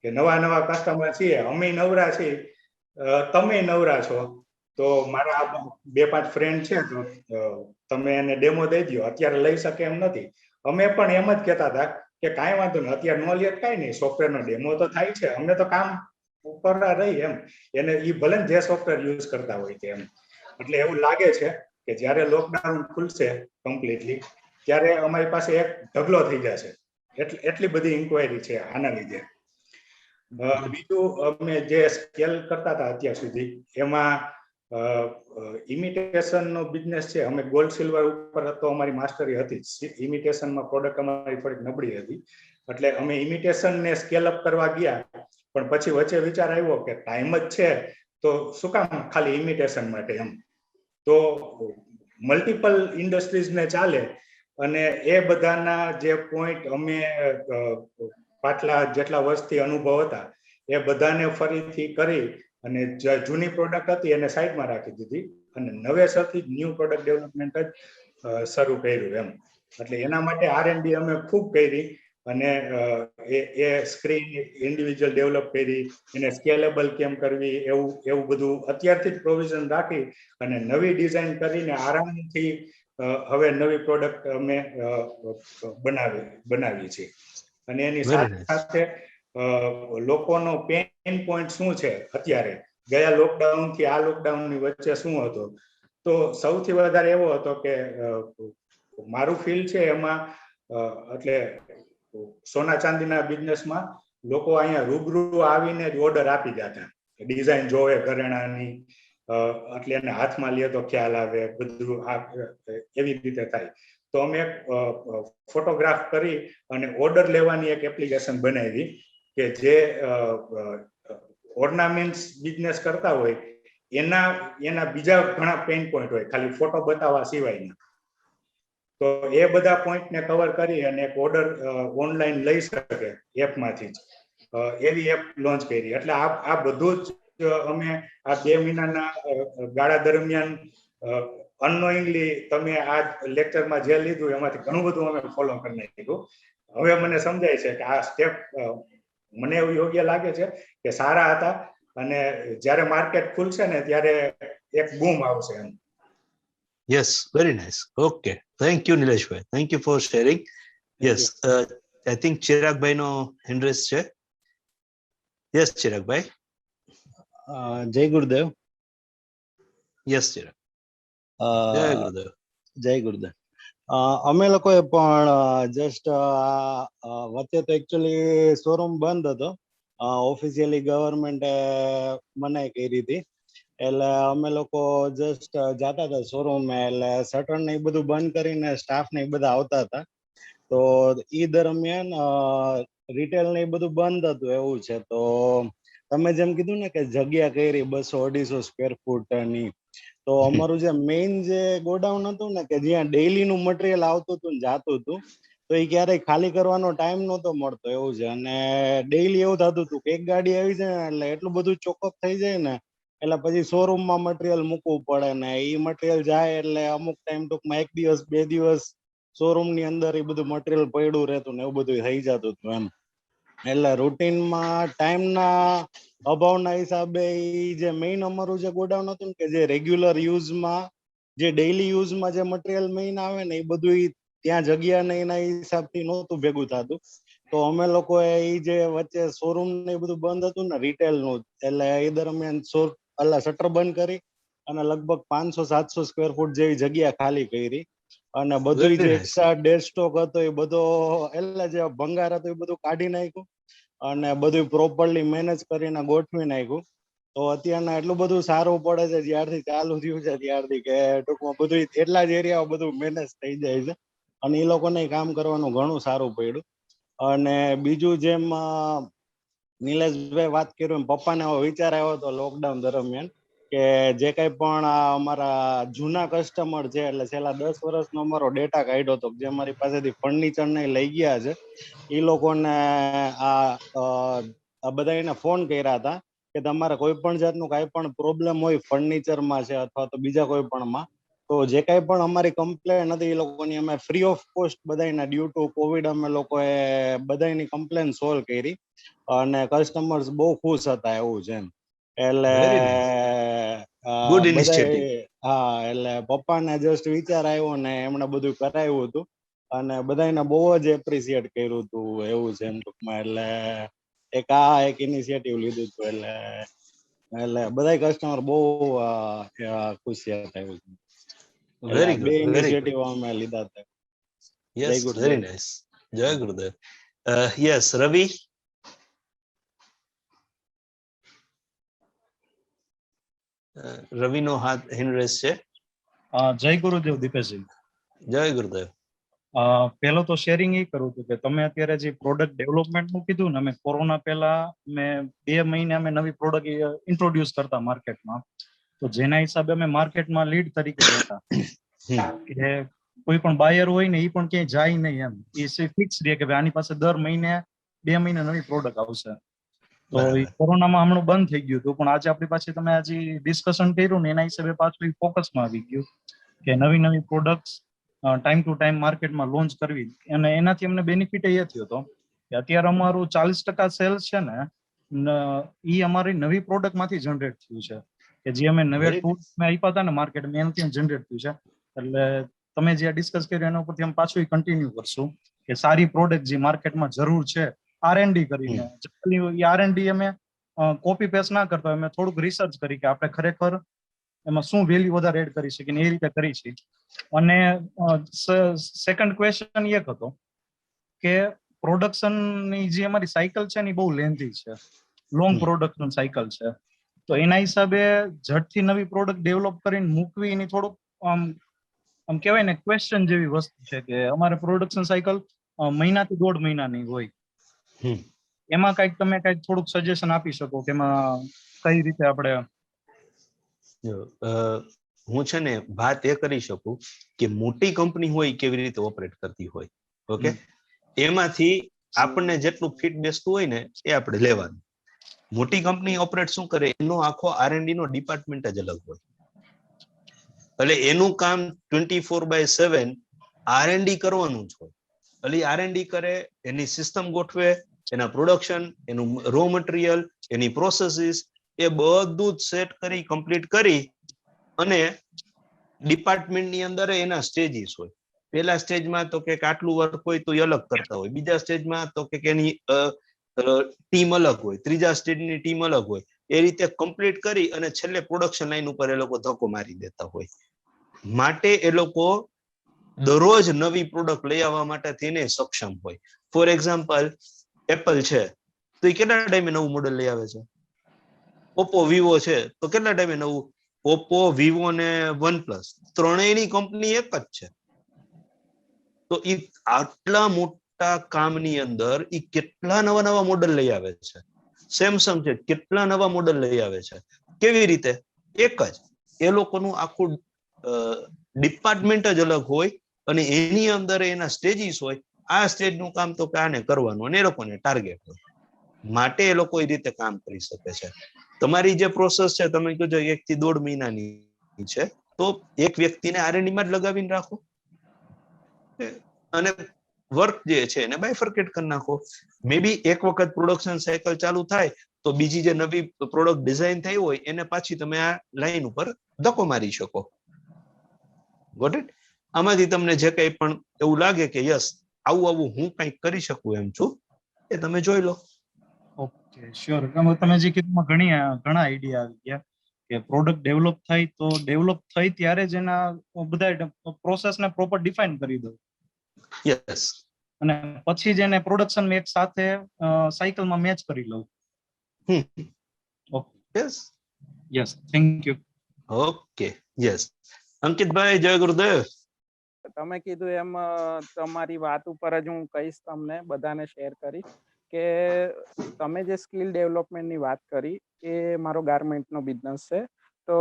કે નવા કસ્ટમર છીએ, અમે નવરા છીએ, તમે નવરા છો, તો મારા 2-5 ફ્રેન્ડ છે તો તમે એને ડેમો દઈ દો. અત્યારે લઈ શકે એમ નથી. અમે પણ એમ જ કહેતા હતા કે કાંઈ વાંધો નહીં, અત્યારે નો લે કાંઈ નહીં, સોફ્ટવેરનો ડેમો તો થાય છે, અમને તો કામ કરવા રહી એમ. એને એ ભલે જે સોફ્ટવેર યુઝ કરતા હોય તેમ. એટલે એવું લાગે છે કે જ્યારે લોકડાઉન ખુલશે કમ્પ્લીટલી ત્યારે અમારી પાસે એક ઢગલો થઈ જશે. એટલી બધી ઇન્ક્વાયરી છે આના લીધે. બીજું અમે જે સ્કેલ કરતા હતા અત્યાર સુધી એમાં ઇમિટેશનનો બિઝનેસ છે. અમે ગોલ્ડ સિલ્વર ઉપર તો અમારી માસ્ટરી હતી જ. ઇમિટેશનમાં પ્રોડક્ટ અમારી થોડીક નબળી હતી એટલે અમે ઇમિટેશનને સ્કેલ અપ કરવા ગયા પણ પછી વચ્ચે વિચાર આવ્યો કે ટાઈમ જ છે તો શું કામ ખાલી ઇમિટેશન માટે એમ. તો મલ્ટિપલ ઇન્ડસ્ટ્રીઝને ચાલે અને એ બધાના જે પોઈન્ટ અમે પાછલા જેટલા વર્ષથી અનુભવ હતા એ બધાને ફરીથી કરી અને જૂની પ્રોડક્ટ હતી એને સાઈડમાં રાખી દીધી અને નવેસરથી ન્યૂ પ્રોડક્ટ ડેવલપમેન્ટ જ શરૂ કર્યું એમ. એટલે એના માટે R&D અમે ખૂબ કરી અને એ સ્ક્રીન ઇન્ડિવિજ્યુઅલ ડેવલપ કરી, એને સ્કેલેબલ કેમ કરવી એવું બધું અત્યારથી જ પ્રોવિઝન રાખી અને નવી ડિઝાઇન કરીને આરામથી હવે નવી પ્રોડક્ટ અમે બનાવી છે. અને એની સાથે લોકોનો પેઇન પોઈન્ટ શું છે અત્યારે ગયા લોકડાઉન થી આ લોકડાઉન ની વચ્ચે શું હતો, તો સૌથી વધારે એવો હતો કે મારું ફીલ છે એમાં એટલે સોના ચાંદીના બિઝનેસમાં લોકો અહીંયા રૂબરૂ આવીને જ ઓર્ડર આપી જતા. ડિઝાઇન જોવે ઘરેણાની એટલે એને હાથમાં લે તો ખ્યાલ આવે, બધું એવી રીતે થાય. તો અમે એક ફોટોગ્રાફ કરી અને ઓર્ડર લેવાની એક એપ્લિકેશન બનાવી કે જે ઓર્નામેન્ટ્સ બિઝનેસ કરતા હોય એના બીજા ઘણા પેઇન પોઈન્ટ હોય ખાલી ફોટો બતાવવા સિવાયના. તો એ બધા પોઈન્ટને કવર કરી અને એક ઓર્ડર ઓનલાઈન લઈ શકે એપમાંથી જ એવી એપ લોન્ચ કરી. એટલે આ બધું જ અમે આ 2 મહિનાના ગાળા દરમિયાન અનનોઈંગલી તમે આ લેક્ચરમાં જે લીધું એમાંથી ઘણું બધું અમે ફોલો કરી નાખ્યું. હવે મને સમજાય છે કે આ સ્ટેપ મને એવું યોગ્ય લાગે છે કે સારા હતા અને જ્યારે માર્કેટ ખુલશે ને ત્યારે એક બૂમ આવશે એમ. Yes, very nice. Okay, thank you Nileshbhai, thank you for sharing. Yes, I think Chirag bhai no hand raise છે. Yes Chirag bhai. જય ગુરુદેવ. Yes Chirag. જય ગુરુદેવ. જય ગુરુદેવ. અમે લોકોએ પણ જસ્ટ વચ્ચે તો એકચ્યુઅલી શોરૂમ બંધ હતો, ઓફિશિયલી ગવર્મેન્ટે મનાઈ કરી હતી એટલે અમે લોકો જસ્ટ જતા હતા શોરૂમે એટલે શટર ને એ બધું બંધ કરીને સ્ટાફ ને એ બધા આવતા હતા. તો એ દરમિયાન રિટેલ ને એ બધું બંધ હતું એવું છે. તો તમે જેમ કીધું ને કે જગ્યા કરી 200-250 સ્ક્વેર ફૂટ ની, તો અમારું જે મેઇન જે ગોડાઉન હતું ને કે જ્યાં ડેઈલી નું મટીરિયલ આવતું હતું ને જાતું હતું તો એ ક્યારેય ખાલી કરવાનો ટાઈમ નહોતો મળતો એવું છે. અને ડેઈલી એવું થતું હતું કે એક ગાડી આવી જાય ને એટલે એટલું બધું ચોકઅપ થઈ જાય ને એટલે પછી શોરૂમમાં મટીરિયલ મૂકવું પડે ને એ મટીરિયલ જાય એટલે અમુક ટાઈમ ટૂંકમાં 1 દિવસ 2 દિવસ શોરૂમ ની અંદર એ બધું મટીરિયલ પડ્યું રહેતું ને એવું બધું થઈ જતું હતું એમ. એટલે રૂટીનમાં ટાઈમના અભાવના હિસાબે જે મેઇન અમારું જે ગોડાઉન હતું ને કે જે રેગ્યુલર યુઝમાં જે ડેઈલી યુઝમાં જે મટીરિયલ મેઇન આવે ને એ બધું ત્યાં જગ્યા ને એના હિસાબથી નહોતું ભેગું થતું. તો અમે લોકોએ એ જે વચ્ચે શોરૂમ ને એ બધું બંધ હતું ને રિટેલ નું, એટલે એ દરમિયાન શટર બંધ કરી અને લગભગ 500-700 સ્ક્વેર ફૂટ જેવી જગ્યા ખાલી કરી અને બધું જે એક્સ્ટ્રા ડેડ સ્ટોક હતો એ બધો એટલે જે ભંગાર હતો એ બધું કાઢી નાખ્યું અને બધું પ્રોપરલી મેનેજ કરીને ગોઠવી નાખ્યું. તો અત્યારના એટલું બધું સારું પડે છે જ્યારથી ચાલુ થયું છે ત્યારથી કે ટૂંકમાં બધું એટલા જ એરિયા બધું મેનેજ થઈ જાય છે અને એ લોકોને કામ કરવાનું ઘણું સારું પડ્યું. અને બીજું જેમ નિલેશભાઈ વાત કર્યું એમ પપ્પાને વિચાર આવ્યો હતો લોકડાઉન દરમિયાન કે જે કઈ પણ અમારા જૂના કસ્ટમર છે, એટલે છેલ્લા 10 વર્ષનો અમારો ડેટા કાઢ્યો હતો, જે અમારી પાસેથી ફર્નિચર ને લઈ ગયા છે, એ લોકોને આ બધાને ફોન કર્યા હતા કે તમારે કોઈ પણ જાતનું કાંઈ પણ પ્રોબ્લેમ હોય ફર્નિચરમાં છે અથવા તો બીજા કોઈ પણમાં, તો જે કાંઈ પણ અમારી કમ્પ્લેન હતી એ લોકોની અમે ફ્રી ઓફ કોસ્ટ બધાના ડ્યુ ટુ કોવિડ અમે લોકોએ બધાની કમ્પ્લેન સોલ્વ કરી અને કસ્ટમર્સ બહુ ખુશ હતા એવું છે. એટલે ગુડ બધા ઇનિશિયેટિવ. હા, એટલે પપ્પાને જસ્ટ વિચાર આવ્યો ને એમણે બધું કરાવ્યું હતું અને બધાને બહુ જ એપ્રિશિએટ કર્યું હતું એવું છે એમ ટૂંકમાં. એટલે એક ઇનિશિયેટિવ લીધું હતું એટલે બધા કસ્ટમર બહુ ખુશી હતા એવું છે. વેરી એટલે ગુડ, બે વેરી ગુડ. ઇનિશિયેટિવ અમે લીધા હતા. જય યસ, ગુરુદેવ. Very nice. જય ગુરુદેવ. યસ, રવિ. રવિનો હાથ હેન્ડ રેસ છે. જય ગુરુદેવ દીપેશજી. જય ગુરુદેવ. પહેલો તો શેરિંગ એ કરું હતું કે તમે અત્યારે જે પ્રોડક્ટ ડેવલપમેન્ટનું કીધું ને, અમે કોરોના પહેલા મેં 2 મહિને અમે નવી પ્રોડક્ટ ઇન્ટ્રોડ્યુસ કરતા માર્કેટમાં, તો જેના હિસાબે અમે માર્કેટમાં લીડ તરીકે રહેતા કે કોઈ પણ બાયર હોય ને એ પણ ક્યાંય જાય નહીં એમ, એ ફિક્સ રહે કે ભાઈ આની પાસે દર મહિને 2 મહિને નવી પ્રોડક્ટ આવશે. તો એ કોરોનામાં હમણાં બંધ થઈ ગયું હતું, પણ આજે આપણી પાસે તમે આજે ડિસ્કશન કર્યું ને એના હિસાબે પાછું ફોકસમાં આવી ગયું કે નવી નવી પ્રોડક્ટ્સ ટાઈમ ટુ ટાઈમ માર્કેટમાં લોન્ચ કરવી. અને એનાથી અમને બેનિફિટ એ થયો હતો કે અત્યારે અમારું 40% સેલ્સ છે ને એ અમારી નવી પ્રોડક્ટમાંથી જનરેટ થયું છે, કે જે અમે નવા ટૂલ્સ આપ્યા હતા ને માર્કેટમાં એનાથી જનરેટ થયું છે. એટલે તમે જે ડિસ્કસ કર્યું એના ઉપરથી અમે પાછું કન્ટિન્યુ કરશું કે સારી પ્રોડક્ટ જે માર્કેટમાં જરૂર છે R&D કરીને, R&D અમે કોપી પેસ્ટ ના કરતા, અમે થોડુંક રિસર્ચ કરી કે આપણે ખરેખર એમાં શું વેલ્યુ વધારે એડ કરી શકીએ, એ રીતે કરી છે. અને સેકન્ડ ક્વેશ્ચન એક હતો કે પ્રોડક્શનની જે અમારી સાયકલ છે ને એ બહુ લેન્ધી છે, લોંગ પ્રોડક્શન સાયકલ છે. તો એના હિસાબે ઝડથી નવી પ્રોડક્ટ ડેવલપ કરીને મૂકવી એની થોડુંક આમ કહેવાય ને ક્વેશ્ચન જેવી વસ્તુ છે કે અમારે પ્રોડક્શન સાયકલ મહિનાથી 1.5 મહિનાની હોય. એમાં કઈક તમે કઈક થોડુંક સજેશન આપી શકો કે એમાં કઈ રીતે આપણે હું છે ને વાત એ કરી શકું કે મોટી કંપની હોય કેવી રીતે ઓપરેટ કરતી હોય. ઓકે, એમાંથી આપણને જેટલું ફિટ બેસતું હોય ને એ આપણે લેવાનું. મોટી કંપની ઓપરેટ શું કરે, એનો આખો R&D નો ડિપાર્ટમેન્ટ જ અલગ હોય, એટલે એનું કામ 24/7 R&D કરવાનું જ હોય. એટલે R&D કરે, એની સિસ્ટમ ગોઠવે, એના પ્રોડક્શન, એનું રો મટીરિયલ, એની પ્રોસેસીસ, એ બધું જ સેટ કરી કમ્પ્લીટ કરી અને ડિપાર્ટમેન્ટની અંદર એના સ્ટેજીસ હોય. પહેલા સ્ટેજમાં તો કે આટલું વર્ક હોય તો એ અલગ કરતા હોય, બીજા સ્ટેજમાં તો કે એની ટીમ અલગ હોય, ત્રીજા સ્ટેજની ટીમ અલગ હોય. એ રીતે કમ્પ્લીટ કરી અને છેલ્લે પ્રોડક્શન લાઈન ઉપર એ લોકો ધક્કો મારી દેતા હોય. માટે એ લોકો દરરોજ નવી પ્રોડક્ટ લઈ આવવા માટે થઈને સક્ષમ હોય. ફોર એક્ઝામ્પલ, એપલ છે તો એ કેટલા ટાઈમે નવું મોડેલ લઈ આવે છે. ઓપ્પો, વિવો છે તો કેટલા ટાઈમે નવું, ઓપ્પો, વિવો ને વનપ્લસ, ત્રણેયની કંપની એક જ છે. તો એ આટલા મોટા કામની અંદર એ કેટલા નવા નવા મોડેલ લઈ આવે છે. સેમસંગ છે, કેટલા નવા મોડેલ લઈ આવે છે. કેવી રીતે? એક જ, એ લોકોનું આખું ડિપાર્ટમેન્ટ જ અલગ હોય અને એની અંદર એના સ્ટેજીસ હોય. આ સ્ટેજનું કામ તો આને કરવાનું અને એ લોકોને ટાર્ગેટ હોય, માટે એ લોકો એ રીતે કામ કરી શકે છે. તમારી જે પ્રોસેસ છે તમે કીધું 1 થી 1.5 મહિનાની છે, તો એક વ્યક્તિને R&D માં જ લગાવીને રાખો અને વર્ક જે છે એને બાયફર્કેટ કરી નાખો. મે બી એક વખત પ્રોડક્શન સાયકલ ચાલુ થાય તો બીજી જે નવી પ્રોડક્ટ ડિઝાઇન થઈ હોય એને પાછી તમે આ લાઈન ઉપર ધક્કો મારી શકો. Got it? આમાંથી તમને જે કંઈ પણ એવું લાગે કે યસ આવું હું કંઈક કરી શકું એમ છું, એ તમે જોઈ લો. Okay, sure. તમે જે કીધું ઘણા આઈડિયા આવી ગયા કે પ્રોડક્ટ ડેવલપ થાય તો ડેવલપ થઈ ત્યારે જ એના બધા પ્રોસેસને પ્રોપર ડિફાઇન કરી દો. યસ. અને પછી જ એને પ્રોડક્શન એક સાથે સાયકલમાં મેચ કરી લઉં. Okay, yes, thank you. Okay, yes. અંકિતભાઈ, જય ગુરુદેવ. તમે કીધું એમ તમારી વાત ઉપર જ હું કહીશ, તમને બધાને શેર કરીશ કે તમે જે સ્કિલ ડેવલપમેન્ટની વાત કરી એ મારો ગાર્મેન્ટનો બિઝનેસ છે. તો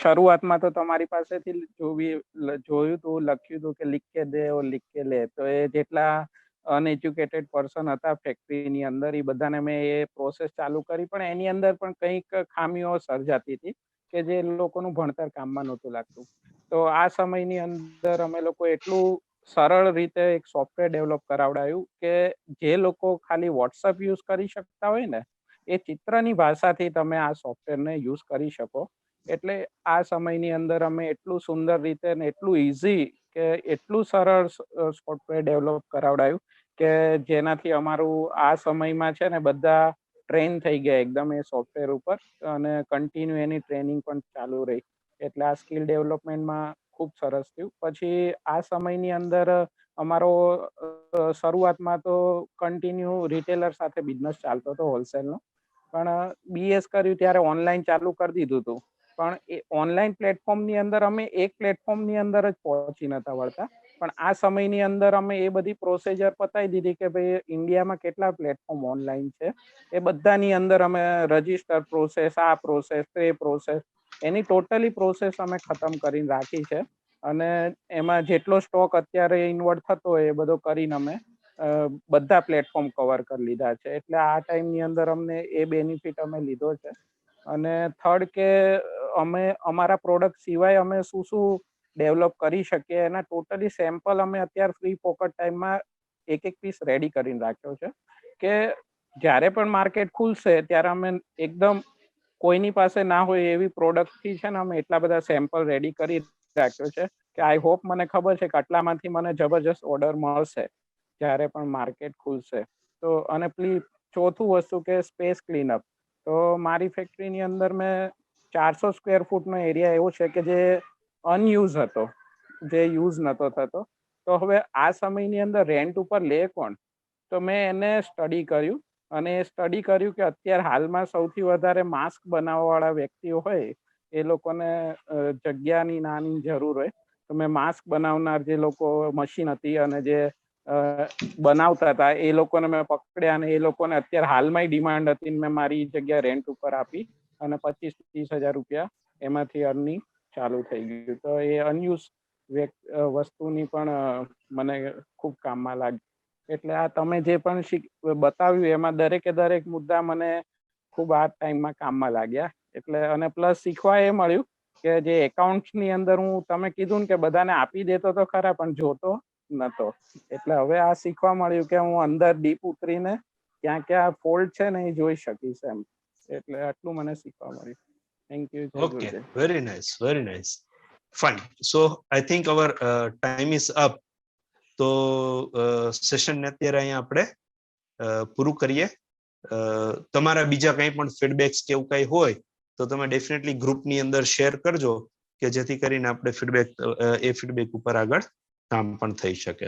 શરૂઆતમાં તો તમારી પાસેથી જોયું હતું, લખ્યું હતું કે લીખ કે દે ઓર લીખ કે લે, તો એ જેટલા અનએજ્યુકેટેડ પર્સન હતા ફેક્ટરીની અંદર એ બધાને મેં એ પ્રોસેસ ચાલુ કરી, પણ એની અંદર પણ કંઈક ખામીઓ સર્જાતી હતી કે જે લોકોનું ભણતર કામમાં નહોતું લાગતું. તો આ સમયની અંદર અમે લોકો એટલું સરળ રીતે એક સોફ્ટવેર ડેવલપ કરાવડાયું કે જે લોકો ખાલી વોટ્સઅપ યુઝ કરી શકતા હોય ને એ ચિત્રની ભાષાથી તમે આ સોફ્ટવેરને યુઝ કરી શકો. એટલે આ સમયની અંદર અમે એટલું સુંદર રીતે ને એટલું ઇઝી કે એટલું સરળ સોફ્ટવેર ડેવલપ કરાવડાયું કે જેનાથી અમારું આ સમયમાં છે ને બધા ટ્રેન થઈ ગયા એકદમ એ સોફ્ટવેર ઉપર, અને કન્ટિન્યુ એની ટ્રેનિંગ પણ ચાલુ રહી. એટલે આ સ્કિલ ડેવલપમેન્ટમાં ખૂબ સરસ થયું. પછી આ સમયની અંદર અમારો શરૂઆતમાં તો કન્ટિન્યુ રિટેલર સાથે બિઝનેસ ચાલતો હતો હોલસેલનો, પણ બીએસ કર્યું ત્યારે ઓનલાઈન ચાલુ કરી દીધું હતું. પણ એ ઓનલાઈન પ્લેટફોર્મની અંદર અમે એક પ્લેટફોર્મની અંદર જ પહોંચી નતા વળતા, પણ આ સમયની અંદર અમે એ બધી પ્રોસિજર પતાવી દીધી કે ભાઈ ઇન્ડિયામાં કેટલા પ્લેટફોર્મ ઓનલાઈન છે એ બધાની અંદર અમે રજિસ્ટર પ્રોસેસ, આ પ્રોસેસ, તે પ્રોસેસ, એની ટોટલી પ્રોસેસ અમે ખતમ કરીને રાખી છે. અને એમાં જેટલો સ્ટોક અત્યારે ઇન્વર્ટ થતો હોય એ બધો કરીને અમે બધા પ્લેટફોર્મ કવર કરી લીધા છે. એટલે આ ટાઈમની અંદર અમને એ બેનિફિટ અમે લીધો છે. અને થર્ડ કે અમે અમારા પ્રોડક્ટ સિવાય અમે શું શું ડેવલપ કરી શકીએ એના ટોટલી સેમ્પલ અમે અત્યારે ફ્રી પોકેટ ટાઈમમાં એક પીસ રેડી કરીને રાખ્યો છે કે જ્યારે પણ માર્કેટ ખુલશે ત્યારે અમે એકદમ કોઈની પાસે ના હોય એવી પ્રોડક્ટથી છે ને અમે એટલા બધા સેમ્પલ રેડી કરી રાખ્યો છે કે આઈ હોપ, મને ખબર છે કે આટલામાંથી મને જબરજસ્ત ઓર્ડર મળશે જ્યારે પણ માર્કેટ ખુલશે. તો અને ચોથું વસ્તુ કે સ્પેસ ક્લીનઅપ. તો મારી ફેક્ટરીની અંદર મેં 400 સ્ક્વેર ફૂટનો એરિયા એવો છે કે જે અનયુઝ હતો, જે યુઝ નહોતો થતો. તો હવે આ સમયની અંદર રેન્ટ ઉપર લે કોણ? તો મેં એને સ્ટડી કર્યું, અને એ સ્ટડી કર્યું કે અત્યારે હાલમાં સૌથી વધારે માસ્ક બનાવવાવાળા વ્યક્તિઓ હોય એ લોકોને જગ્યાની નાની જરૂર હોય. તો મેં માસ્ક બનાવનાર જે લોકો મશીન હતી અને જે બનાવતા હતા એ લોકોને મેં પકડ્યા, અને એ લોકોને અત્યારે હાલમાં ડિમાન્ડ હતી, મેં મારી જગ્યા રેન્ટ ઉપર આપી અને 25-30 હજાર રૂપિયા એમાંથી અર્નિંગ ચાલુ થઈ ગયું. તો એ અનયુઝ વસ્તુની પણ મને ખૂબ કામમાં લાગી. એટલે આ તમે જે પણ બતાવ્યું એમાં દરેકે દરેક મુદ્દા મને ખૂબ આ ટાઈમમાં કામમાં લાગ્યા. એટલે અને પ્લસ શીખવા એ મળ્યું કે જે એકાઉન્ટ્સની અંદર હું તમે કીધું ને કે બધાને આપી દેતો તો ખરા પણ જોતો નતો. એટલે હવે આ શીખવા મળ્યું કે હું અંદર ડીપ ઉતરીને ક્યાં ક્યાં ફોલ્ટ છે ને એ જોઈ શકીશ એમ. એટલે આટલું મને શીખવા મળ્યું. Thank you. Okay, very nice, very nice, fine. So I think hour time is up. તો સેશનને અત્યારે અહીંયા આપણે પૂરું કરીએ. તમારા બીજા કંઈ પણ ફીડબેક્સ કે એવું કંઈ હોય તો તમે ડેફિનેટલી ગ્રુપની અંદર શેર કરજો કે જેથી કરીને આપણે ફીડબેક ઉપર આગળ કામ પણ થઈ શકે.